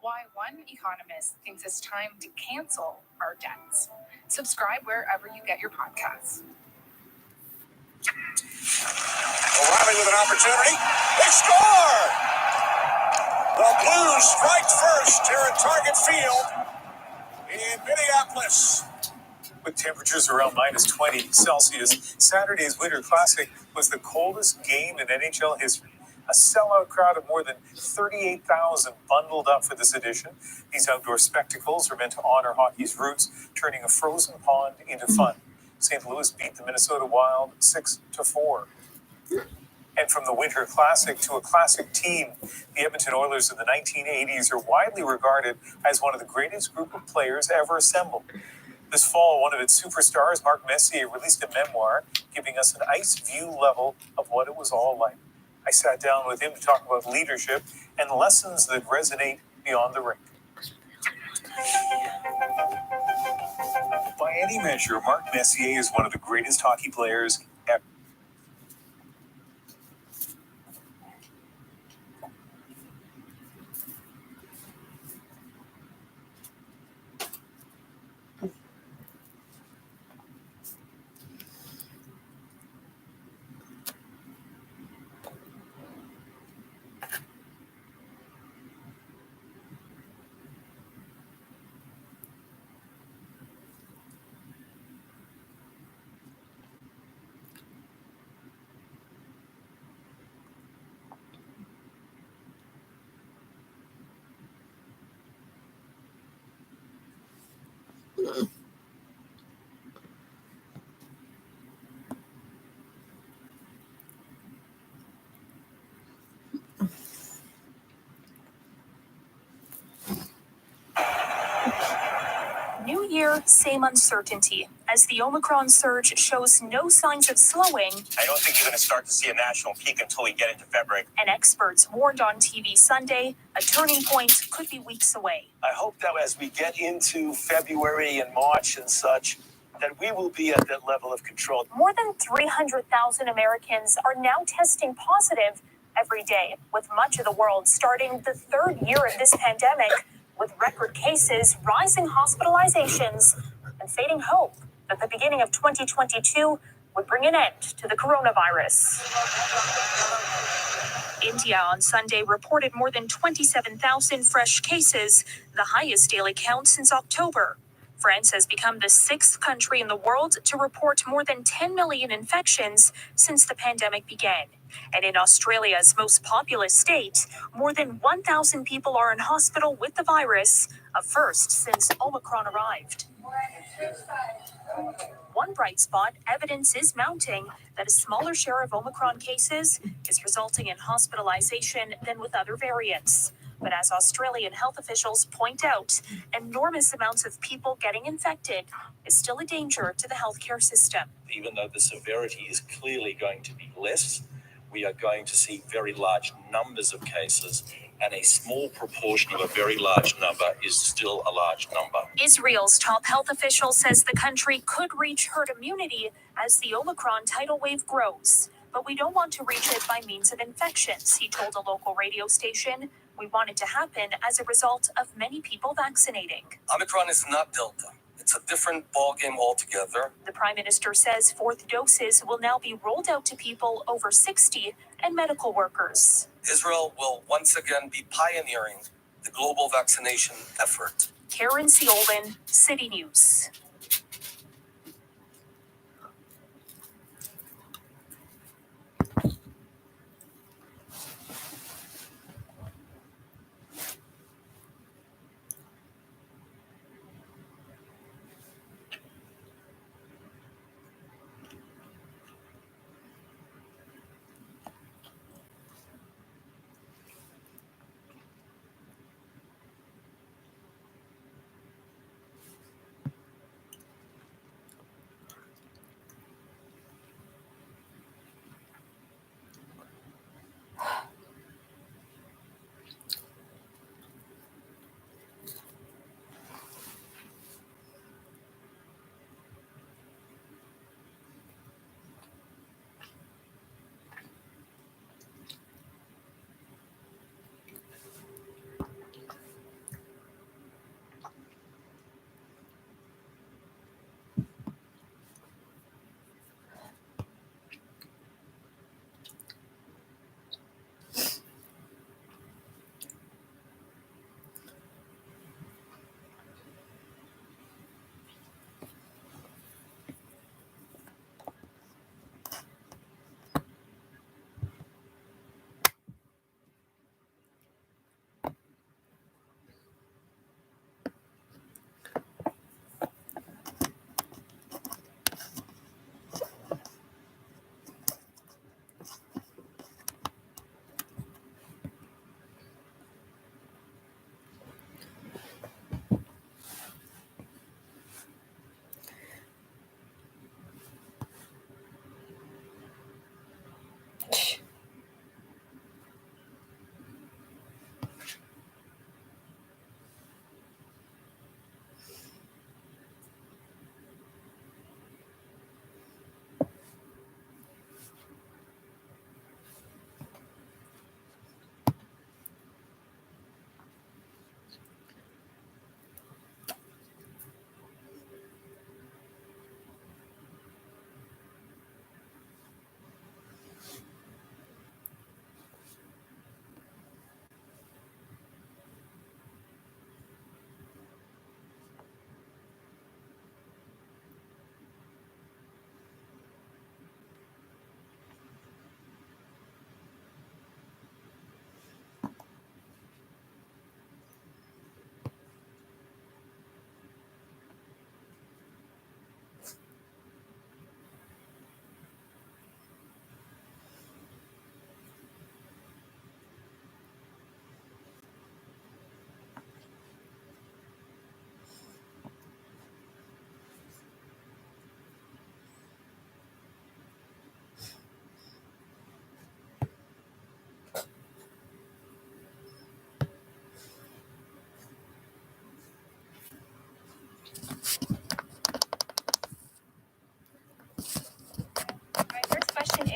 Why one economist thinks it's time to cancel our debts. Subscribe wherever you get your podcasts. O'Reilly with an opportunity. They score! The Blues strike first here at Target Field in Minneapolis. With temperatures around minus 20 Celsius, Saturday's Winter Classic was the coldest game in NHL history. A sellout crowd of more than 38,000 bundled up for this edition. These outdoor spectacles are meant to honor hockey's roots, turning a frozen pond into fun. St. Louis beat the Minnesota Wild 6-4. And from the Winter Classic to a classic team, the Edmonton Oilers of the 1980s are widely regarded as one of the greatest group of players ever assembled. This fall, one of its superstars, Mark Messier, released a memoir giving us an ice view level of what it was all like. I sat down with him to talk about leadership and lessons that resonate beyond the rink. By any measure, Mark Messier is one of the greatest hockey players ever. New year, same uncertainty, as the Omicron surge shows no signs of slowing. I don't think you're going to start to see a national peak until we get into February. And experts warned on TV Sunday a turning point could be weeks away. I hope that as we get into February and March and such, that we will be at that level of control. More than 300,000 Americans are now testing positive every day, with much of the world starting the third year of this pandemic, with record cases, rising hospitalizations, and fading hope that the beginning of 2022 would bring an end to the coronavirus. India on Sunday reported more than 27,000 fresh cases, the highest daily count since October. France has become the 6th country in the world to report more than 10 million infections since the pandemic began. And in Australia's most populous state, more than 1,000 people are in hospital with the virus, a first since Omicron arrived. One bright spot, evidence is mounting that a smaller share of Omicron cases is resulting in hospitalization than with other variants. But as Australian health officials point out, enormous amounts of people getting infected is still a danger to the healthcare system. Even though the severity is clearly going to be less, we are going to see very large numbers of cases, and a small proportion of a very large number is still a large number. Israel's top health official says the country could reach herd immunity as the Omicron tidal wave grows. But we don't want to reach it by means of infections, he told a local radio station. We want it to happen as a result of many people vaccinating. Omicron is not Delta. It's a different ballgame altogether. The Prime Minister says fourth doses will now be rolled out to people over 60 and medical workers. Israel will once again be pioneering the global vaccination effort. Karen Seolin, City News.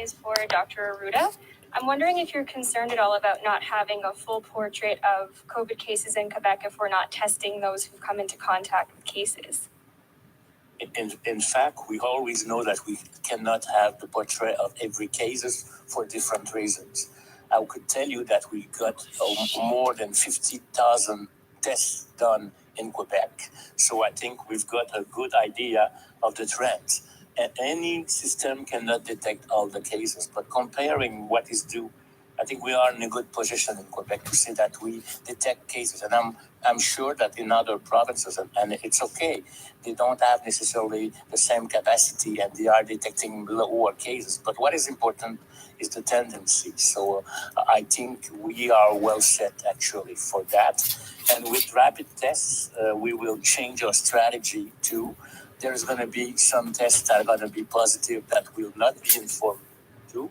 is for Dr. Arruda. I'm wondering if you're concerned at all about not having a full portrait of COVID cases in Quebec if we're not testing those who've come into contact with cases. In fact, we always know that we cannot have the portrait of every cases for different reasons. I could tell you that we got more than 50,000 tests done in Quebec. So I think we've got a good idea of the trends. And any system cannot detect all the cases, but comparing what is due, I think we are in a good position in Quebec to say that we detect cases. And I'm sure that in other provinces, and it's okay, they don't have necessarily the same capacity and they are detecting lower cases. But what is important is the tendency. So I think we are well set actually for that. And with rapid tests, we will change our strategy too. There's going to be some tests that are going to be positive that will not be informed too.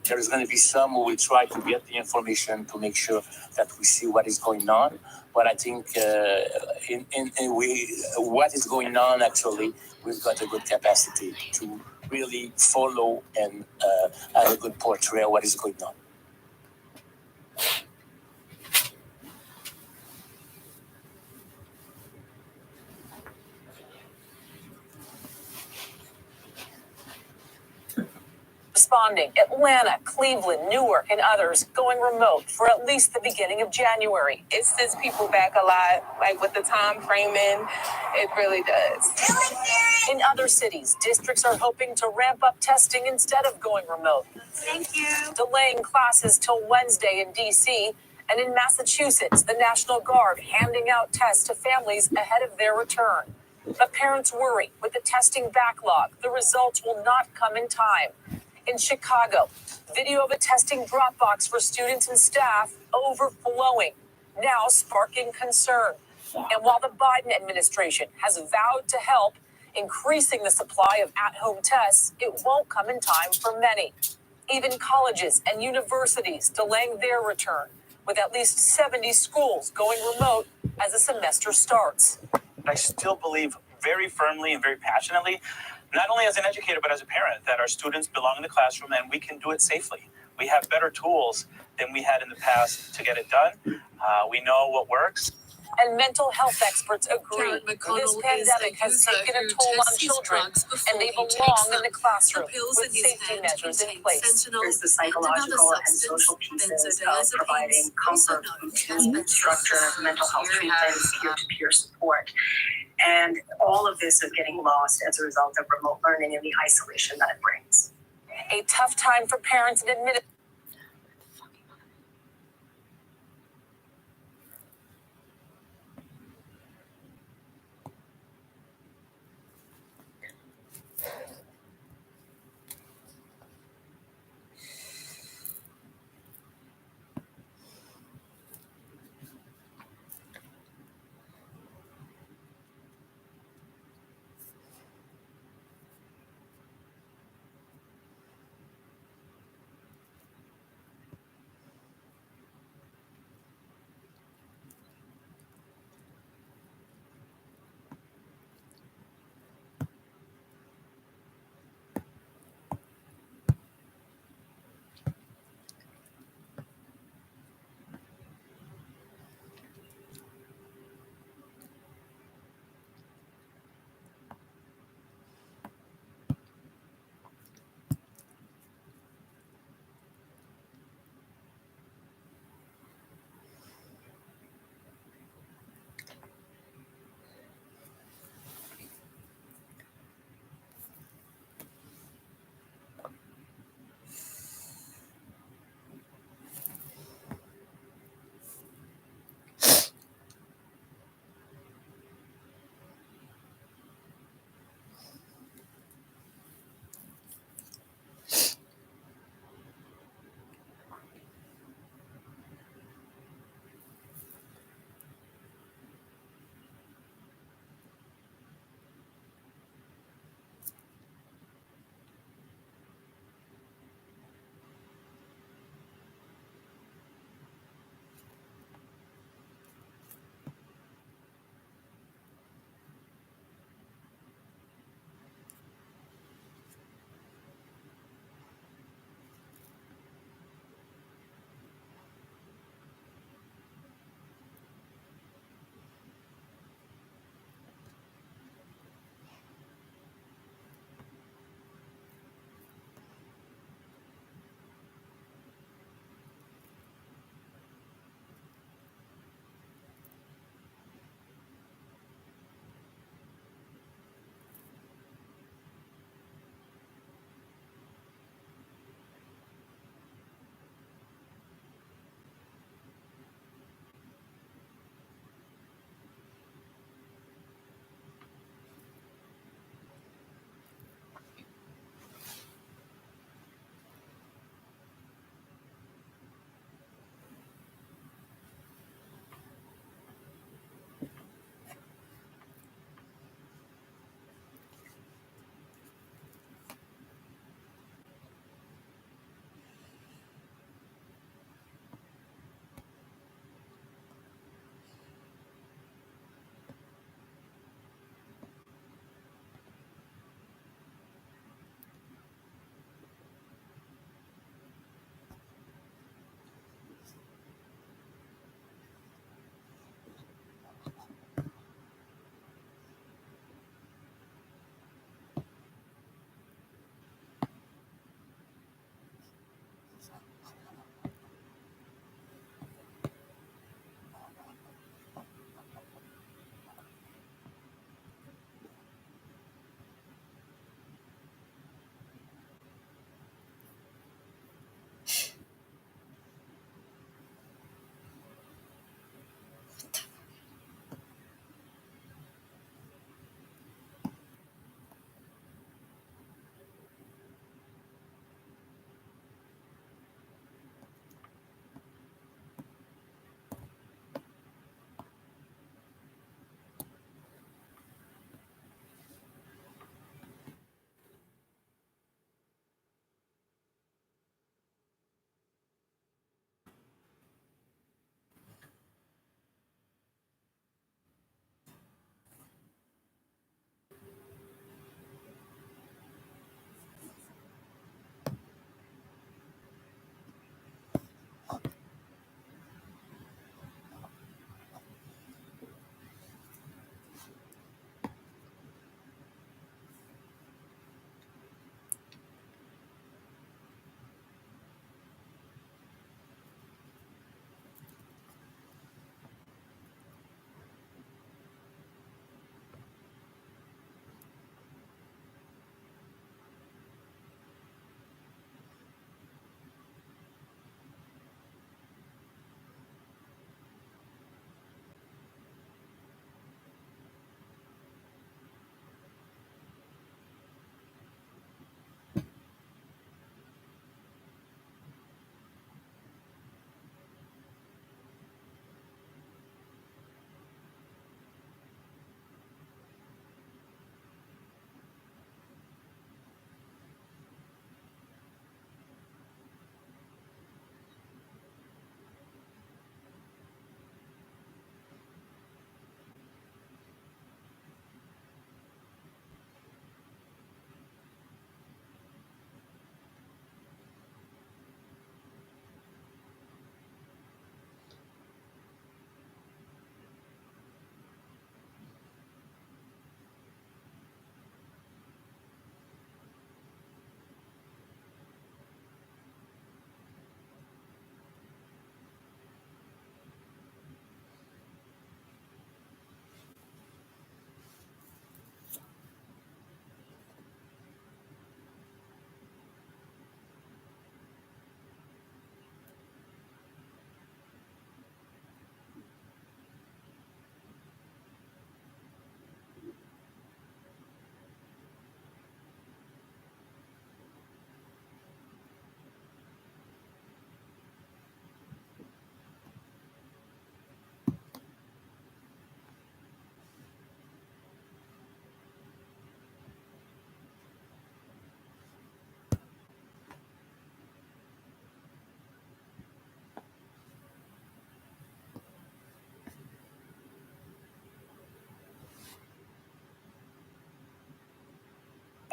There is going to be some who will try to get the information to make sure that we see what is going on. But I think what is going on actually, we've got a good capacity to really follow and have a good portrait of what is going on. Responding, Atlanta, Cleveland, Newark, and others going remote for at least the beginning of January. It sets people back a lot, like with the time framing, it really does. In other cities, districts are hoping to ramp up testing instead of going remote. Thank you. Delaying classes till Wednesday in D.C., and in Massachusetts, the National Guard handing out tests to families ahead of their return. But parents worry with the testing backlog, the results will not come in time. In Chicago, video of a testing drop box for students and staff overflowing, now sparking concern. And while the Biden administration has vowed to help, increasing the supply of at-home tests, it won't come in time for many. Even colleges and universities delaying their return, with at least 70 schools going remote as the semester starts. I still believe very firmly and very passionately, not only as an educator, but as a parent, that our students belong in the classroom and we can do it safely. We have better tools than we had in the past to get it done. We know what works. And mental health experts agree this pandemic has taken a toll on children, and they belong in the classroom with safety measures in place. There's the psychological and social pieces of providing comfort, routine, structure, mental health treatments, peer-to-peer support. And all of this is getting lost as a result of remote learning and the isolation that it brings. A tough time for parents and administrators.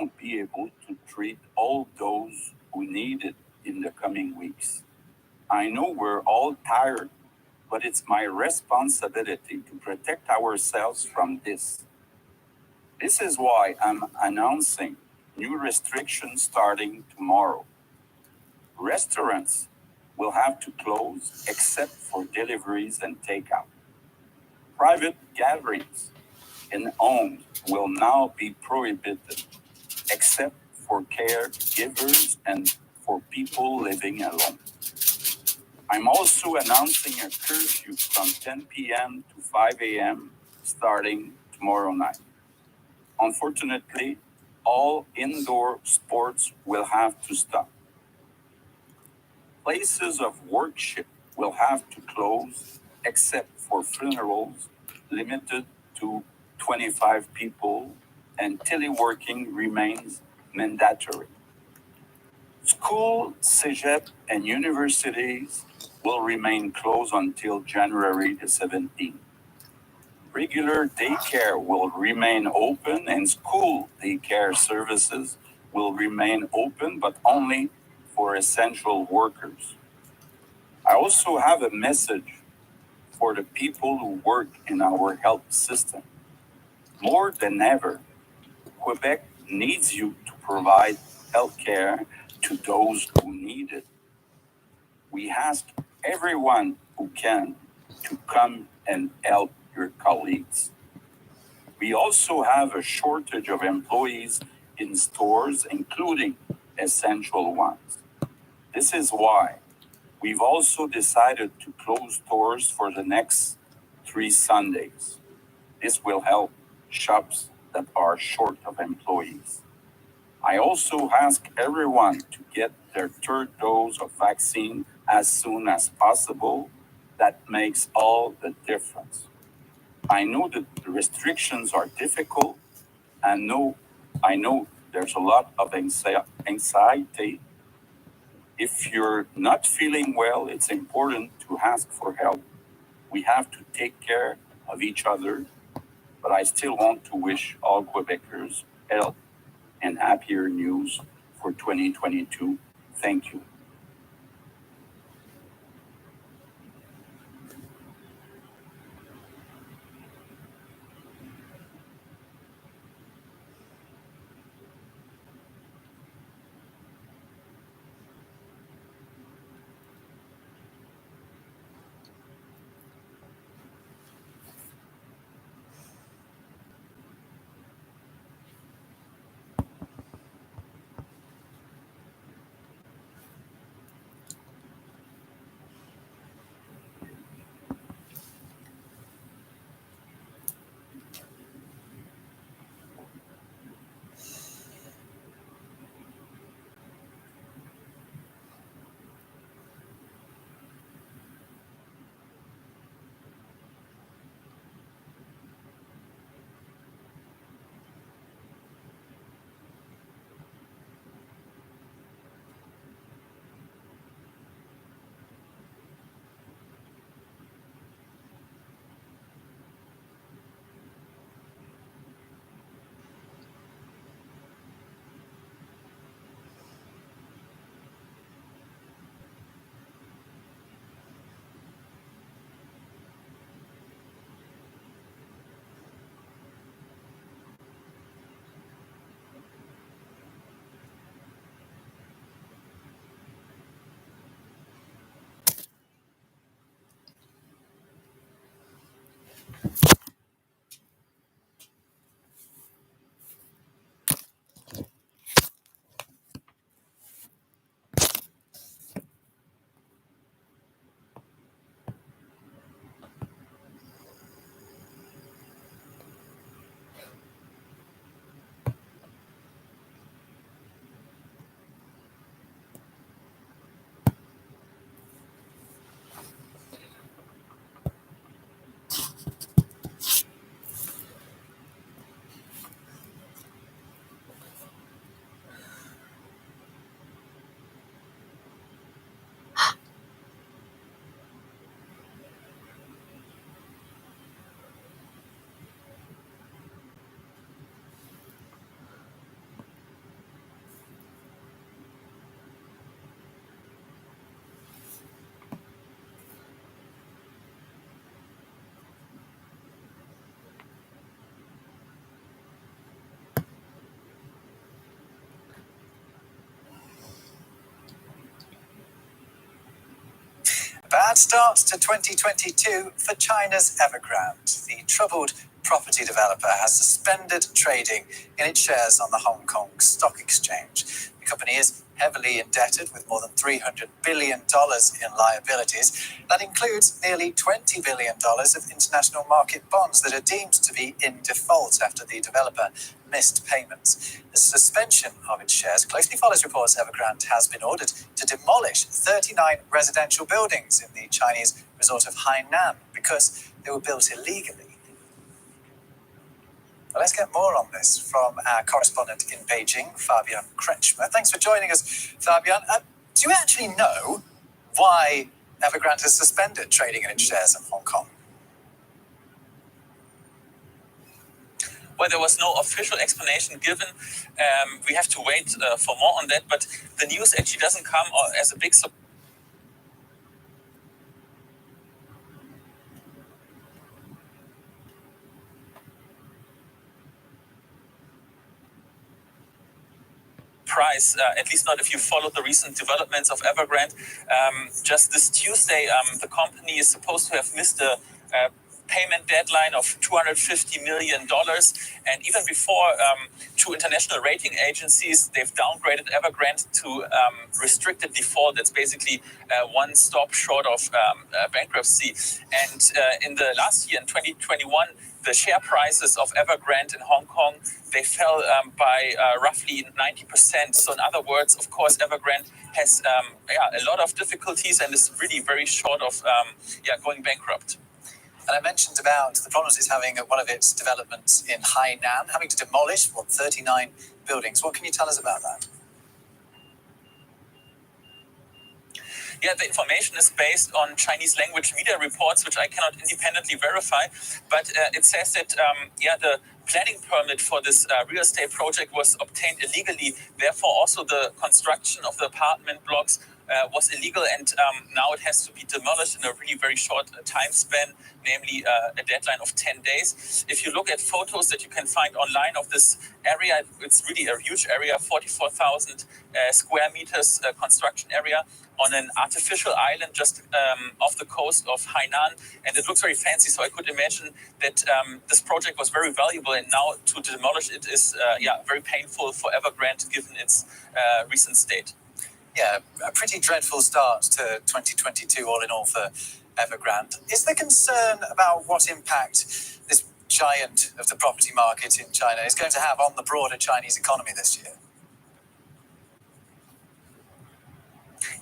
won't be able to treat all those who need it in the coming weeks. I know we're all tired, but it's my responsibility to protect ourselves from this. This is why I'm announcing new restrictions starting tomorrow. Restaurants will have to close except for deliveries and takeout. Private gatherings in homes will now be prohibited except for caregivers and for people living alone. I'm also announcing a curfew from 10 p.m. to 5 a.m. starting tomorrow night. Unfortunately, all indoor sports will have to stop. Places of worship will have to close except for funerals limited to 25 people, and teleworking remains mandatory. School, CEGEP, and universities will remain closed until January the 17th. Regular daycare will remain open and school daycare services will remain open, but only for essential workers. I also have a message for the people who work in our health system. More than ever, Quebec needs you to provide health care to those who need it. We ask everyone who can to come and help your colleagues. We also have a shortage of employees in stores, including essential ones. This is why we've also decided to close stores for the next 3 Sundays. This will help shops that are short of employees. I also ask everyone to get their third dose of vaccine as soon as possible. That makes all the difference. I know that the restrictions are difficult, and I know there's a lot of anxiety. If you're not feeling well, it's important to ask for help. We have to take care of each other, but I still want to wish all Quebecers health and happier news for 2022. Thank you. Bad start to 2022 for China's Evergrande. The troubled property developer has suspended trading in its shares on the Hong Kong Stock Exchange. The company is heavily indebted with more than $300 billion in liabilities. That includes nearly $20 billion of international market bonds that are deemed to be in default after the developer missed payments. The suspension of its shares closely follows reports Evergrande has been ordered to demolish 39 residential buildings in the Chinese resort of Hainan because they were built illegally. Well, let's get more on this from our correspondent in Beijing, Fabian Kretschmer. Thanks for joining us, Fabian. Do you actually know why Evergrande has suspended trading in its shares in Hong Kong? Well, there was no official explanation given. We have to wait for more on that, but the news actually doesn't come as a big surprise. At least not if you follow the recent developments of Evergrande. Just this Tuesday, the company is supposed to have missed a payment deadline of $250 million. And even before, two international rating agencies, they've downgraded Evergrande to restricted default. That's basically one stop short of bankruptcy. And in the last year, in 2021, the share prices of Evergrande in Hong Kong, they fell by roughly 90%. So in other words, of course, Evergrande has a lot of difficulties and is really very short of going bankrupt. And I mentioned about the problems it's having at one of its developments in Hainan, having to demolish, 39 buildings. What can you tell us about that? Yeah, the information is based on Chinese language media reports, which I cannot independently verify. But it says that, the planning permit for this real estate project was obtained illegally. Therefore, also the construction of the apartment blocks was illegal, and now it has to be demolished in a really very short time span, namely a deadline of 10 days. If you look at photos that you can find online of this area, it's really a huge area, 44,000 square meters construction area on an artificial island just off the coast of Hainan, and it looks very fancy. So I could imagine that this project was very valuable, and now to demolish it is very painful for Evergrande given its recent state. Yeah, a pretty dreadful start to 2022 all in all for Evergrande. Is there concern about what impact this giant of the property market in China is going to have on the broader Chinese economy this year?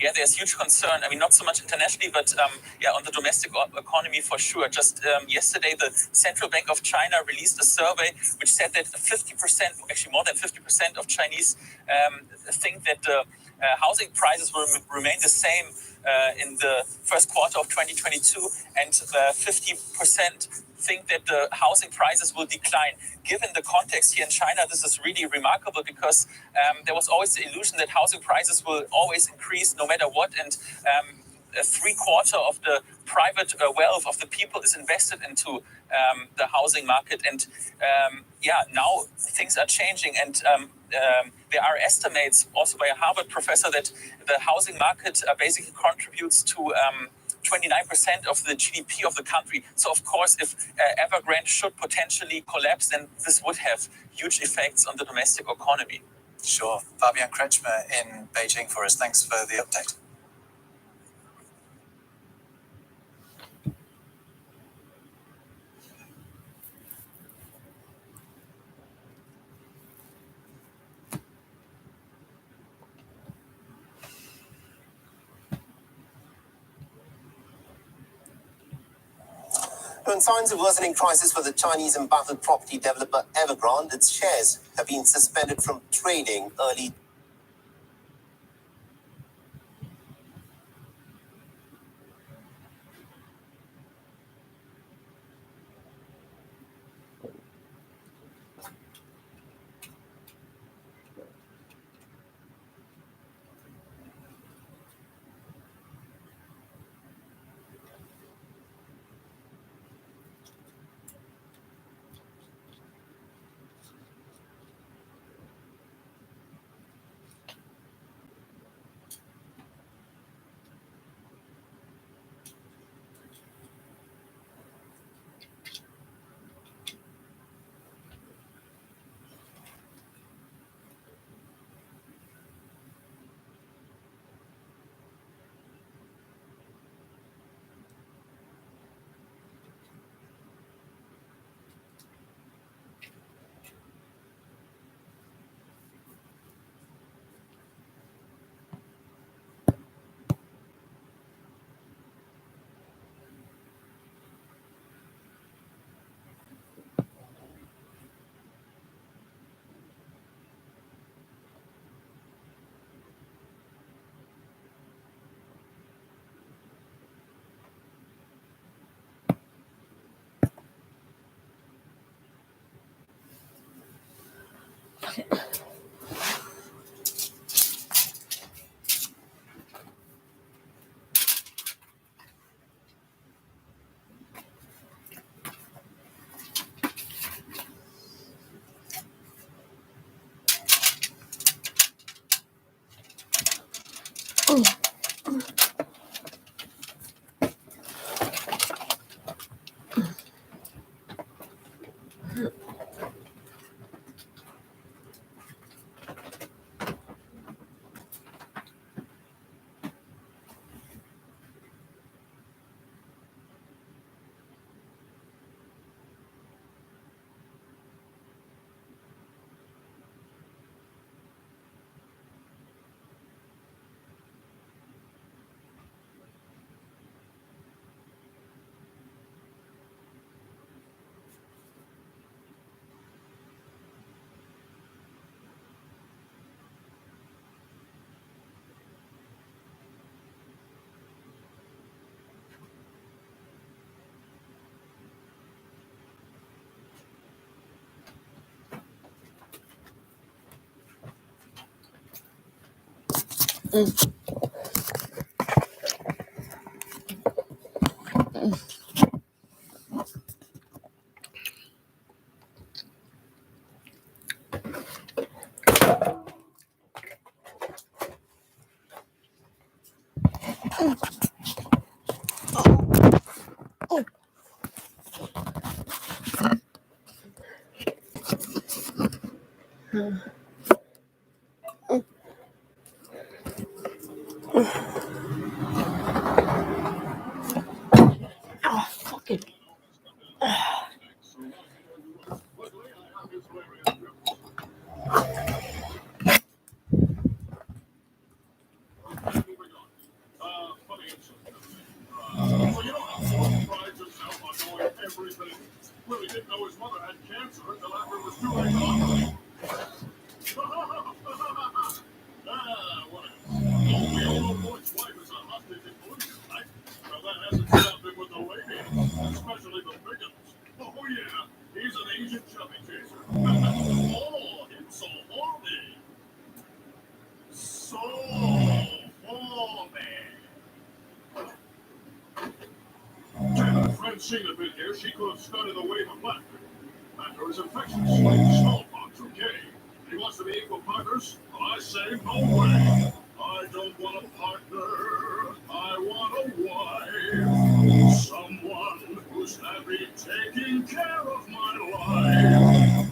Yeah, there's huge concern. I mean, not so much internationally, but on the domestic economy for sure. Just yesterday, the Central Bank of China released a survey which said that 50%, actually more than 50% of Chinese think that housing prices will remain the same in the first quarter of 2022, and 50% think that the housing prices will decline. Given the context here in China, this is really remarkable because there was always the illusion that housing prices will always increase no matter what, and 3/4 of the private wealth of the people is invested into the housing market. And now things are changing, and there are estimates also by a Harvard professor that the housing market basically contributes to 29% of the GDP of the country. So, of course, if Evergrande should potentially collapse, then this would have huge effects on the domestic economy. Sure. Fabian Kretschmer in Beijing for us. Thanks for the update. In signs of worsening crisis for the Chinese embattled property developer Evergrande, its shares have been suspended from trading early. Well, he didn't know his mother had cancer until after it was too late. We all know Boyd's wife is a hostage in police, right? Well, that hasn't stopped him with the ladies, especially the big ones. Oh, yeah, he's an Asian chubby chaser. Oh, it's so horny. So horny. If Francine had been here, she could have started a wave of laughter. Laughter is infectious, like smallpox or gay. He wants to be equal partners? Well, I say no way. I don't want a partner. I want a wife. Someone who's happy taking care of my life.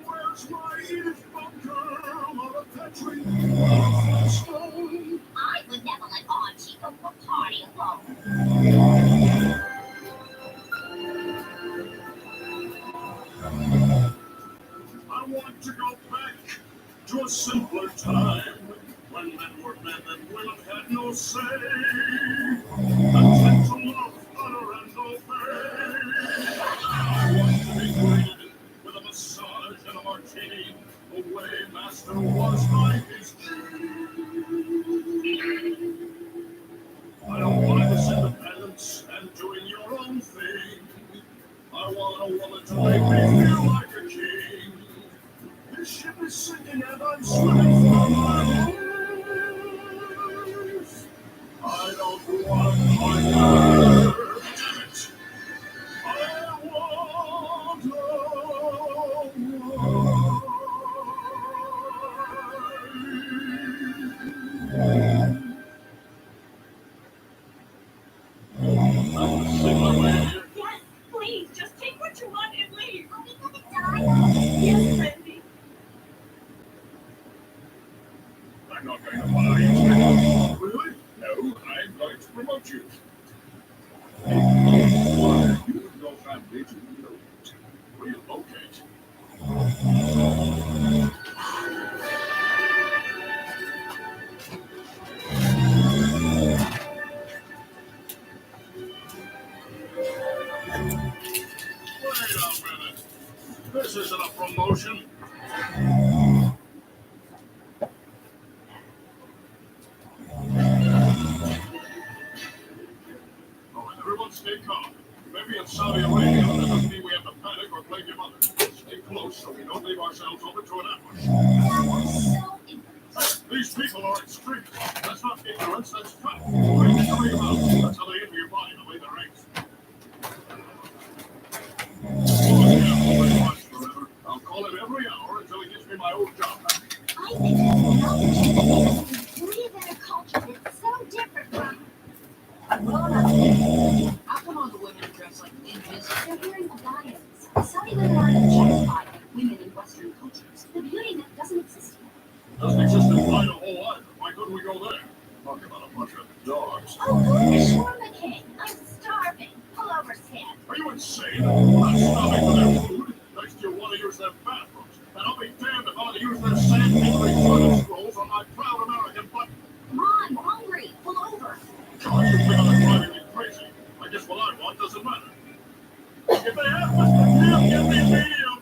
Where's my Edith Bunker or a Patrick Stone? I would never let Archie go to a party alone. I want to go back to a simpler time when men were men and women had no say. Content to love, honor, and obey. I want to be greeted with a massage and a martini, the way Master was by his king. I don't mind this independence and doing your own thing. I want a woman to make me feel like a king. This ship is sinking and I'm swimming for my life. I don't want a partner. Damn it. I want Yes, please, just take what you want and leave. Are we gonna die? Yes, Randy. I'm not going to lie. Really? No, I'm going to promote you. Why? You and your family to relocate. Wait a minute. This isn't a promotion. Oh, and everyone stay calm. Maybe in Saudi Arabia, that doesn't mean we have to panic or blame your mother. Stay close. windows so we don't leave ourselves open to an ambush. These people are extreme. That's not ignorance, that's fact. Read the career about. That's how they enter your body the way they're raised. I'll call him every hour until he gives me my old job back. I think that's we live in a culture that's so different from. How come all the women dress like ninjas? They're wearing alliance. Some women are objectified by women in Western cultures. The beauty that doesn't exist here. Doesn't exist in Idaho either. Why couldn't we go there? Talk about a bunch of dogs. Oh, look, sure, McCain. I'm starving. Pull over, Stan. Are you insane? I'm not stopping for their food. Next you'll want to use their bathrooms. And I'll be damned if I want to use their sandpapery toilet scrolls on my proud American butt. Come on, we're hungry. Pull over. God, you think I'm driving me crazy. I guess what I want doesn't matter. If they have to, give me a medium.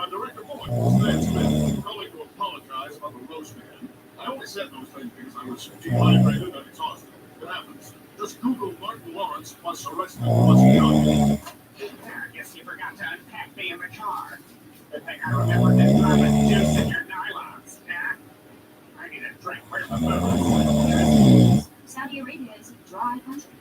Director Boyd, Stan Smith, calling to apologize about the roast again. I only said those things because I was dehydrated and exhausted. It happens. Just Google Martin Lawrence plus arrested plus young. I guess you forgot to unpack me in the car. Good thing I remembered to drop a juice in your nylons. Nah, I need a drink. Where's the food? Saudi Arabia is a dry country.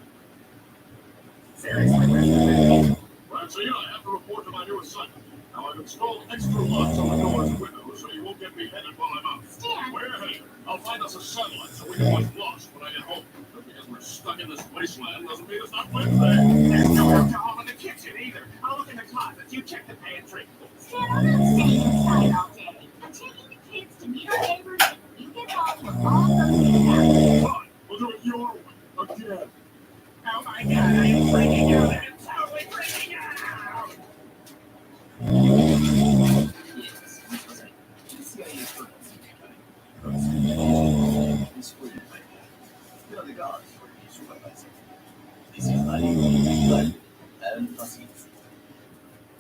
Seriously, where's the food? Ramsey, I have to report to my new assignment. Now I've installed extra locks on the doors and windows so you won't get me headed while I'm out. Stan! We're headed. I'll find us a satellite so we can watch Lost when I get home. But because we're stuck in this wasteland doesn't mean it's not Wednesday. There's no alcohol in the kitchen either. I'll look in the closets. You check the pantry. Stan, I'm not staying inside all day. I'm taking the kids to meet our neighbors, and when you get home, we'll all go see the house. Fine. We'll do it your way. Again. Oh my God, I am freaking out. I am totally freaking out.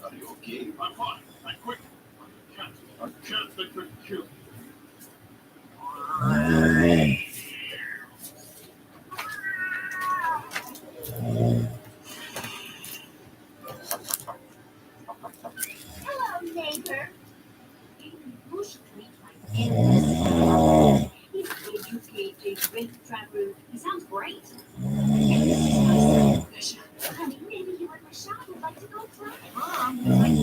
Are you okay? I'm fine. I quit. I can't think could kill me. Hello, neighbor. Bush Creek, my neighbor. He's educated, great traveler. He sounds great. And this is my son, Risha. Honey, maybe you and Rashawn would like to go try. Mom, would like to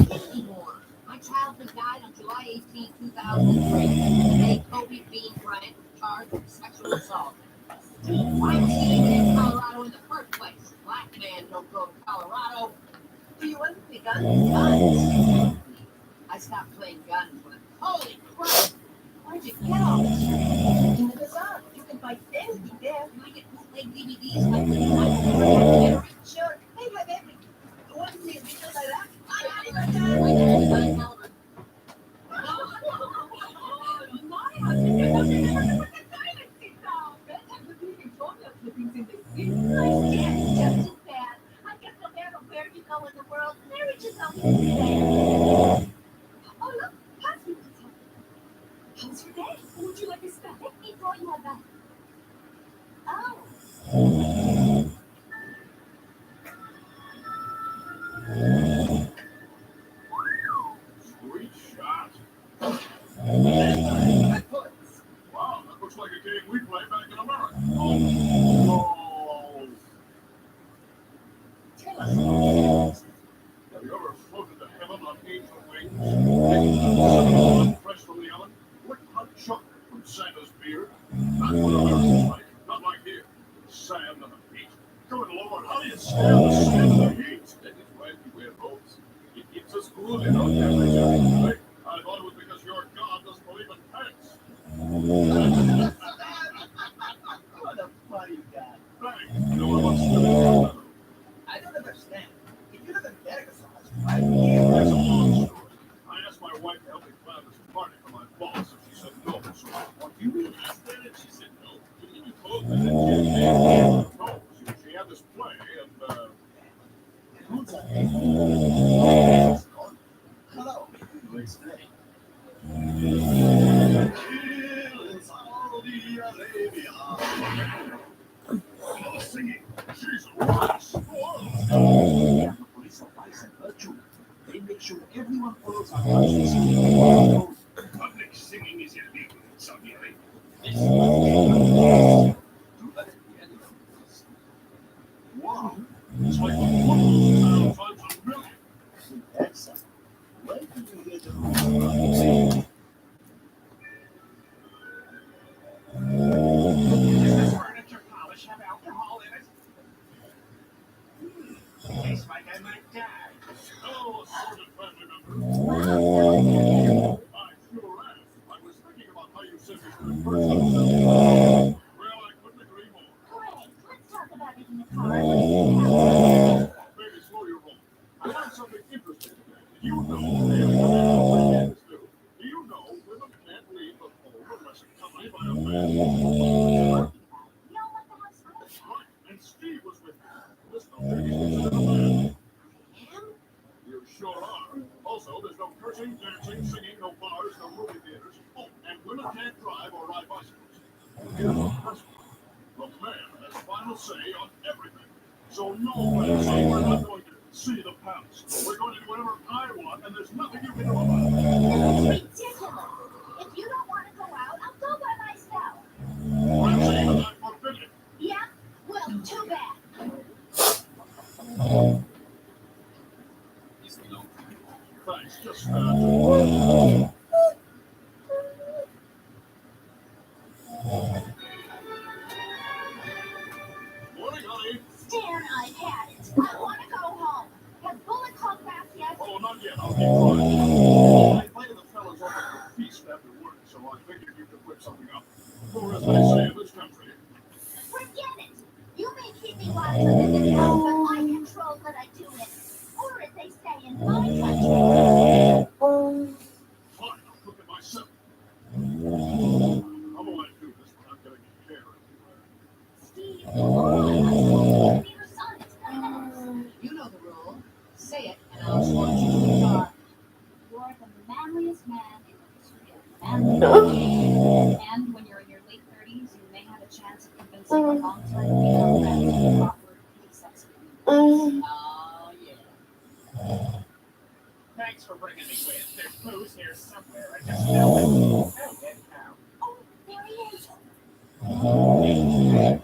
get anymore. My childhood died on July 18, 2003. Today, Kobe Bean Bryant charged with sexual assault. Why was he even in Colorado in the first place? Black man don't go to Colorado. Do you want to play guns? I stopped playing guns when. Holy crap! Where'd you get all this? In the bazaar. You can buy anything there. You might get bootleg DVDs like the Sure, they have everything. You want to see a video like that? I got it right there. My husband never put the dynasty down. And the big toenail clippings in the seat. Just as bad. I guess no matter where you go in the world, marriage is always the same. Oh, look, husband. How's your day? Would you like a snack? Let me throw you a back. Oh. Sweet shot. Wow, that looks like a game we play back in America. Oh. Tell us. Have you ever floated to heaven on angel wings? Fresh from the oven? Lick hot chocolate from Santa's beard? That's what America's like. Not like here. Sand and the heat. Good Lord, how do you stand the sand and the heat? That is why we wear boots. It keeps us cool in our temperature. Right? I thought it was because your God doesn't believe in pants. What a funny guy. Thanks. No one wants to live. I don't understand. If you live in Vegas, That's a long story. I asked my wife to help me plan this party for my boss, and she said no. So, what do you mean? I said it. She said no. She didn't even close me. No, she had this play, and hello. Let's stay. Singing. She's a rock. Should everyone follow our public singing is illegal in Saudi Arabia. Wow, it's like 1,000 times a million. Excellent. When did you hear the Does this furniture polish have alcohol in it? Tastes like I might die. Oh, sort of family member. I sure am. I was thinking about how you said this when it first happened. Well, I couldn't agree more. Great. Let's talk about it in the car. Baby, slow your roll. I learned something interesting today. You know, and do you know women can't leave the home unless accompanied by a man? Right, and Steve was with me. There's no baby's considered a man. You sure are. Also, there's no cursing, dancing, singing, no bars, no movie theaters. Oh, and women can't drive or ride bicycles. Here's the principle. The man has final say on everything. So no way say we're not going to see the palace. We're going to do whatever I want, and there's nothing you can do about it. That's ridiculous. If you don't want to go out, I'll go by myself. I'm saying that I'm forbidden. Yeah? Well, too bad. Thanks, just Morning, honey. Stan, I've had it. I want to go home. Has Bullet called back yet? Oh, not yet. I'll keep trying. I invited the fellas over for a feast after work, so I figured you could whip something up. Or as they say in this country. Forget it. You may keep me locked up in this house, but I control what I do in it. Or as they say in my country. Fine, I'll cook it myself. How will I do this without getting hair everywhere? Steve, oh, your son. You know the rule. Say it, and I'll escort you to the car. You're the manliest man in the history of manly. And when you're in your late 30s, you may have a chance of convincing a long-time female friend to offer sex with you. Oh, yeah. Thanks for bringing me with. There's booze here somewhere. I just know it. Oh, good cow. Oh, there he is. Okay.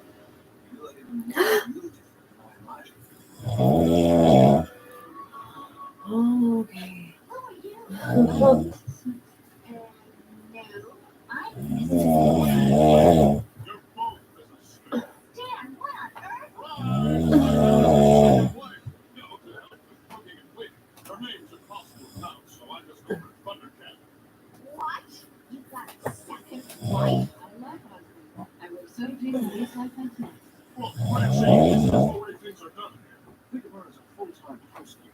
Who are you? No, I'm Mrs. You're both business. Dan, what on earth? No, to help with cooking and cleaning. Her name's impossible to pronounce, so I just call her Thundercat. What? You got a second wife? I like husband. I work 17 days like my 10. Well, Francie, this is the way things are done here. Think of her as a full-time housekeeper.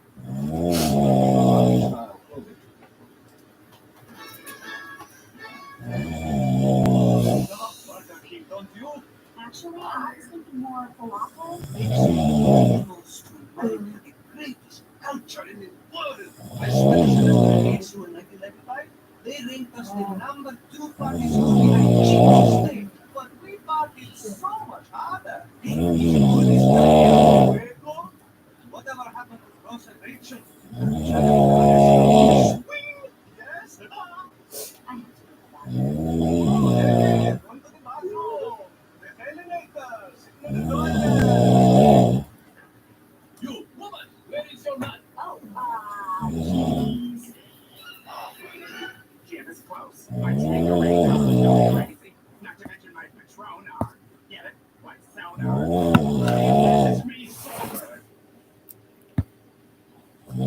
Don't you? Actually, I was thinking more falafel. The greatest culture in the world. Especially in 1995, they ranked us the #2 party behind State. But we partied so much harder. Whatever happened to consecration? Yes. Going to the bathroom. The elevators. You, woman, where is your man? Oh, jeez. Jim is close. My take away now. Crazy. Not to mention my Patron. Get it? Like sonar. This is me sober. Oh,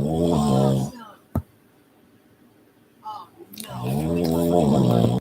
no.